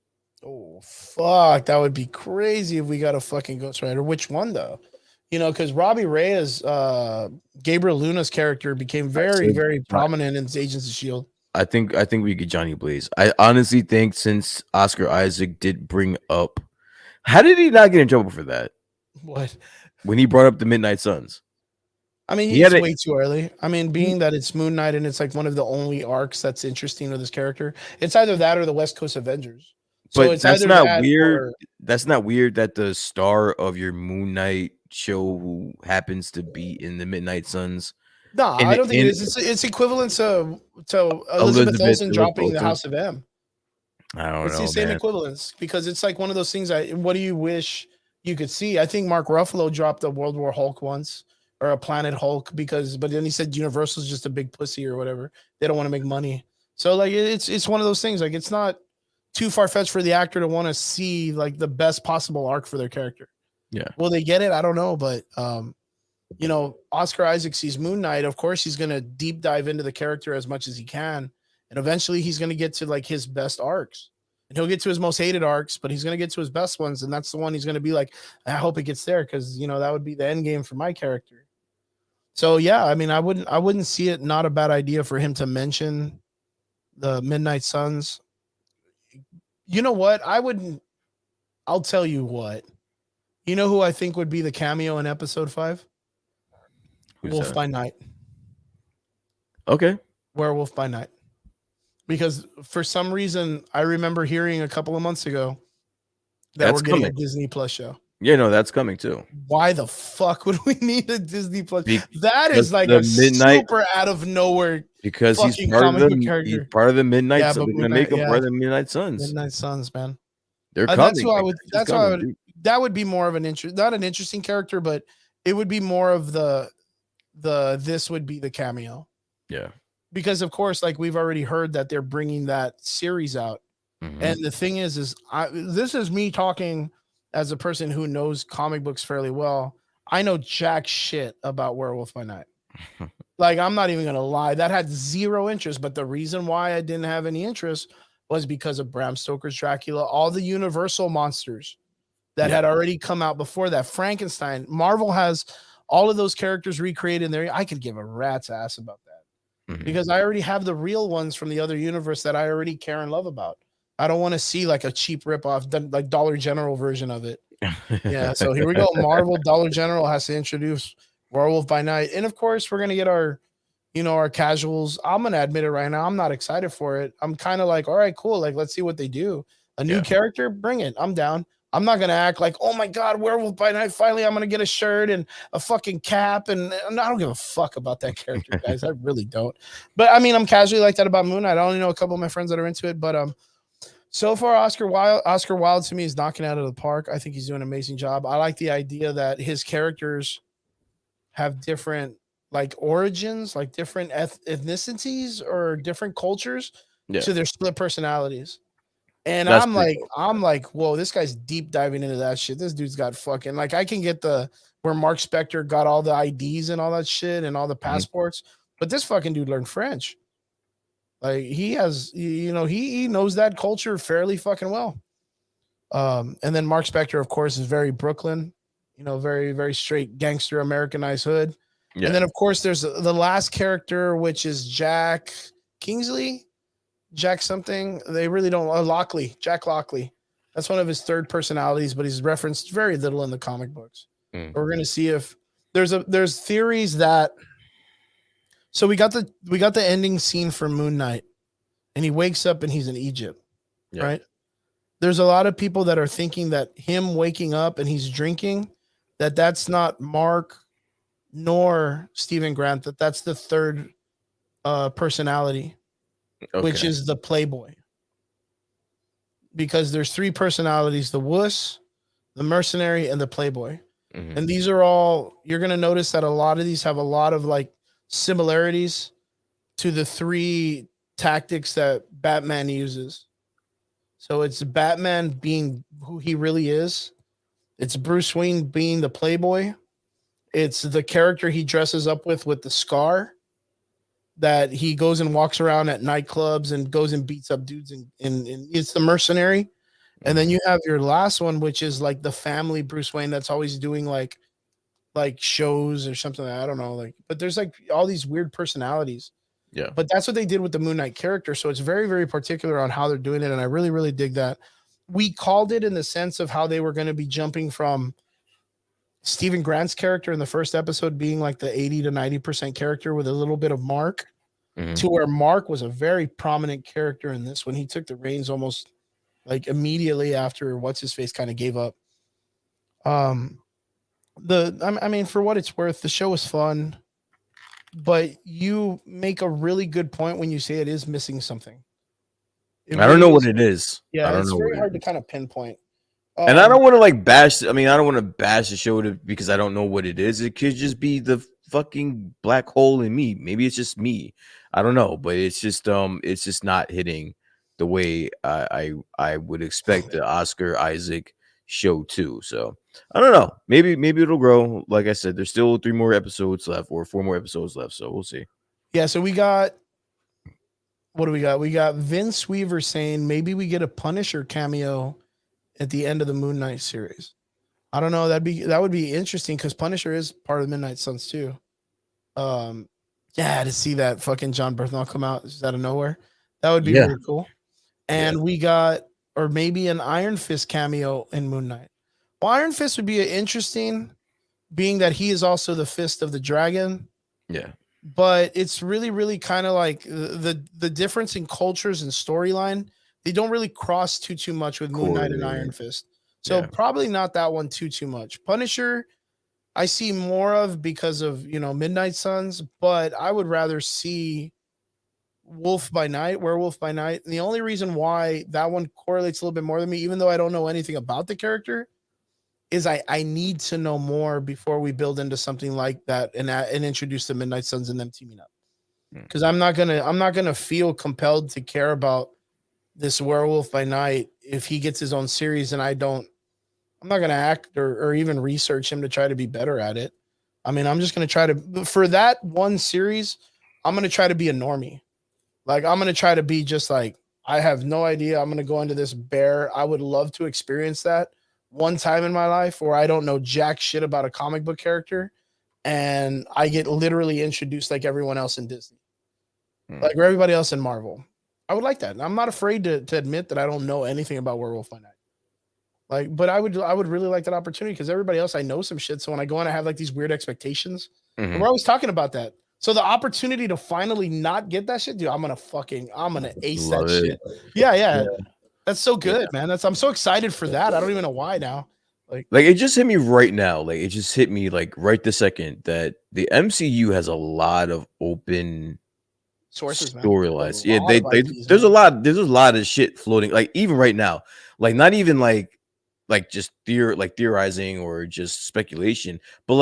Oh fuck, that would be crazy if we got a fucking Ghost Rider. Which one though? You know, because Robbie Reyes, Gabriel Luna's character became very prominent in Agents of Shield. I think we get Johnny Blaze. I honestly think since Oscar Isaac did bring up, how did he not get in trouble for that What? when he brought up the Midnight Suns? I mean, He it's had a- way too early. I mean, being that it's Moon Knight and it's like one of the only arcs that's interesting with this character, it's either that or the West Coast Avengers. So But it's that's either not that weird. or- That's not weird that the star of your Moon Knight show who happens to be in the Midnight Suns. No, And I don't think and- it is. It's equivalent to Elizabeth Olsen dropping the House of M. I don't It's know, the same man. equivalence because it's like one of those things. What do you wish you could see? I think Mark Ruffalo dropped a World War Hulk once or a Planet Hulk but then he said Universal's just a big pussy or whatever. They don't want to make money. So like it's one of those things. Like it's not too far fetched for the actor to want to see like the best possible arc for their character. Yeah. Will they get it? I don't know, but you know, Oscar Isaac sees Moon Knight. Of course, he's gonna deep dive into the character as much as he can, and eventually he's gonna get to like his best arcs. And he'll get to his most hated arcs, but he's gonna get to his best ones, and that's the one he's gonna be like, I hope it gets there because you know that would be the end game for my character. So yeah, I mean, I wouldn't see it not a bad idea for him to mention the Midnight Suns. You know what? I'll tell you what. You know who I think would be the cameo in episode 5? Who's Wolf that? by Night. Okay. Werewolf by Night. Because for some reason, I remember hearing a couple of months ago that That's we're getting coming. a Disney Plus show. Yeah, no, that's coming too. Why the fuck would we need a Disney Plus? Be- That is like the a Midnight- super out of nowhere Because he's fucking part of comic book the character. he's part of the Midnight Yeah, Suns. but They're gonna Midnight- make him yeah. part of the Midnight Suns. Midnight Suns, man. They're coming. That's who I like, would. he's That's why I coming, would. dude. That would be more of an not an interesting character, but it would be more of the this would be the cameo. Yeah. Because of course, like we've already heard that they're bringing that series out. Mhm. And the thing is this is me talking as a person who knows comic books fairly well. I know jack shit about Werewolf by Night. Like, I'm not even going to lie. That had zero interest. But the reason why I didn't have any interest was because of Bram Stoker's Dracula, all the Universal monsters that had already come out before that. Frankenstein. Marvel has all of those characters recreated in there. I could give a rat's ass about that. Mhm. Because I already have the real ones from the other universe that I already care and love about. I don't want to see like a cheap ripoff, like Dollar General version of it. Yeah, so here we go. Marvel Dollar General has to introduce Werewolf by Night. And of course, we're gonna get our, you know, our casuals. I'm gonna admit it right now. I'm not excited for it. I'm kind of like, all right, cool. Like, let's see what they do. A new character, bring it. I'm down. I'm not gonna act like, oh my god, Werewolf by Night. Finally, I'm gonna get a shirt and a fucking cap, and I don't give a fuck about that character, guys. I really don't. But I mean, I'm casually like that about Moon Knight. I only know a couple of my friends that are into it, but so far, Oscar Wilde to me is knocking out of the park. I think he's doing an amazing job. I like the idea that his characters have different like origins, like different ethnicities or different cultures to their split personalities. And That's I'm pretty like, whoa, this guy's deep diving into that shit. This dude's got fucking like I can get where Mark Spector got all the IDs and all that shit and all the passports, but this fucking dude learned French. Like he has, you know, he knows that culture fairly fucking well. And then Mark Spector, of course, is very Brooklyn, you know, very, very straight gangster Americanized hood. Yeah. And then, of course, there's the last character, which is Jack Kingsley, Jack something. They really don't. Lockley, Jack Lockley. That's one of his third personalities, but he's referenced very little in the comic books. We're gonna see if there's theories that. So we got the ending scene for Moon Knight, and he wakes up and he's in Egypt, right? There's a lot of people that are thinking that him waking up and he's drinking, that's not Mark nor Stephen Grant that that's the third personality, which is the Playboy. Because there's three personalities: the wuss, the mercenary, and the Playboy. Mhm. And these are all, you're going to notice that a lot of these have a lot of like similarities to the three tactics that Batman uses. So it's Batman being who he really is. It's Bruce Wayne being the Playboy. It's the character he dresses up with the scar, that he goes and walks around at nightclubs and goes and beats up dudes. And it's the mercenary. And then you have your last one, which is like the family Bruce Wayne that's always doing like shows or something. I don't know. But there's like all these weird personalities. Yeah. But that's what they did with the Moon Knight character. So it's very, very particular on how they're doing it. And I really, really dig that. We called it in the sense of how they were going to be jumping from Stephen Grant's character in the first episode being like the 80 to 90% character with a little bit of Mark, to where Mark was a very prominent character in this when he took the reins almost like immediately after what's his face kind of gave up. I mean, for what it's worth, the show is fun, but you make a really good point when you say it is missing something. I don't know what it is. Yeah, I don't it's know very hard to kind of pinpoint. And I don't want to like bash. I mean, I don't want to bash the show because I don't know what it is. It could just be the fucking black hole in me. Maybe it's just me. I don't know, but it's just not hitting the way I would expect the Oscar Isaac show to. So I don't know. Maybe it'll grow. Like I said, there's still 3 more episodes left or 4 more episodes left. So we'll see. Yeah. So we got. What do we got? We got Vince Weaver saying maybe we get a Punisher cameo at the end of the Moon Knight series. I don't know. That would be interesting because Punisher is part of Midnight Suns too. Yeah, to see that fucking John Bernthal come out just out of nowhere, that would be really cool. And we got, or maybe an Iron Fist cameo in Moon Knight. Well, Iron Fist would be interesting, being that he is also the fist of the dragon. Yeah. But it's really, really kind of like the difference in cultures and storyline. They don't really cross too much with Moon Knight and Iron Fist. So probably not that one too much. Punisher, I see more of because of, Midnight Suns, but I would rather see Werewolf by Night. And the only reason why that one correlates a little bit more than me, even though I don't know anything about the character, is I need to know more before we build into something like that and introduce the Midnight Suns and them teaming up. Because I'm not gonna feel compelled to care about this Werewolf by Night if he gets his own series and I'm not gonna act or even research him to try to be better at it. I mean, I'm just gonna try to, for that one series, I'm gonna try to be a normie. Like I'm gonna try to be just like, I have no idea. I'm gonna go into this bare. I would love to experience that one time in my life where I don't know jack shit about a comic book character and I get literally introduced like everyone else in Disney, like everybody else in Marvel. I would like that. And I'm not afraid to admit that I don't know anything about Werewolf by Night. But I would really like that opportunity because everybody else, I know some shit. So when I go in, I have like these weird expectations. And we're always talking about that. So the opportunity to finally not get that shit, dude, I'm gonna ace that shit. Yeah. That's so good, man. I'm so excited for that. I don't even know why now. Like it just hit me right now. Like it just hit me like right this second that the MCU has a lot of open sources, storylines. Yeah, there's a lot of shit floating. Like even right now, like not even like just theorizing or just speculation, but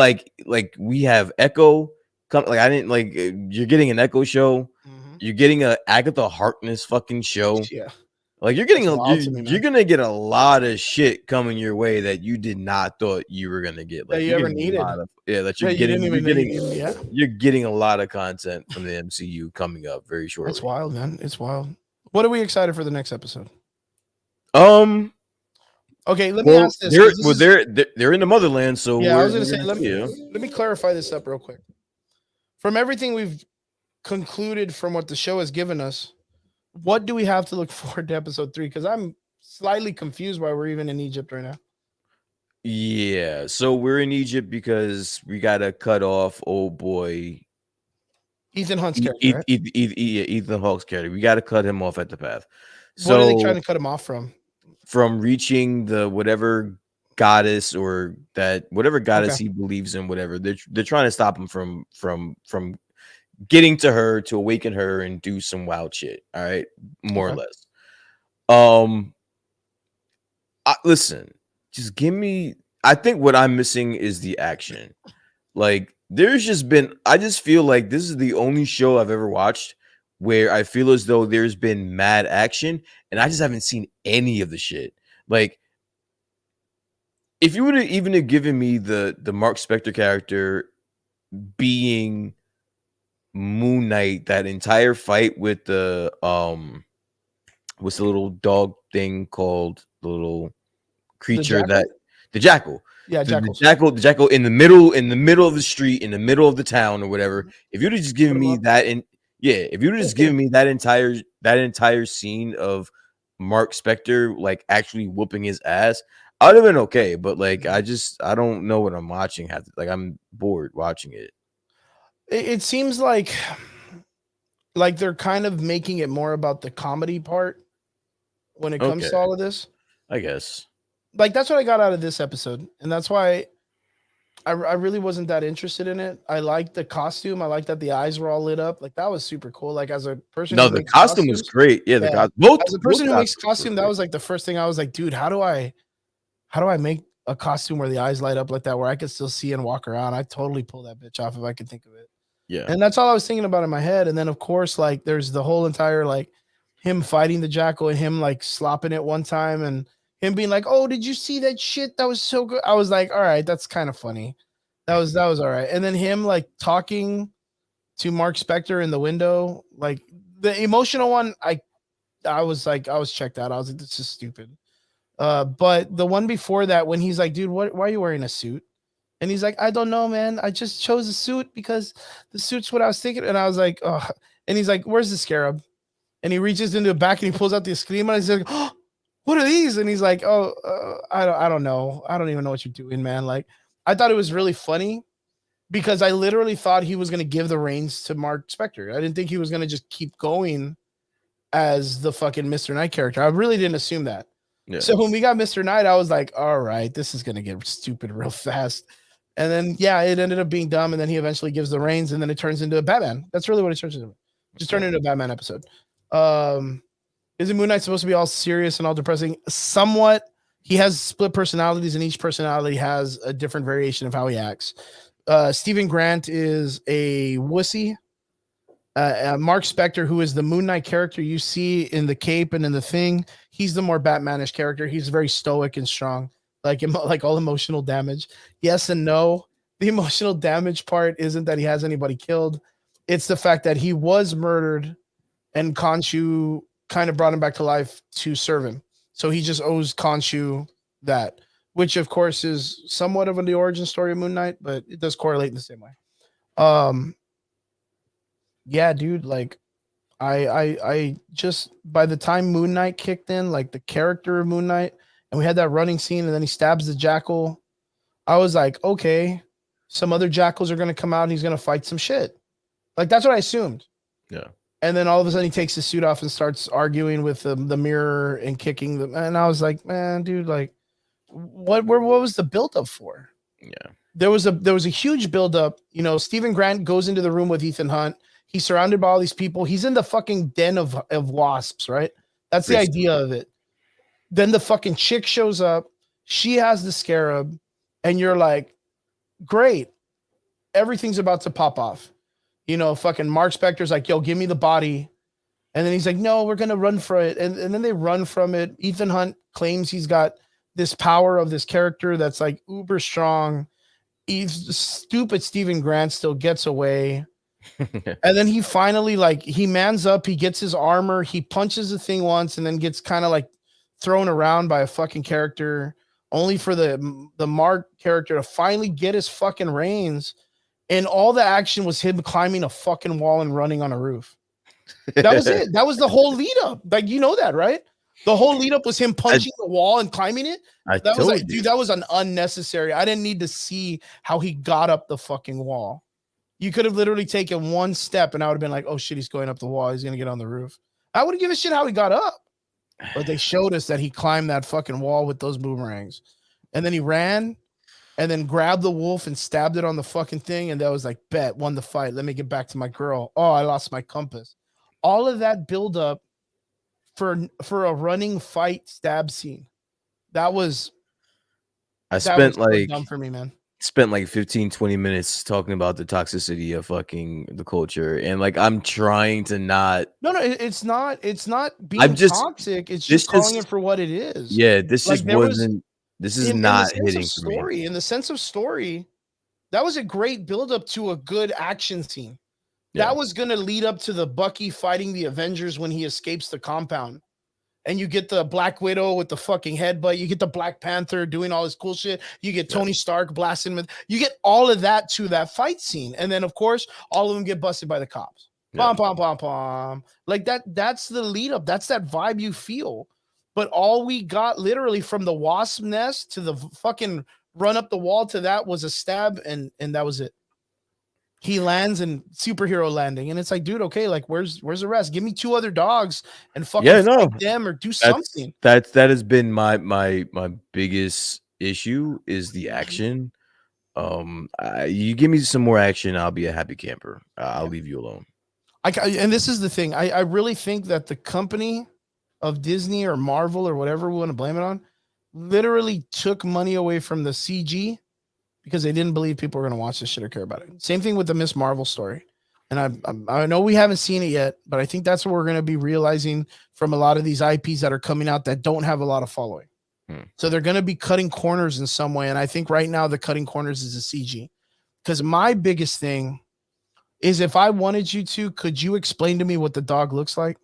like we have Echo. I didn't like you're getting an Echo show. You're getting a Agatha Harkness fucking show. Yeah. Like you're gonna get a lot of shit coming your way that you did not thought you were gonna get. Like that you ever needed. You're getting a lot of content from the MCU coming up very shortly. It's wild, man. It's wild. What are we excited for the next episode? Okay, let me ask this. They're in the motherland, so yeah, I was gonna say let me clarify this up real quick. From everything we've concluded from what the show has given us, what do we have to look forward to episode 3? Because I'm slightly confused why we're even in Egypt right now. Yeah, so we're in Egypt because we gotta cut off old boy Ethan Hunt's character. Right? Ethan Hawke's character. We gotta cut him off at the path. What are they trying to cut him off from? From reaching the whatever goddess or that whatever goddess Okay. he believes in, whatever. They're trying to stop him from getting to her to awaken her and do some wild shit. All right, more or Okay. less. Listen, just give me. I think what I'm missing is the action. Like, there's just been. I just feel like this is the only show I've ever watched where I feel as though there's been mad action, and I just haven't seen any of the shit. Like, if you would have even have given me the Mark Spector character being Moon Knight, that entire fight with the what's the little dog thing called, the little The creature jackal? that the jackal. Yeah, The jackals. jackal in the middle of the street, in the middle of the town or whatever. If you'd have just given Put 'em me up. that if you'd have just given me that entire scene of Mark Spector like actually whooping his ass, I would have been okay. But like I don't know what I'm watching. Like I'm bored watching it. It seems like they're kind of making it more about the comedy part when it comes Okay, to all of this. I guess. Like that's what I got out of this episode, and that's why I really wasn't that interested in it. I liked the costume. I liked that the eyes were all lit up. Like that was super cool. Like as a person No, who the makes costume was costumes, great. Yeah, the yeah. As a person who makes costumes were costume, that great. was like the first thing I was like, dude, how do I make a costume where the eyes light up like that, where I could still see and walk around? I totally pull that bitch off if I could think of it. Yeah. And that's all I was thinking about in my head. And then of course, like there's the whole entire like him fighting the jackal and him like slopping it one time and him being like, "Oh, did you see that shit? That was so good." I was like, "All right, that's kind of funny." That was all right. And then him like talking to Mark Spector in the window, like the emotional one, I was like, I was checked out. I was like, this is stupid. But the one before that, when he's like, dude, why are you wearing a suit? And he's like, I don't know, man. I just chose a suit because the suit's what I was thinking. And I was like, oh. And he's like, where's the scarab? And he reaches into the back and he pulls out the escrima and he's like, oh, what are these? And he's like, oh, I don't know. I don't even know what you're doing, man. Like, I thought it was really funny because I literally thought he was going to give the reins to Mark Spector. I didn't think he was going to just keep going as the fucking Mr. Knight character. I really didn't assume that. Yeah. So when we got Mr. Knight, I was like, all right, this is going to get stupid real fast. And then, yeah, it ended up being dumb. And then he eventually gives the reins and then it turns into a Batman. That's really what it turns into. Just turned into a Batman episode. Isn't Moon Knight supposed to be all serious and all depressing? Somewhat. He has split personalities and each personality has a different variation of how he acts. Stephen Grant is a wussy. Mark Spector, who is the Moon Knight character you see in the cape and in the thing, he's the more Batmanish character. He's very stoic and strong, like all emotional damage. Yes and no. The emotional damage part isn't that he has anybody killed. It's the fact that he was murdered and Khonshu kind of brought him back to life to serve him. So he just owes Khonshu that, which of course is somewhat of the origin story of Moon Knight, but it does correlate in the same way. Yeah, dude, like I just by the time Moon Knight kicked in, like the character of Moon Knight, and we had that running scene, and then he stabs the jackal, I was like, okay, some other jackals are gonna come out and he's gonna fight some shit. Like that's what I assumed. Yeah. And then all of a sudden he takes his suit off and starts arguing with the mirror and kicking them. And I was like, man, dude, like what was the buildup for? Yeah. There was a huge buildup. You know, Stephen Grant goes into the room with Ethan Hunt. He's surrounded by all these people. He's in the fucking den of wasps, right? That's the idea of it. Then the fucking chick shows up. She has the scarab. And you're like, great. Everything's about to pop off. You know, fucking Mark Spector's like, yo, give me the body. And then he's like, no, we're going to run for it. And then they run from it. Ethan Hunt claims he's got this power of this character that's like uber strong. Stupid Stephen Grant still gets away. And then he finally, like, he mans up, he gets his armor, he punches the thing once and then gets kind of like thrown around by a fucking character, only for the Mark character to finally get his fucking reins. And all the action was him climbing a fucking wall and running on a roof. That was it. That was the whole lead up. Like, you know that, right? The whole lead up was him punching the wall and climbing it. That was like, dude, that was an unnecessary. I didn't need to see how he got up the fucking wall. You could have literally taken one step and I would have been like, oh shit, he's going up the wall. He's going to get on the roof. I wouldn't give a shit how he got up. But they showed us that he climbed that fucking wall with those boomerangs. and then he ran, and then grabbed the wolf and stabbed it on the fucking thing, and that was like, bet, won the fight. Let me get back to my girl. Oh, I lost my compass. All of that build up for a running fight stab scene. That was spent so like dumb for me, man. 15-20 minutes talking about the toxicity of fucking the culture, and like I'm trying to not. No, it's not being I'm just toxic. It's just calling it for what it is. Yeah, this Like, just there was wasn't. This is in the not sense hitting of for me. story. In the sense of story, that was a great build up to a good action scene. Yeah. That was going to lead up to the Bucky fighting the Avengers when he escapes the compound. And you get the Black Widow with the fucking headbutt. You get the Black Panther doing all this cool shit. You get Tony Stark blasting with. You get all of that to that fight scene, and then of course all of them get busted by the cops. Pom pom pom pom. Like that. That's the lead up. That's that vibe you feel. But all we got literally from the wasp nest to the fucking run up the wall to that was a stab, and that was it. He lands and superhero landing, and it's like, dude, okay, like where's the rest? Give me 2 other dogs and fucking fight them or do something. That has been my biggest issue is the action. You give me some more action, I'll be a happy camper. I'll leave you alone. And this is the thing. I really think that the company of Disney or Marvel or whatever we want to blame it on literally took money away from the CG because they didn't believe people were going to watch this shit or care about it. Same thing with the Miss Marvel story. And I know we haven't seen it yet, but I think that's what we're going to be realizing from a lot of these IPs that are coming out that don't have a lot of following. So they're going to be cutting corners in some way. And I think right now the cutting corners is the CG. Because my biggest thing is, if I wanted you to, could you explain to me what the dog looks like?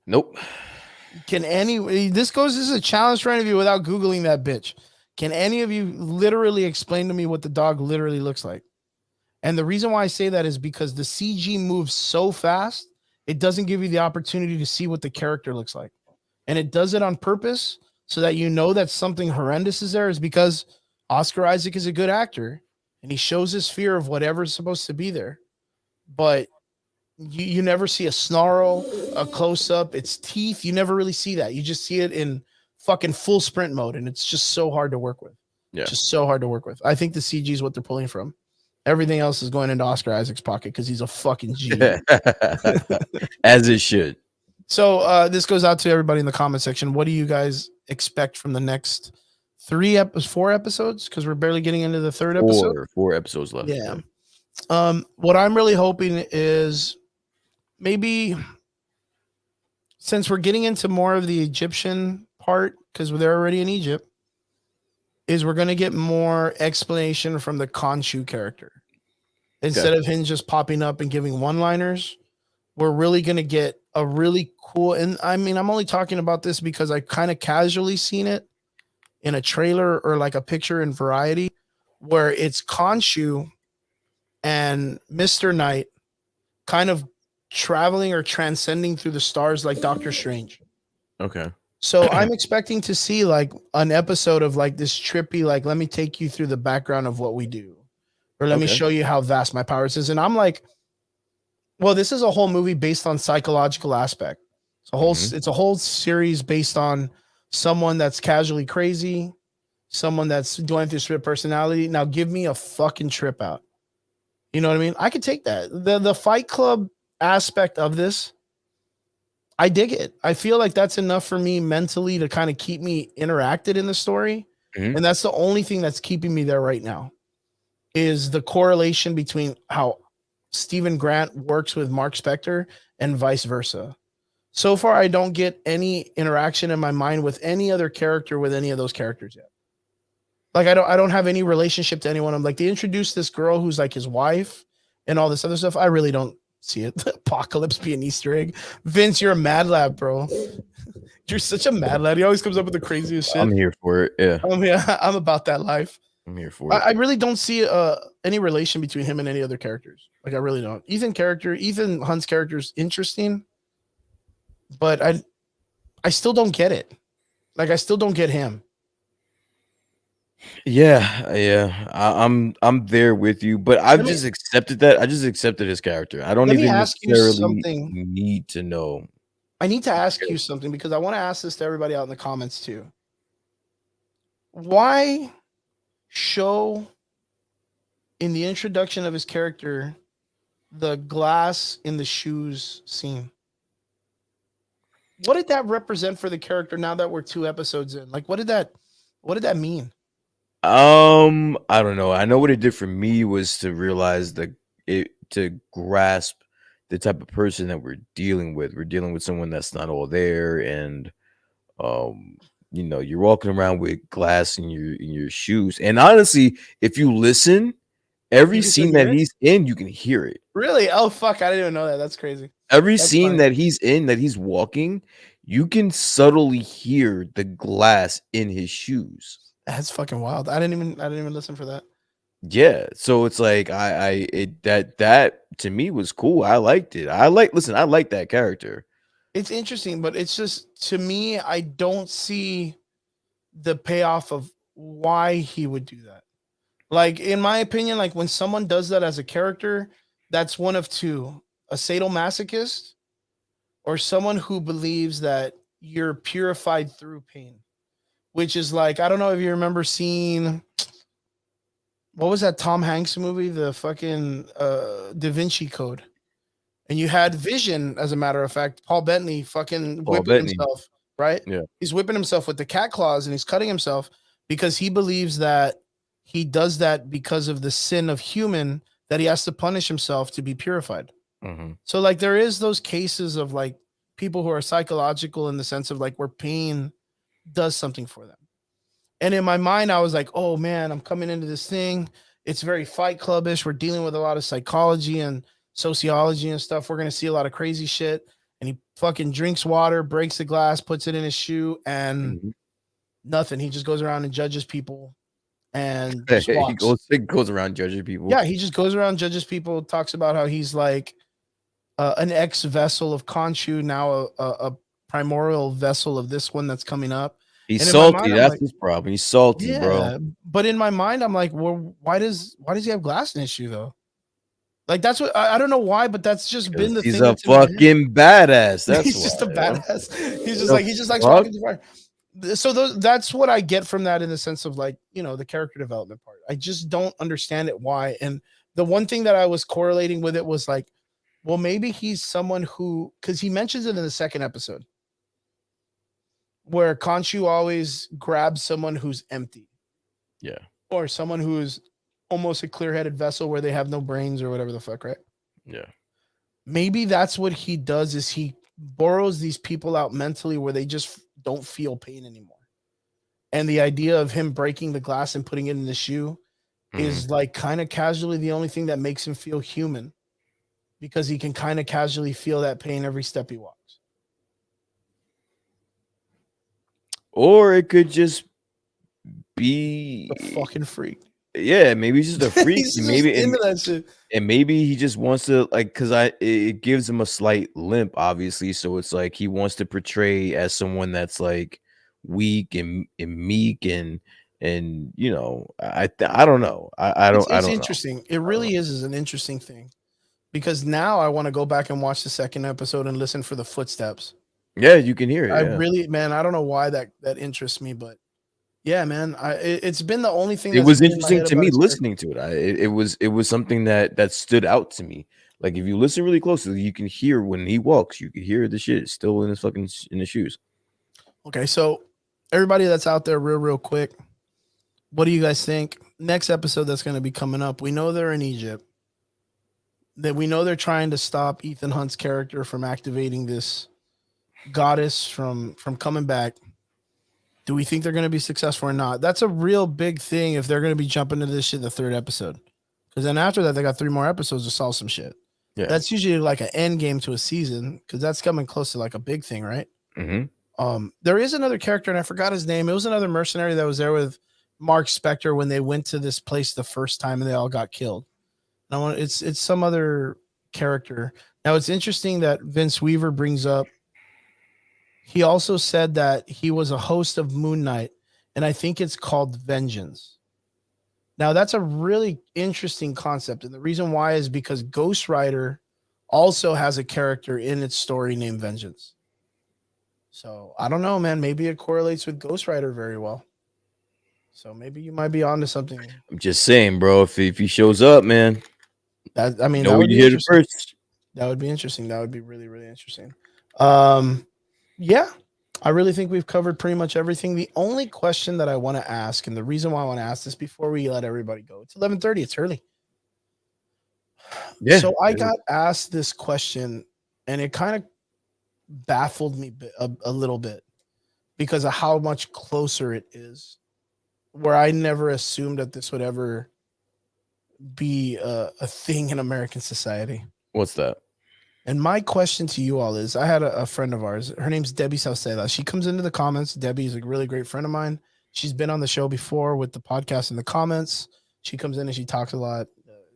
Nope. This is a challenge for any of you without Googling that bitch. Can any of you literally explain to me what the dog literally looks like? And the reason why I say that is because the CG moves so fast, it doesn't give you the opportunity to see what the character looks like. And it does it on purpose so that you know that something horrendous is there, is because Oscar Isaac is a good actor and he shows his fear of whatever's supposed to be there. But you never see a snarl, a close-up, its teeth. You never really see that. You just see it in fucking full sprint mode, and it's just so hard to work with. Yeah. Just so hard to work with. I think the CG is what they're pulling from. Everything else is going into Oscar Isaac's pocket because he's a fucking G. As it should. So this goes out to everybody in the comment section. What do you guys expect from the next 4 episodes? Because we're barely getting into the 3rd episode. 4 episodes left. Yeah. What I'm really hoping is maybe, since we're getting into more of the Egyptian part, because they're already in Egypt, is we're going to get more explanation from the Khonshu character. Instead of him just popping up and giving one-liners, we're really going to get a really cool, and I mean, I'm only talking about this because I kind of casually seen it in a trailer or like a picture in Variety, where it's Khonshu and Mr. Knight kind of traveling or transcending through the stars like Doctor Strange. Okay. So I'm expecting to see like an episode of like this trippy, like, let me take you through the background of what we do, or let me show you how vast my powers is. And I'm like, well, this is a whole movie based on psychological aspect. It's a whole series based on someone that's casually crazy, someone that's going through split personality. Now give me a fucking trip out. You know what I mean? I could take that. The Fight Club aspect of this, I dig it. I feel like that's enough for me mentally to kind of keep me interacted in the story. And that's the only thing that's keeping me there right now, is the correlation between how Stephen Grant works with Mark Spector and vice versa. So far, I don't get any interaction in my mind with any other character with any of those characters yet. Like, I don't have any relationship to anyone. I'm like, they introduced this girl who's like his wife and all this other stuff. I really don't see it. Apocalypse be an Easter egg. Vince, you're a mad lad, bro. You're such a mad lad. He always comes up with the craziest shit. I'm here for it. Yeah. I'm about that life. I'm here for it. I really don't see any relation between him and any other characters. Like, I really don't. Ethan Hunt's character is interesting, but I still don't get it. Like, I still don't get him. Yeah. I'm there with you, but I've just accepted that. I just accepted his character. I don't even necessarily need to know. I need to ask you something, because I want to ask this to everybody out in the comments too. why show in the introduction of his character the glass in the shoes scene? What did that represent for the character now that we're 2 episodes in? Like, what did that mean? I don't know. I know what it did for me was to realize to grasp the type of person that we're dealing with. We're dealing with someone that's not all there, and you're walking around with glass in your shoes. And honestly, if you listen, every You can still scene hear that it? he's in, you can hear it. Really? Oh fuck! I didn't even know that. That's crazy. Every That's scene funny. that he's in, that he's walking, you can subtly hear the glass in his shoes. That's fucking wild. I didn't even listen for that. Yeah, so it's like that to me was cool. I liked it. I like that character. It's interesting, but it's just, to me, I don't see the payoff of why he would do that. Like, in my opinion, like when someone does that as a character, that's one of two: a sadomasochist or someone who believes that you're purified through pain, which is like, I don't know if you remember seeing, what was that Tom Hanks movie, the fucking Da Vinci Code? And you had Vision, as a matter of fact, Paul Bettany fucking Paul whipping Bettany. himself, right? Yeah. He's whipping himself with the cat claws and he's cutting himself because he believes that he does that because of the sin of human, that he has to punish himself to be purified. Mm-hmm. So like there is those cases of like people who are psychological in the sense of like where pain does something for them. And in my mind, I was like, oh man, I'm coming into this thing. It's very Fight Clubbish. We're dealing with a lot of psychology and sociology and stuff. We're going to see a lot of crazy shit. And he fucking drinks water, breaks the glass, puts it in his shoe, and nothing. He just goes around and judges people and just walks. he goes around judging people. Yeah, he just goes around, judges people, talks about how he's like an ex-vessel of Khonshu, now a primordial vessel of this one that's coming up. He's And in salty. my mind, I'm That's like, his problem. He's salty, yeah, bro. but in my mind, I'm like, well, why does he have glass in his shoe though? Like that's what I don't know why, but that's just been the He's thing. a That's in my head. fucking badass. That's He's why, just a badass. He's just The like, he just likes fuck? walking through fire. So that's what I get from that, in the sense of like, the character development part. I just don't understand it why. And the one thing that I was correlating with it was like, well, maybe he's someone who, because he mentions it in the second episode, where Khonshu always grabs someone who's empty. Yeah. Or someone who's almost a clear-headed vessel where they have no brains or whatever the fuck, right? Yeah. Maybe that's what he does, is he borrows these people out mentally where they just don't feel pain anymore. And the idea of him breaking the glass and putting it in the shoe is like kind of casually the only thing that makes him feel human, because he can kind of casually feel that pain every step he walks. Or it could just be A fucking freak. Yeah, maybe he's just a freak. He's just maybe into that shit. And maybe he just wants to, like, because it gives him a slight limp, obviously. So it's like he wants to portray as someone that's like weak and meek and I don't know. I don't It's know. interesting. It really is an interesting thing, because now I want to go back and watch the second episode and listen for the footsteps. Yeah, you can hear it. I really, man, I don't know why that interests me, but yeah, man, it's been the only thing. It That's was been in my interesting head to about me his listening to it. It was something that stood out to me. Like if you listen really closely, you can hear when he walks. You can hear the shit still in his fucking in his shoes. Okay, so everybody that's out there, real quick, what do you guys think? Next episode that's going to be coming up, we know they're in Egypt. That we know they're trying to stop Ethan Hunt's character from activating this goddess from coming back. Do we think they're going to be successful or not? That's a real big thing if they're going to be jumping into this shit in the third episode. Because then after that, they got 3 more episodes to solve some shit. Yeah. That's usually like an end game to a season, because that's coming close to like a big thing, right? Mm-hmm. There is another character, and I forgot his name. It was another mercenary that was there with Mark Spector when they went to this place the first time and they all got killed. It's some other character. Now it's interesting that Vince Weaver brings up. He also said that he was a host of MoonKnight, and I think it's called Vengeance. Now that's a really interesting concept, and the reason why is because Ghost Rider also has a character in its story named Vengeance. So I don't know, man. Maybe it correlates with Ghost Rider very well. So maybe you might be onto something. I'm just saying, bro. If he shows up, man, That I mean, know that where would you be hear it interesting. first. That would be interesting. That would be really, really interesting. Yeah, I really think we've covered pretty much everything. The only question that I want to ask, and the reason why I want to ask this before we let everybody go, it's 11:30. It's early. Yeah. So I got asked this question, and it kind of baffled me a little bit because of how much closer it is. Where I never assumed that this would ever be a thing in American society. What's that? And my question to you all is, I had a friend of ours. Her name's Debbie Sauceda. She comes into the comments. Debbie is a really great friend of mine. She's been on the show before with the podcast in the comments. She comes in and she talks a lot.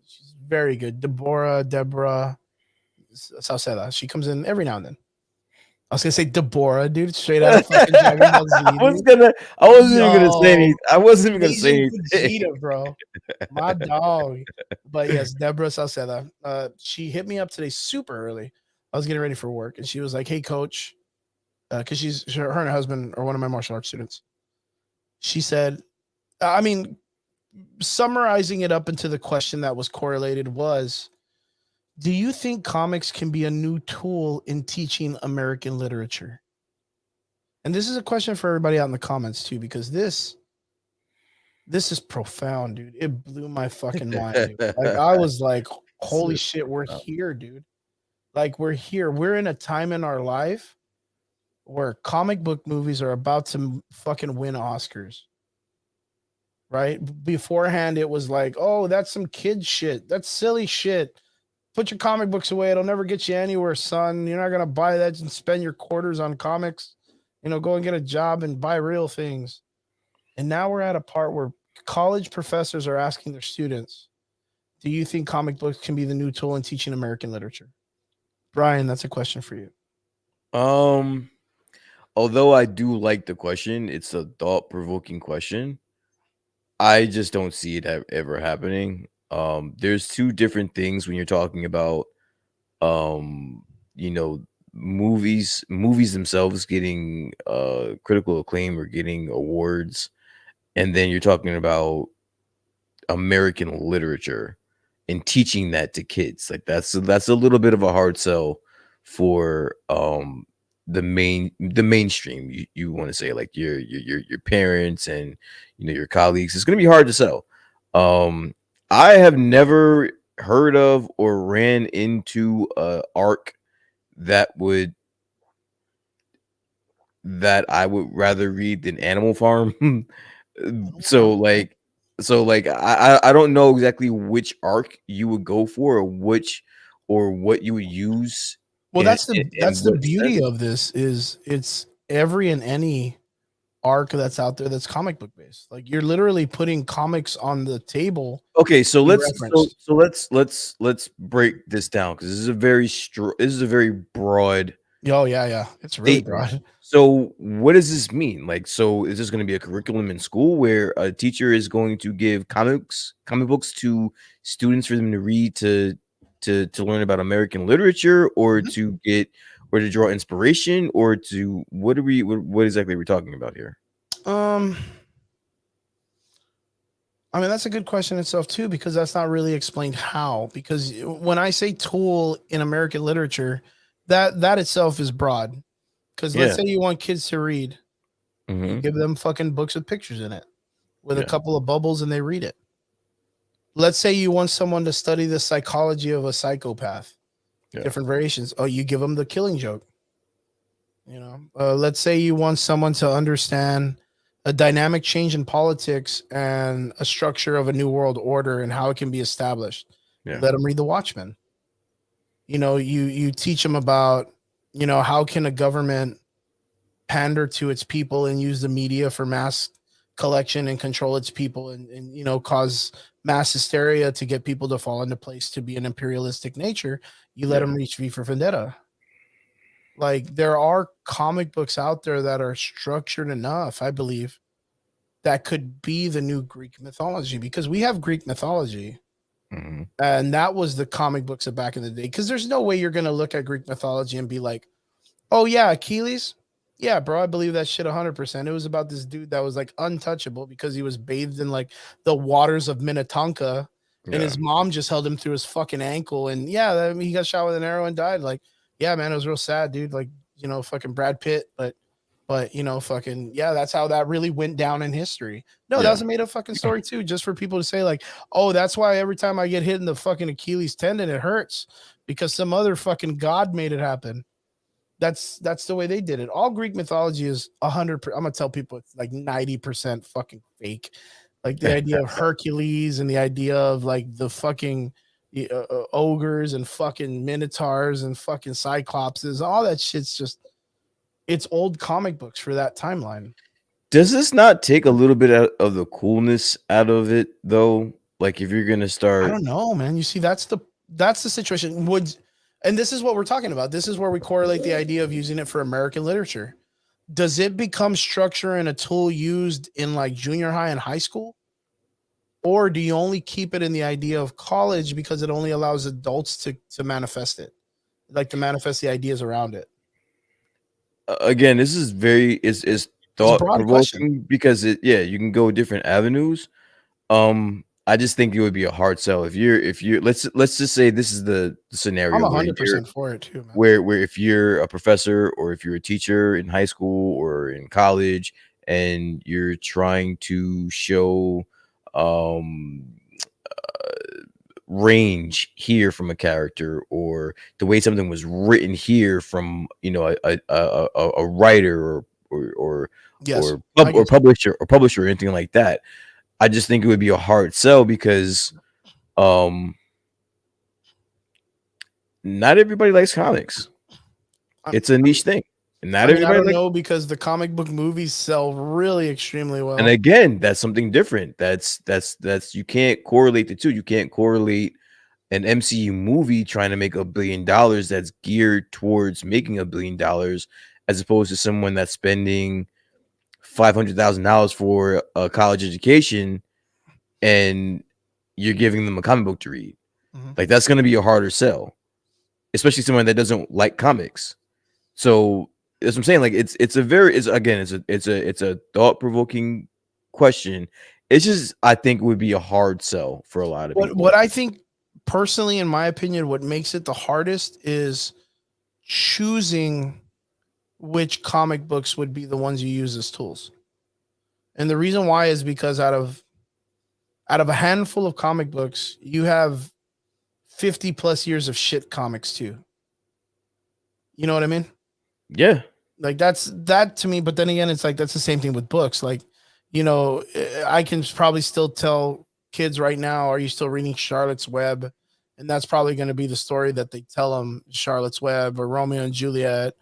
She's very good. Deborah Sauceda. She comes in every now and then. I was gonna say Deborah, dude, straight out of fucking Dragon Ball Z. I wasn't even gonna say anything. I wasn't even gonna say Agent anything. Vegeta, bro. My dog. But yes, Deborah Sauceda. She hit me up today super early. I was getting ready for work, and she was like, "Hey, coach," because her and her husband are one of my martial arts students. She said, I mean, summarizing it up into the question that was correlated was, do you think comics can be a new tool in teaching American literature? And this is a question for everybody out in the comments too, because this is profound, dude. It blew my fucking mind, dude. Like I was like, holy shit, we're here, dude. Like we're here. We're in a time in our life where comic book movies are about to fucking win Oscars. Right? Beforehand, it was like, oh, that's some kid shit. That's silly shit. Put your comic books away. It'll never get you anywhere, son. You're not gonna buy that and spend your quarters on comics. Go and get a job and buy real things. And now we're at a part where college professors are asking their students, do you think comic books can be the new tool in teaching American literature? Brian, that's a question for you. Although I do like the question, it's a thought-provoking question. I just don't see it ever happening. There's two different things when you're talking about, movies themselves getting critical acclaim or getting awards, and then you're talking about American literature and teaching that to kids. Like that's a little bit of a hard sell for the mainstream. You want to say like your parents and your colleagues. It's going to be hard to sell. I have never heard of or ran into a arc that I would rather read than Animal Farm. so like I don't know exactly which arc you would go for or what you would use. Well, that's the what beauty sense. of this is it's every and any arc that's out there that's comic book based. Like you're literally putting comics on the table. Okay, so let's break this down because this is a very broad. Oh yeah, it's really statement. broad. So what does this mean? Like, so is this going to be a curriculum in school where a teacher is going to give comic books to students for them to read to learn about American literature, or to draw inspiration, or to what exactly are we talking about here? I mean, that's a good question itself too, because that's not really explained how. Because when I say tool in American literature, that itself is broad. Because let's say you want kids to read, you give them fucking books with pictures in it, with a couple of bubbles, and they read it. Let's say you want someone to study the psychology of a psychopath, different variations. Oh, you give them the Killing Joke. Let's say you want someone to understand a dynamic change in politics and a structure of a new world order and how it can be established. Let them read The Watchmen. You teach them about, how can a government pander to its people and use the media for mass collection and control its people and cause mass hysteria to get people to fall into place to be an imperialistic nature. You let them reach V for Vendetta. Like there are comic books out there that are structured enough, I believe, that could be the new Greek mythology, because we have Greek mythology. And that was the comic books of back in the day. Because there's no way you're going to look at Greek mythology and be like, oh, yeah, Achilles, Yeah, bro, I believe that shit 100%. It was about this dude that was like untouchable because he was bathed in like the waters of Minnetonka, and Yeah. his mom just held him through his fucking ankle. And yeah, I mean, he got shot with an arrow and died. Like, yeah, man, it was real sad, dude. Like, fucking Brad Pitt, but fucking yeah, that's how that really went down in history. No, that Yeah. was a made up fucking story too, just for people to say like, oh, that's why every time I get hit in the fucking Achilles tendon, it hurts because some other fucking god made it happen. That's the way they did it. All Greek mythology is 100. I'm gonna tell people it's like 90% fucking fake. Like the idea of Hercules and the idea of like the fucking ogres and fucking minotaurs and fucking cyclopses. All that shit's just it's old comic books for that timeline. Does this not take a little bit out of the coolness out of it though? Like if you're gonna I start, don't know, man. You see, that's the situation. And this is what we're talking about. This is where we correlate the idea of using it for American literature. Does it become structure and a tool used in like junior high and high school? Or do you only keep it in the idea of college because it only allows adults to manifest it, like to manifest the ideas around it? again, this is very is It's a thought broad question. provoking because you can go different avenues. I just think it would be a hard sell if you're let's just say this is the I'm scenario where you're 100% for it too, man. where if you're a professor or if you're a teacher in high school or in college and you're trying to show um range here from a character or the way something was written here from a writer or Yes, or I get you. publisher or anything like that. I just think it would be a hard sell because um not everybody likes comics. I, It's a niche thing. And I not mean, I everybody don't like, know because the comic book movies sell really extremely and well. again, that's something different. That's you can't correlate the two. You can't correlate an MCU movie trying to make $1 billion that's geared towards making $1 billion as opposed to someone that's spending $500,000 for a college education and you're giving them a comic book to read. Mhm. Like that's going to be a harder sell, especially someone that doesn't like comics. So that's what I'm saying. Like it's a thought provoking question. It's just I think it would be a hard sell for a lot of What people. I think personally, in my opinion, what makes it the hardest is choosing which comic books would be the ones you use as tools. And the reason why is because out of a handful of comic books, you have 50 plus years of shit comics too. You know what I mean? Yeah, Like that's that to me, but then again, it's like that's the same thing with books. Like, I can probably still tell kids right now, are you still reading Charlotte's Web? And that's probably going to be the story that they tell them, Charlotte's Web or Romeo and Juliet,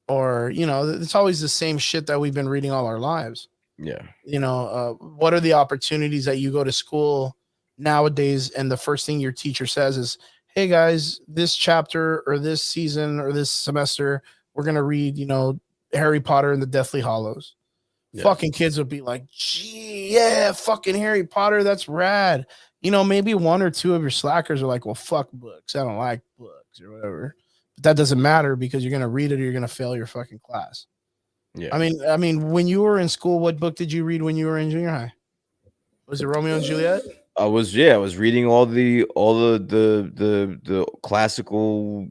or it's always the same shit that we've been reading all our lives. yeah, What are the opportunities that you go to school nowadays and the first thing your teacher says is, hey guys, this chapter or this season or this semester we're going to read Harry Potter and the Deathly Hollows. yeah. Fucking kids would be like, gee, yeah, fucking Harry Potter, that's rad. Maybe one or two of your slackers are like, well, fuck books, I don't like books or whatever, but that doesn't matter because you're going to read it or you're going to fail your fucking class. Yeah. I mean, when you were in school, what book did you read when you were in junior high? Was it Romeo and Juliet? I was reading all the classical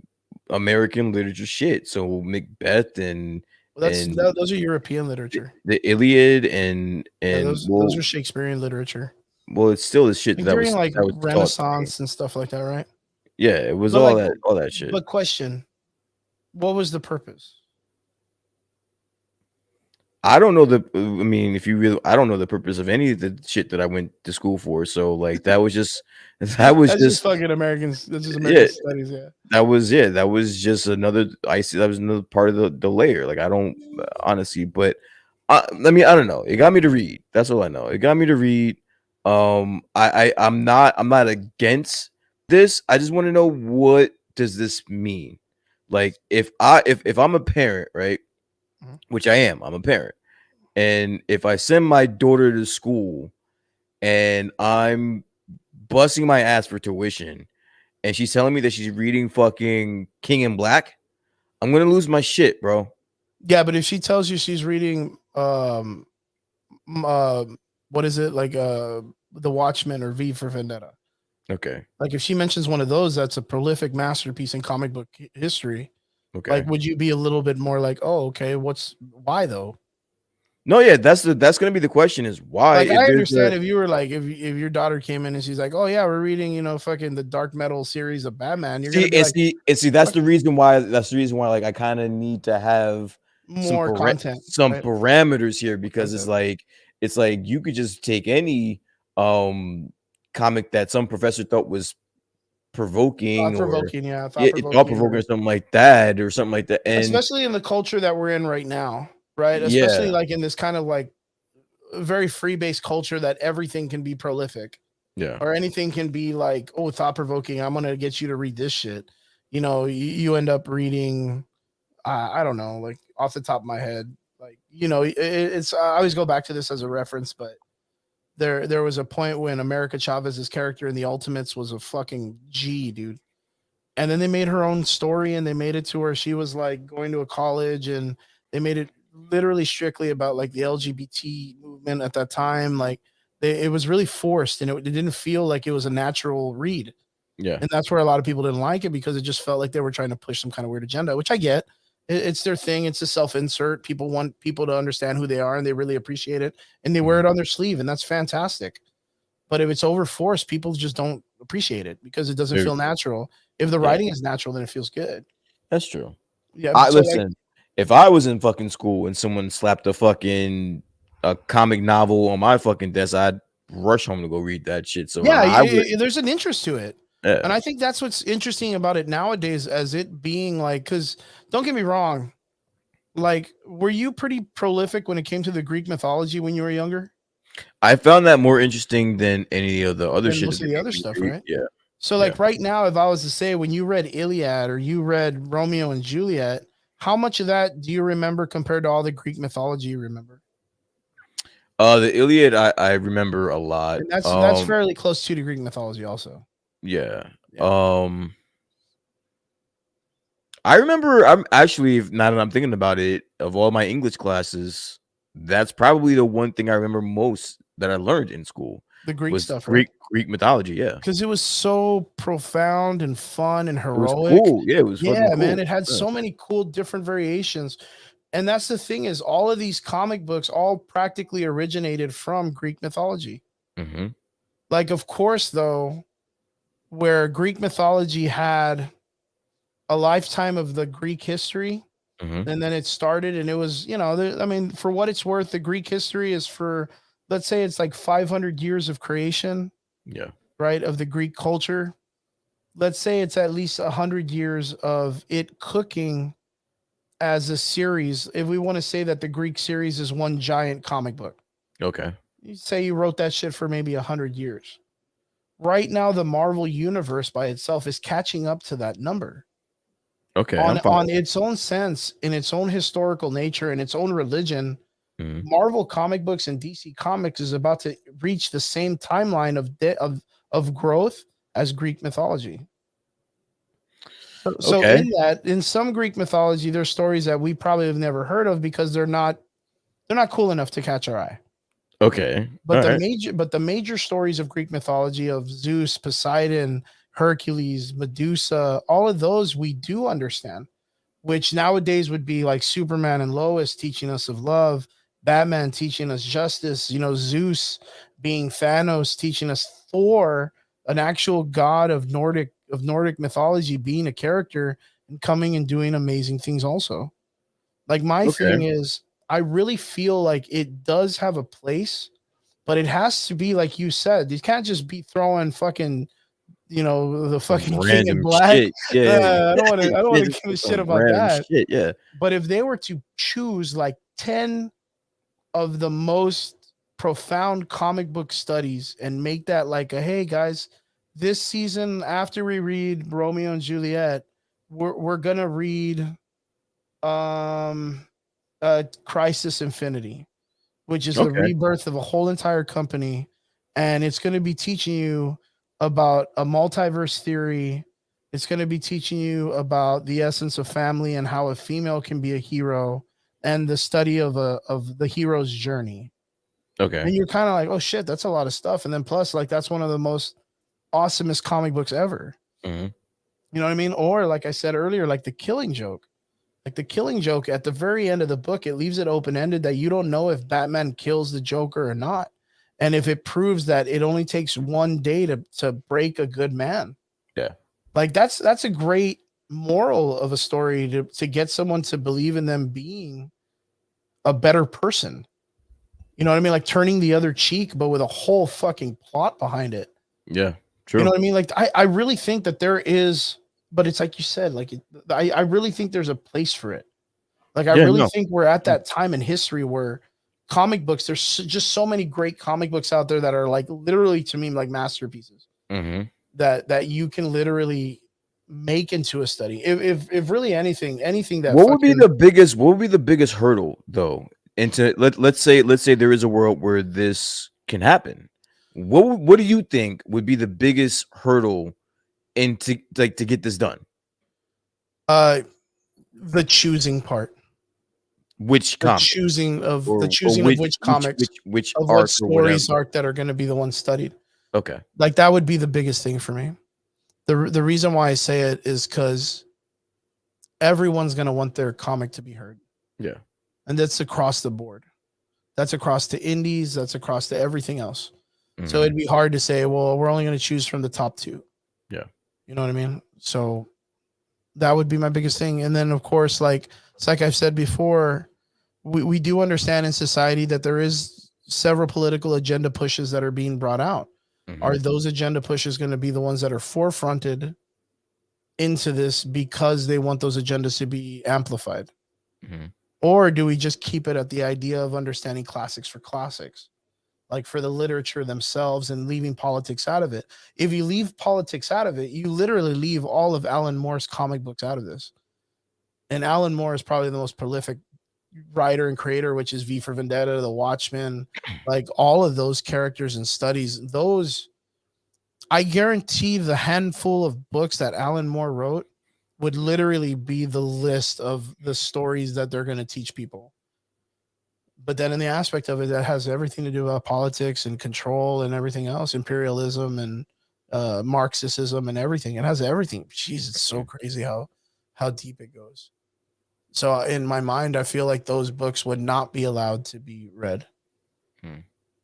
American literature shit. So Macbeth and Well, and those are European literature. the Iliad and Yeah, and those are Shakespearean literature. it's still the shit Like that during was like that was taught to me. Renaissance and stuff like that, right? Yeah, it was But like, all that shit. but question, what was the purpose? I don't know I mean, if you really, I don't know the purpose of any of the shit that I went to school for. So like that was just That's just fucking Americans. That's just American studies. Yeah. that was just another that was another part of the layer. Like I don't honestly, but I mean I don't know. It got me to read. That's all I know. It got me to read. I'm not against this. I just want to know what does this mean? Like if I'm a parent, right? Mhm. Which I am. I'm a parent. And if I send my daughter to school and I'm busting my ass for tuition and she's telling me that she's reading fucking King in Black, I'm gonna lose my shit, bro. Yeah, but if she tells you she's reading m- uh what is it, like The Watchmen or V for Vendetta, Okay. like if she mentions one of those, that's a prolific masterpiece in comic book history. Like, Okay. would you be a little bit more like, oh, okay, why though? No, yeah, that's gonna be the question is why Like, if I there's understand a if you were like, if your daughter came in and she's like, oh yeah, we're reading, fucking the dark metal series of Batman, you're gonna be like, that's "Fuck, the reason why like I kind of need to have more content, some right? parameters here More because content. it's like you could just take any comic that some professor thought was Thought provoking or provoking, yeah, thought yeah, thought provoking, provoking or or something like that. And especially in the culture that we're in right now, right? Especially yeah, like in this kind of like very free based culture that everything can be prolific, yeah, or anything can be like, oh, thought provoking. I'm gonna get you to read this shit. You end up reading, I don't know, like off the top of my head, like it's I always go back to this as a reference, but there was a point when America Chavez's character in the Ultimates was a fucking G, dude. And then they made her own story and they made it to where she was like going to a college, and they made it literally strictly about like the LGBT movement at that time. Like it was really forced, and it didn't feel like it was a natural read. yeah. And that's where a lot of people didn't like it, because it just felt like they were trying to push some kind of weird agenda, which I get. It's their thing. It's a self-insert. People want people to understand who they are, and they really appreciate it, and they wear Mhm. it on their sleeve, and that's fantastic. But if it's overforced, people just don't appreciate it because it doesn't Very feel true. natural. If the Yeah, writing is natural, then it feels good. that's true. Yeah. I So like, listen, if I was in fucking school and someone slapped a comic novel on my fucking desk, I'd rush home to go read that shit. So yeah, I would, there's an interest to it. yeah. And I think that's what's interesting about it nowadays, as it being like, because don't get me wrong, like, were you pretty prolific when it came to the Greek mythology when you were younger I found that more interesting than any of the other than shit that most they of the made other me stuff, read. right? Yeah, So, yeah. like, right now, if I was to say, when you read Iliad or you read Romeo and Juliet, how much of that do you remember compared to all the Greek mythology you remember? The Iliad, I remember a lot. And that's fairly close to the Greek mythology, also. Yeah. Yeah. I remember. I'm actually now that I'm thinking about it, of all my English classes, that's probably the one thing I remember most that I learned in school The Greek was stuff, right? Greek mythology. Yeah, Because it was so profound and fun and it was heroic. cool. Yeah, it was fucking Yeah, man, cool. it had Yeah. so many cool different variations. And that's the thing, is all of these comic books all practically originated from Greek mythology. Hmm. Like, of course, though, where Greek mythology had a lifetime of the Greek history, Hmm. and then it started, and it was, I mean, for what it's worth, the Greek history is for, let's say it's like 500 years of creation, Yeah. right, of the Greek culture. Let's say it's at least 100 years of it cooking as a series. If we want to say that the Greek series is one giant comic book, Okay. you say you wrote that shit for maybe 100 years. Right now, the Marvel universe by itself is catching up to that number Okay. on I'm following. its own sense, in its own historical nature, and its own religion. Mhm. Marvel comic books and DC Comics is about to reach the same timeline of growth as Greek mythology. So Okay. in some Greek mythology, there's stories that we probably have never heard of because they're not cool enough to catch our eye. Okay. But All right. the major stories of Greek mythology, of Zeus, Poseidon, Hercules, Medusa, all of those we do understand, which nowadays would be like Superman and Lois teaching us of love, Batman teaching us justice, Zeus being Thanos teaching us Thor, an actual god of Nordic mythology, being a character and coming and doing amazing things also. Like, my Okay. thing is, I really feel like it does have a place, but it has to be like you said. You can't just be throwing fucking, the Some fucking King in random Black. shit. Yeah. Yeah. I don't want to. I don't Yeah, want to just give a shit some about random that. shit. Yeah. But if they were to choose like 10 of the most profound comic book studies and make that like a, hey guys, this season after we read Romeo and Juliet, we're gonna read um Crisis Infinity, which is the Okay. rebirth of a whole entire company. And it's going to be teaching you about a multiverse theory. It's going to be teaching you about the essence of family and how a female can be a hero. and the study of the hero's journey. Okay. And you're kind of like, oh shit, that's a lot of stuff. And then plus, like, that's one of the most awesomest comic books ever. Mm-hmm. You know what I mean? Or like I said earlier, like the Killing Joke. Like the Killing Joke at the very end of the book, it leaves it open-ended that you don't know if Batman kills the Joker or not. And if it proves that it only takes one day to break a good man. Yeah. Like that's a great moral of a story to get someone to believe in them being a better person. You know what I mean? Like turning the other cheek, but with a whole fucking plot behind it. Yeah. True. You know what I mean? Like I really think that there is, but it's like you said, like I really think there's a place for it. Like I really think we're at that time in history where comic books, there's just so many great comic books out there that are like literally to me like masterpieces that you can literally make into a study. If really anything that what would be the biggest hurdle though? Into let's say there is a world where this can happen. What do you think would be the biggest hurdle into like to get this done? The choosing part. Which comic? Choosing of which comics, which of what stories arc that are going to be the ones studied. Okay, like that would be the biggest thing for me. The reason why I say it is because everyone's going to want their comic to be heard. Yeah, and that's across the board. That's across to indies. That's across to everything else. So it'd be hard to say, well, we're only going to choose from the top 2. Yeah, you know what I mean. So that would be my biggest thing. And then of course, like it's like I've said before, we do understand in society that there is several political agenda pushes that are being brought out. Are those agenda pushes going to be the ones that are forefronted into this because they want those agendas to be amplified? Or do we just keep it at the idea of understanding classics for classics, like for the literature themselves, and leaving politics out of it? If you leave politics out of it, you literally leave all of Alan Moore's comic books out of this. And Alan Moore is probably the most prolific writer and creator, which is V for Vendetta, The Watchmen, like all of those characters and studies. Those, I guarantee the handful of books that Alan Moore wrote would literally be the list of the stories that they're going to teach people. But then in the aspect of it, that has everything to do about politics and control and everything else, imperialism and Marxism and everything. It has everything. Jeez, it's so crazy how deep it goes. So in my mind, I feel like those books would not be allowed to be read.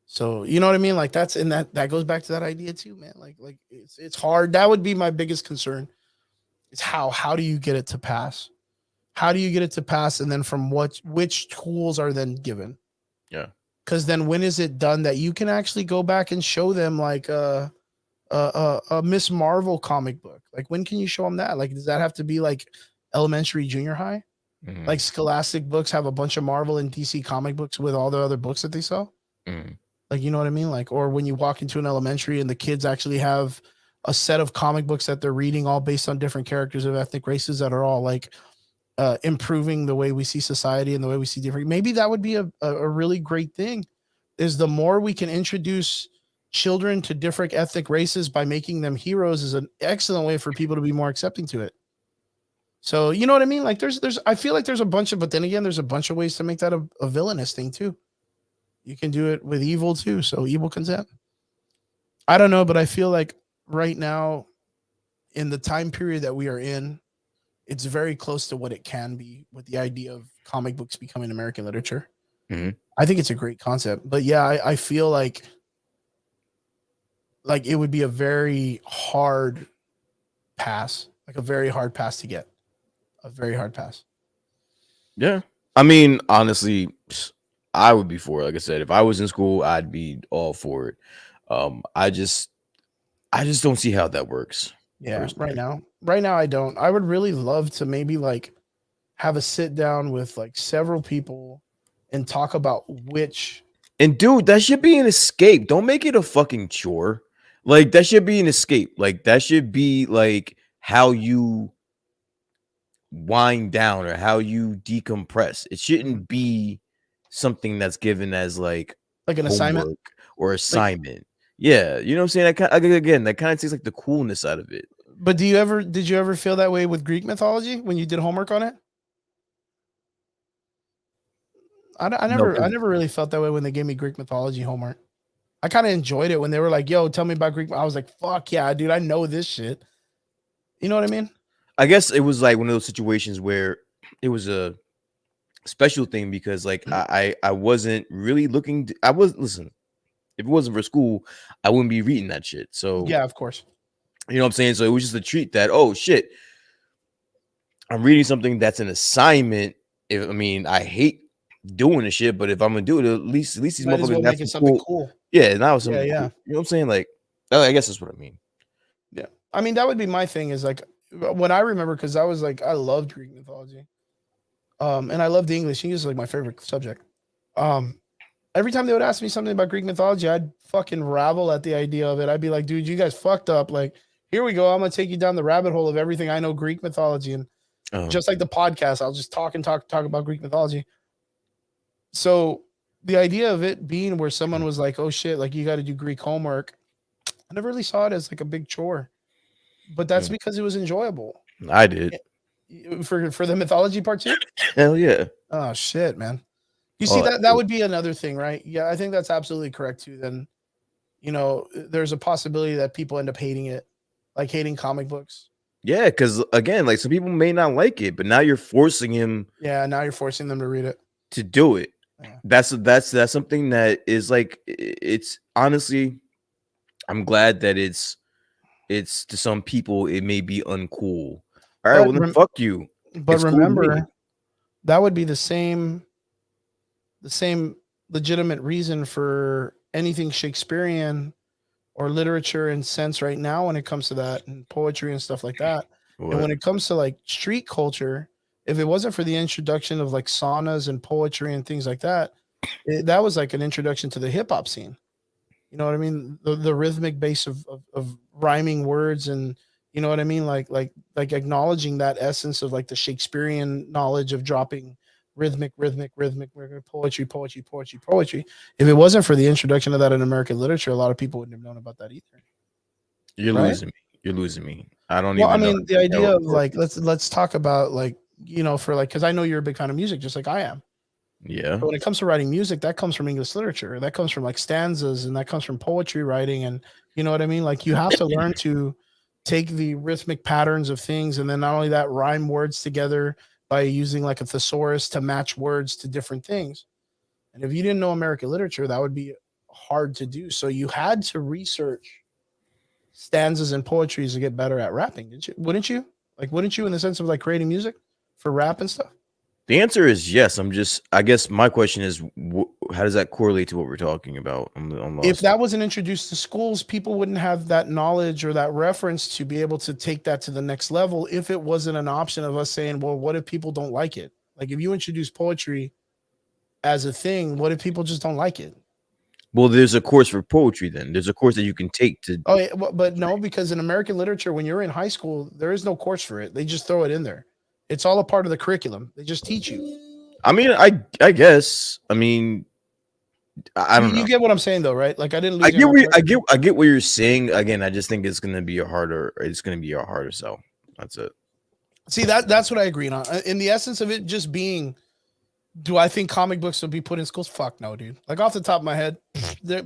So you know what I mean? Like that's in that goes back to that idea too, man. Like it's hard. That would be my biggest concern. Is how do you get it to pass? How do you get it to pass? And then from which tools are then given? Yeah. Because then when is it done that you can actually go back and show them like a Miss Marvel comic book? Like when can you show them that? Like does that have to be like elementary, junior high? Like Scholastic books have a bunch of Marvel and DC comic books with all the other books that they sell. Like, you know what I mean? Like, or when you walk into an elementary and the kids actually have a set of comic books that they're reading all based on different characters of ethnic races that are all like improving the way we see society and the way we see different. Maybe that would be a really great thing, is the more we can introduce children to different ethnic races by making them heroes is an excellent way for people to be more accepting to it. So, you know what I mean? Like I feel like there's a bunch of, but then again, there's a bunch of ways to make that a villainous thing too. You can do it with evil too. So evil consent. I don't know, but I feel like right now in the time period that we are in, it's very close to what it can be with the idea of comic books becoming American literature. I think it's a great concept, but yeah, I feel like it would be a very hard pass, like a very hard pass to get. A very hard pass. Yeah. I mean, honestly, I would be for it. Like I said, if I was in school, I'd be all for it. I just don't see how that works. Yeah, personally. right now I don't. I would really love to maybe like have a sit down with like several people and talk about which. And dude, that should be an escape. Don't make it a fucking chore. Like that should be an escape. Like that should be like how you wind down or how you decompress. It shouldn't be something that's given as like an assignment or assignment. Yeah, you know what I'm saying? That kind of takes like the coolness out of it. But did you ever feel that way with Greek mythology when you did homework on it? I No, never really felt that way when they gave me Greek mythology homework. I kind of enjoyed it when they were like, "Yo, tell me about Greek." I was like, "Fuck yeah, dude, I know this shit." You know what I mean? I guess it was like one of those situations where it was a special thing because like I wasn't really looking. I was listen. If it wasn't for school, I wouldn't be reading that shit. So Yeah, of course. you know what I'm saying. So it was just a treat that oh shit, I'm reading something that's an assignment. If I mean, I hate doing the shit, but if I'm gonna do it, at least these Might as well motherfuckers have make it some something cool. cool. Yeah, now some. Yeah, Cool, yeah, you know what I'm saying? Like, I guess that's what I mean. yeah. I mean, that would be my thing. Is like what I remember because I was like, I loved Greek mythology. And I loved English. English is like my favorite subject. Um, every time they would ask me something about Greek mythology, I'd fucking ravel at the idea of it. I'd be like, dude, you guys fucked up. Like, here we go. I'm gonna take you down the rabbit hole of everything I know Greek mythology, and just like the podcast, I'll just talk and talk about Greek mythology. So the idea of it being where someone was like, "Oh shit, like you got to do Greek homework," I never really saw it as like a big chore, but that's because it was enjoyable. I did. For the mythology part too. Hell yeah. Oh shit, man. You see Oh, that would be another thing, right? Yeah, I think that's absolutely correct too. Then, there's a possibility that people end up hating it, like hating comic books. yeah, because again, like some people may not like it, but now you're forcing him Yeah, now you're forcing them to read it. to do it. Yeah. That's something that is like it's honestly, I'm glad that it's to some people it may be uncool. All right, well then fuck you. But It's cool to me. remember, that would be the same legitimate reason for anything Shakespearean or literature and sense right now when it comes to that and poetry and stuff like that. What? And when it comes to like street culture, if it wasn't for the introduction of like saunas and poetry and things like that, that was like an introduction to the hip hop scene. You know what I mean? The rhythmic base of rhyming words and you know what I mean? Like acknowledging that essence of like the Shakespearean knowledge of dropping rhythmic poetry. If it wasn't for the introduction of that in American literature, a lot of people wouldn't have known about that either. You're right? losing me. You're losing me. I don't Well, I even mean, know. the idea of like let's talk about like for like because I know you're a big fan of music, just like I am. Yeah. But when it comes to writing music, that comes from English literature. That comes from like stanzas, and that comes from poetry writing, and you know what I mean. Like you have to learn to take the rhythmic patterns of things, and then not only that, rhyme words together by using like a thesaurus to match words to different things. And if you didn't know American literature, that would be hard to do. So you had to research stanzas and poetries to get better at rapping, didn't you? Wouldn't you? Like, wouldn't you in the sense of like creating music for rap and stuff? The answer is yes. I guess my question is, how does that correlate to what we're talking about? I'm lost. If that wasn't introduced to schools, people wouldn't have that knowledge or that reference to be able to take that to the next level. If it wasn't an option of us saying, well, what if people don't like it? Like if you introduce poetry as a thing, what if people just don't like it? Well, there's a course for poetry then. There's a course that you can take to. Oh, yeah, but no, because in American literature, when you're in high school, there is no course for it. They just throw it in there. It's all a part of the curriculum. They just teach you. I mean, I guess. I mean, I don't know. You get what I'm saying, though, right? Like I didn't. I get what you're saying. Again, I just think it's gonna be a harder sell. That's it. See that's what I agree on. In the essence of it just being, do I think comic books will be put in schools? Fuck no, dude. Like off the top of my head, you're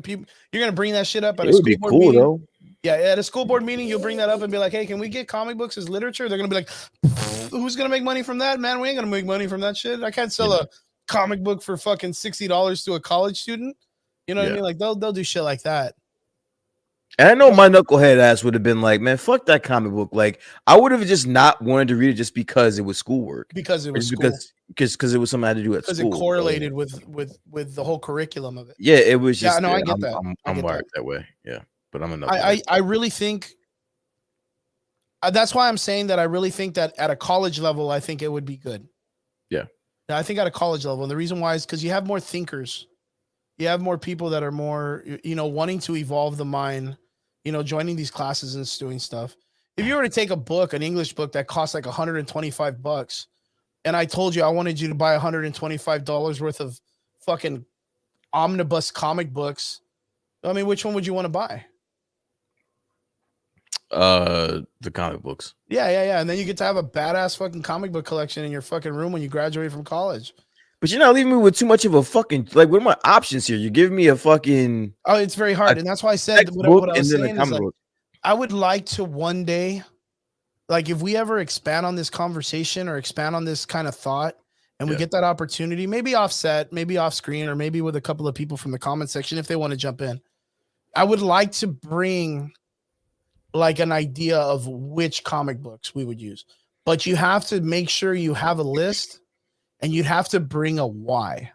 gonna bring that shit up at a school board meeting. Though. Yeah, at a school board meeting, you'll bring that up and be like, "Hey, can we get comic books as literature?" They're gonna be like, "Who's gonna make money from that, man? We ain't gonna make money from that shit. I can't sell a comic book for fucking $60 to a college student." You know what I mean? Like they'll do shit like that. And I know my knucklehead ass would have been like, "Man, fuck that comic book." Like I would have just not wanted to read it just because it was schoolwork. Because it was school. Because it was something I had to do at school. Because it correlated with the whole curriculum of it. Yeah, it was just. Yeah, no, I get that. I'm wired that way. Yeah. But I'm enough. I really think that's why I'm saying that I really think that at a college level, I think it would be good. Yeah. I think at a college level. And the reason why is because you have more thinkers. You have more people that are more, wanting to evolve the mind, joining these classes and doing stuff. If you were to take a book, an English book that costs like $125, and I told you I wanted you to buy $125 worth of fucking omnibus comic books, I mean, which one would you want to buy? The comic books. Yeah. And then you get to have a badass fucking comic book collection in your fucking room when you graduate from college. But you're not leaving me with too much of a fucking like. What are my options here? You're giving me a fucking Oh, it's very hard, and that's why I said textbook what I and was then a saying is comic like book. I would like to one day, like if we ever expand on this conversation or expand on this kind of thought, and we Yeah. get that opportunity, maybe offset, maybe off screen, or maybe with a couple of people from the comment section if they want to jump in. I would like to bring like an idea of which comic books we would use, but you have to make sure you have a list, and you'd have to bring a why.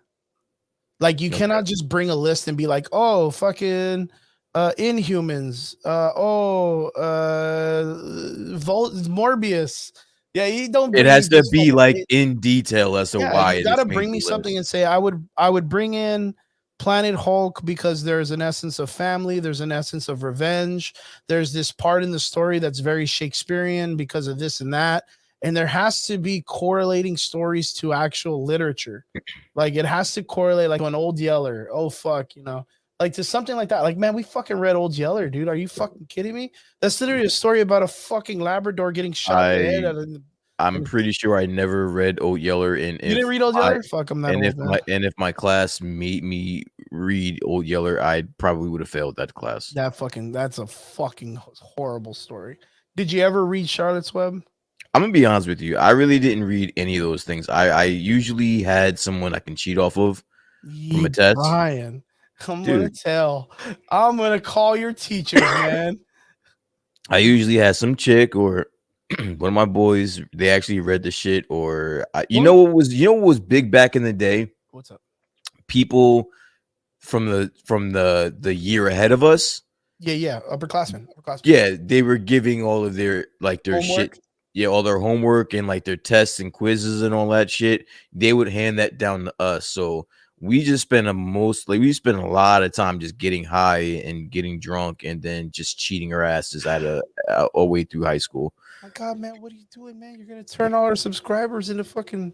Like you Okay. cannot just bring a list and be like, oh, fucking Inhumans, Morbius. Yeah, you don't It bring me has to just be fucking like in detail as to yeah, why you it gotta is made bring me the something list. and say I would bring in Planet Hulk because there's an essence of family, there's an essence of revenge, there's this part in the story that's very Shakespearean because of this and that. And there has to be correlating stories to actual literature. Like it has to correlate like to an Old Yeller. Oh fuck, like to something like that. Like, man, we fucking read Old Yeller, dude. Are you fucking kidding me? That's literally a story about a fucking Labrador getting shot in the head. I'm pretty sure I never read Old Yeller, and You didn't read Old Yeller? Fuck, I'm that old, man. if my class made me read Old Yeller, I probably would have failed that class. That's a fucking horrible story. Did you ever read Charlotte's Web? I'm gonna be honest with you. I really didn't read any of those things. I usually had someone I can cheat off of from a test. Brian, I'm gonna call your teachers, man. I usually had some chick or one of my boys. They actually read the shit, or you know what was big back in the day? What's up? People from the year ahead of us. Yeah, upperclassmen. Yeah, they were giving all of their their homework. Shit. Yeah, all their homework and like their tests and quizzes and all that shit. They would hand that down to us. So we just spent we spent a lot of time just getting high and getting drunk and then just cheating our asses all way through high school. My God, man, what are you doing, man? You're gonna turn all our subscribers into fucking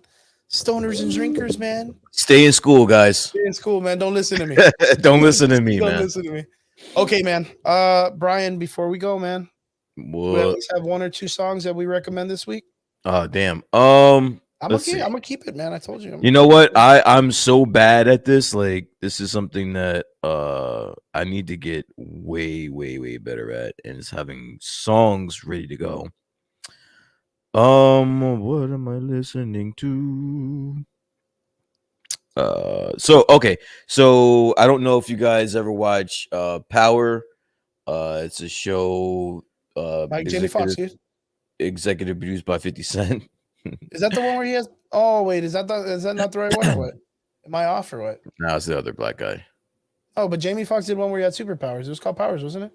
stoners and drinkers, man. Stay in school, guys. Stay in school, man. Don't listen to me. Don't listen to me, man. Don't listen to me. Okay, man. Brian, before we go, man, we at least have one or two songs that we recommend this week. Oh, damn. I'm gonna keep it, man. I told you. You know what? I'm so bad at this. Like, this is something that I need to get way, way, way better at, and it's having songs ready to go. What am I listening to? So I don't know if you guys ever watch Power. It's a show Like Jamie Foxx, executive produced by 50 Cent. Is that the one where he has? Oh wait, is that not the right one or what? Am I off or what? No, it's the other black guy. Oh, but Jamie Foxx did one where he had superpowers. It was called Powers, wasn't it?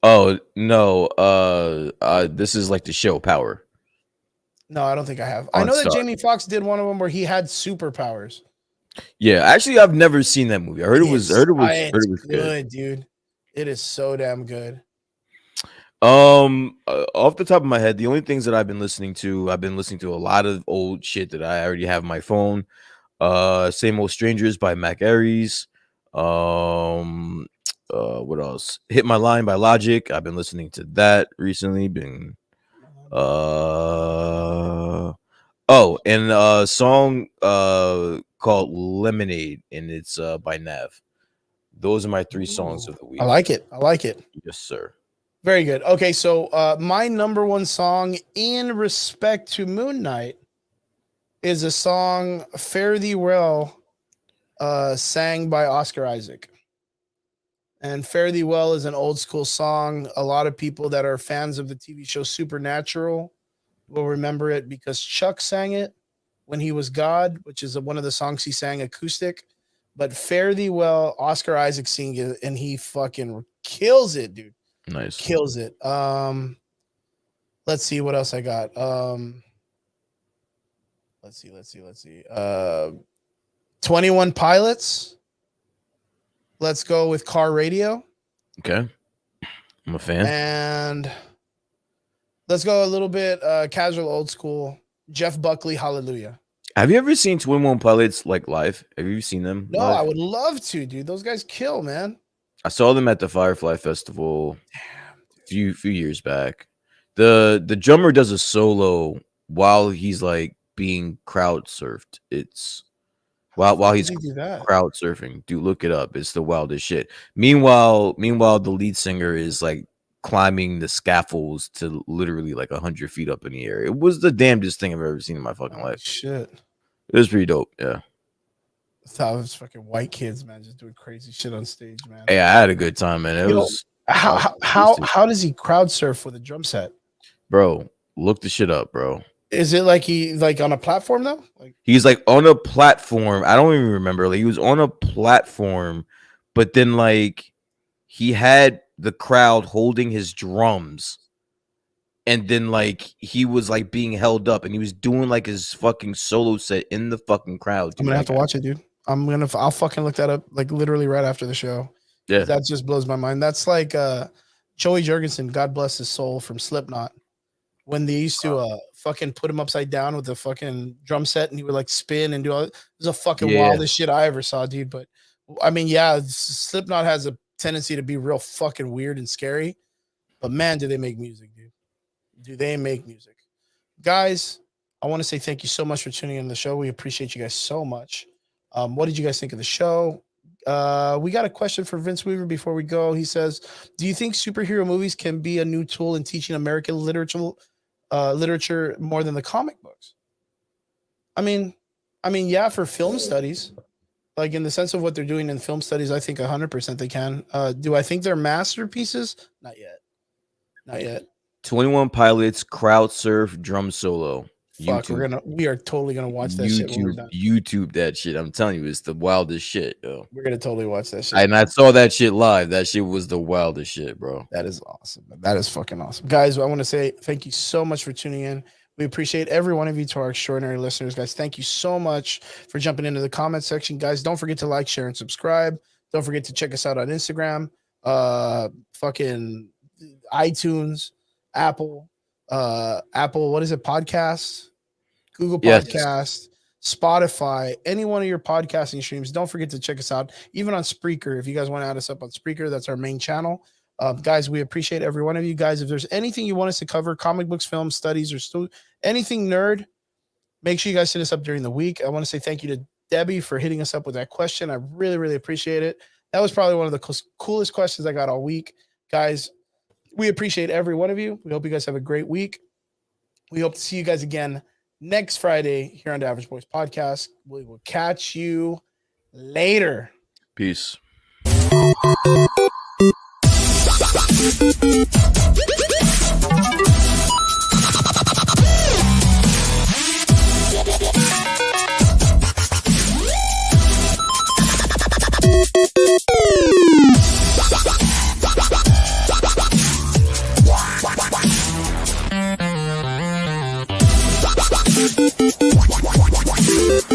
Oh no, this is like the show Power. No, I don't think I have. I know that Jamie Foxx did one of them where he had superpowers. Yeah, actually, I've never seen that movie. I heard it was good, dude. It is so damn good. Off the top of my head, the only things that I've been listening to a lot of old shit that I already have on my phone. Same Old Strangers by Mac Aries. What else? Hit My Line by Logic. I've been listening to that recently. And a song called Lemonade, and it's by Nav. Those are my 3 songs of the week. I like it. Yes, sir. Very good. Okay, so my number one song in respect to MoonKnight is a song Fare Thee Well, sang by Oscar Isaac. And Fare Thee Well is an old school song. A lot of people that are fans of the TV show Supernatural will remember it because Chuck sang it when he was God, which is one of the songs he sang acoustic. But Fare Thee Well, Oscar Isaac sings it, and he fucking kills it, dude. Nice. Kills it. Let's see what else I got. Let's see. 21 Pilots. Let's go with Car Radio. Okay. I'm a fan. And let's go a little bit casual, old school. Jeff Buckley, Hallelujah. Have you ever seen 21 Pilots like live? Have you seen them? No, live? I would love to, dude. Those guys kill, man. I saw them at the Firefly Festival a few years back. The drummer does a solo while he's like being crowd surfed. It's while Did he's he do that? crowd surfing. Dude, look it up. It's the wildest shit. Meanwhile, the lead singer is like climbing the scaffolds to literally like 100 feet up in the air. It was the damnedest thing I've ever seen in my fucking life. Shit. It was pretty dope. Yeah. I thought it was fucking white kids, man, just doing crazy shit on stage, man. Hey, I had a good time, man. It Yo, was how does he crowd surf with a drum set? bro. Look the shit up, bro. Is it like he like on a platform though? Like He's like on a platform. I don't even remember. Like he was on a platform, but then like he had the crowd holding his drums, and then like he was like being held up, and he was doing like his fucking solo set in the fucking crowd. I'm gonna have to watch it, dude. I'll fucking look that up like literally right after the show. Yeah, That just blows my mind. That's like Joey Jurgensen, God bless his soul, from Slipknot. When they used to fucking put him upside down with the fucking drum set and he would like spin and do all it was a fucking wildest shit I ever saw, dude. But I mean, yeah, Slipknot has a tendency to be real fucking weird and scary. But man, do they make music, dude. Do they make music? Guys, I want to say thank you so much for tuning in to the show. We appreciate you guys so much. What did you guys think of the show? We got a question for Vince Weaver before we go. He says, do you think superhero movies can be a new tool in teaching American literature more than the comic books? I mean, yeah, for film studies, like in the sense of what they're doing in film studies, I think 100% they can. Do I think they're masterpieces? Not yet. 21 Pilots crowd surf drum solo. Fuck, we are totally gonna watch that shit when we're done. YouTube that shit. I'm telling you, it's the wildest shit, yo. We're gonna totally watch that shit. And I saw that shit live. That shit was the wildest shit, bro. That is awesome. That is fucking awesome. Guys, I want to say thank you so much for tuning in. We appreciate every one of you, to our extraordinary listeners, guys. Thank you so much for jumping into the comment section. Guys, don't forget to like, share, and subscribe. Don't forget to check us out on Instagram, fucking iTunes, Apple, what is it? Podcasts, Google Podcasts, Spotify, any one of your podcasting streams. Don't forget to check us out, even on Spreaker. If you guys want to add us up on Spreaker, that's our main channel. Guys, we appreciate every one of you guys. If there's anything you want us to cover, comic books, film studies, or anything nerd, make sure you guys hit us up during the week. I want to say thank you to Debbie for hitting us up with that question. I really, really appreciate it. That was probably one of the coolest questions I got all week. Guys, we appreciate every one of you. We hope you guys have a great week. We hope to see you guys again next Friday here on the Average Boys Podcast. We will catch you later. Peace.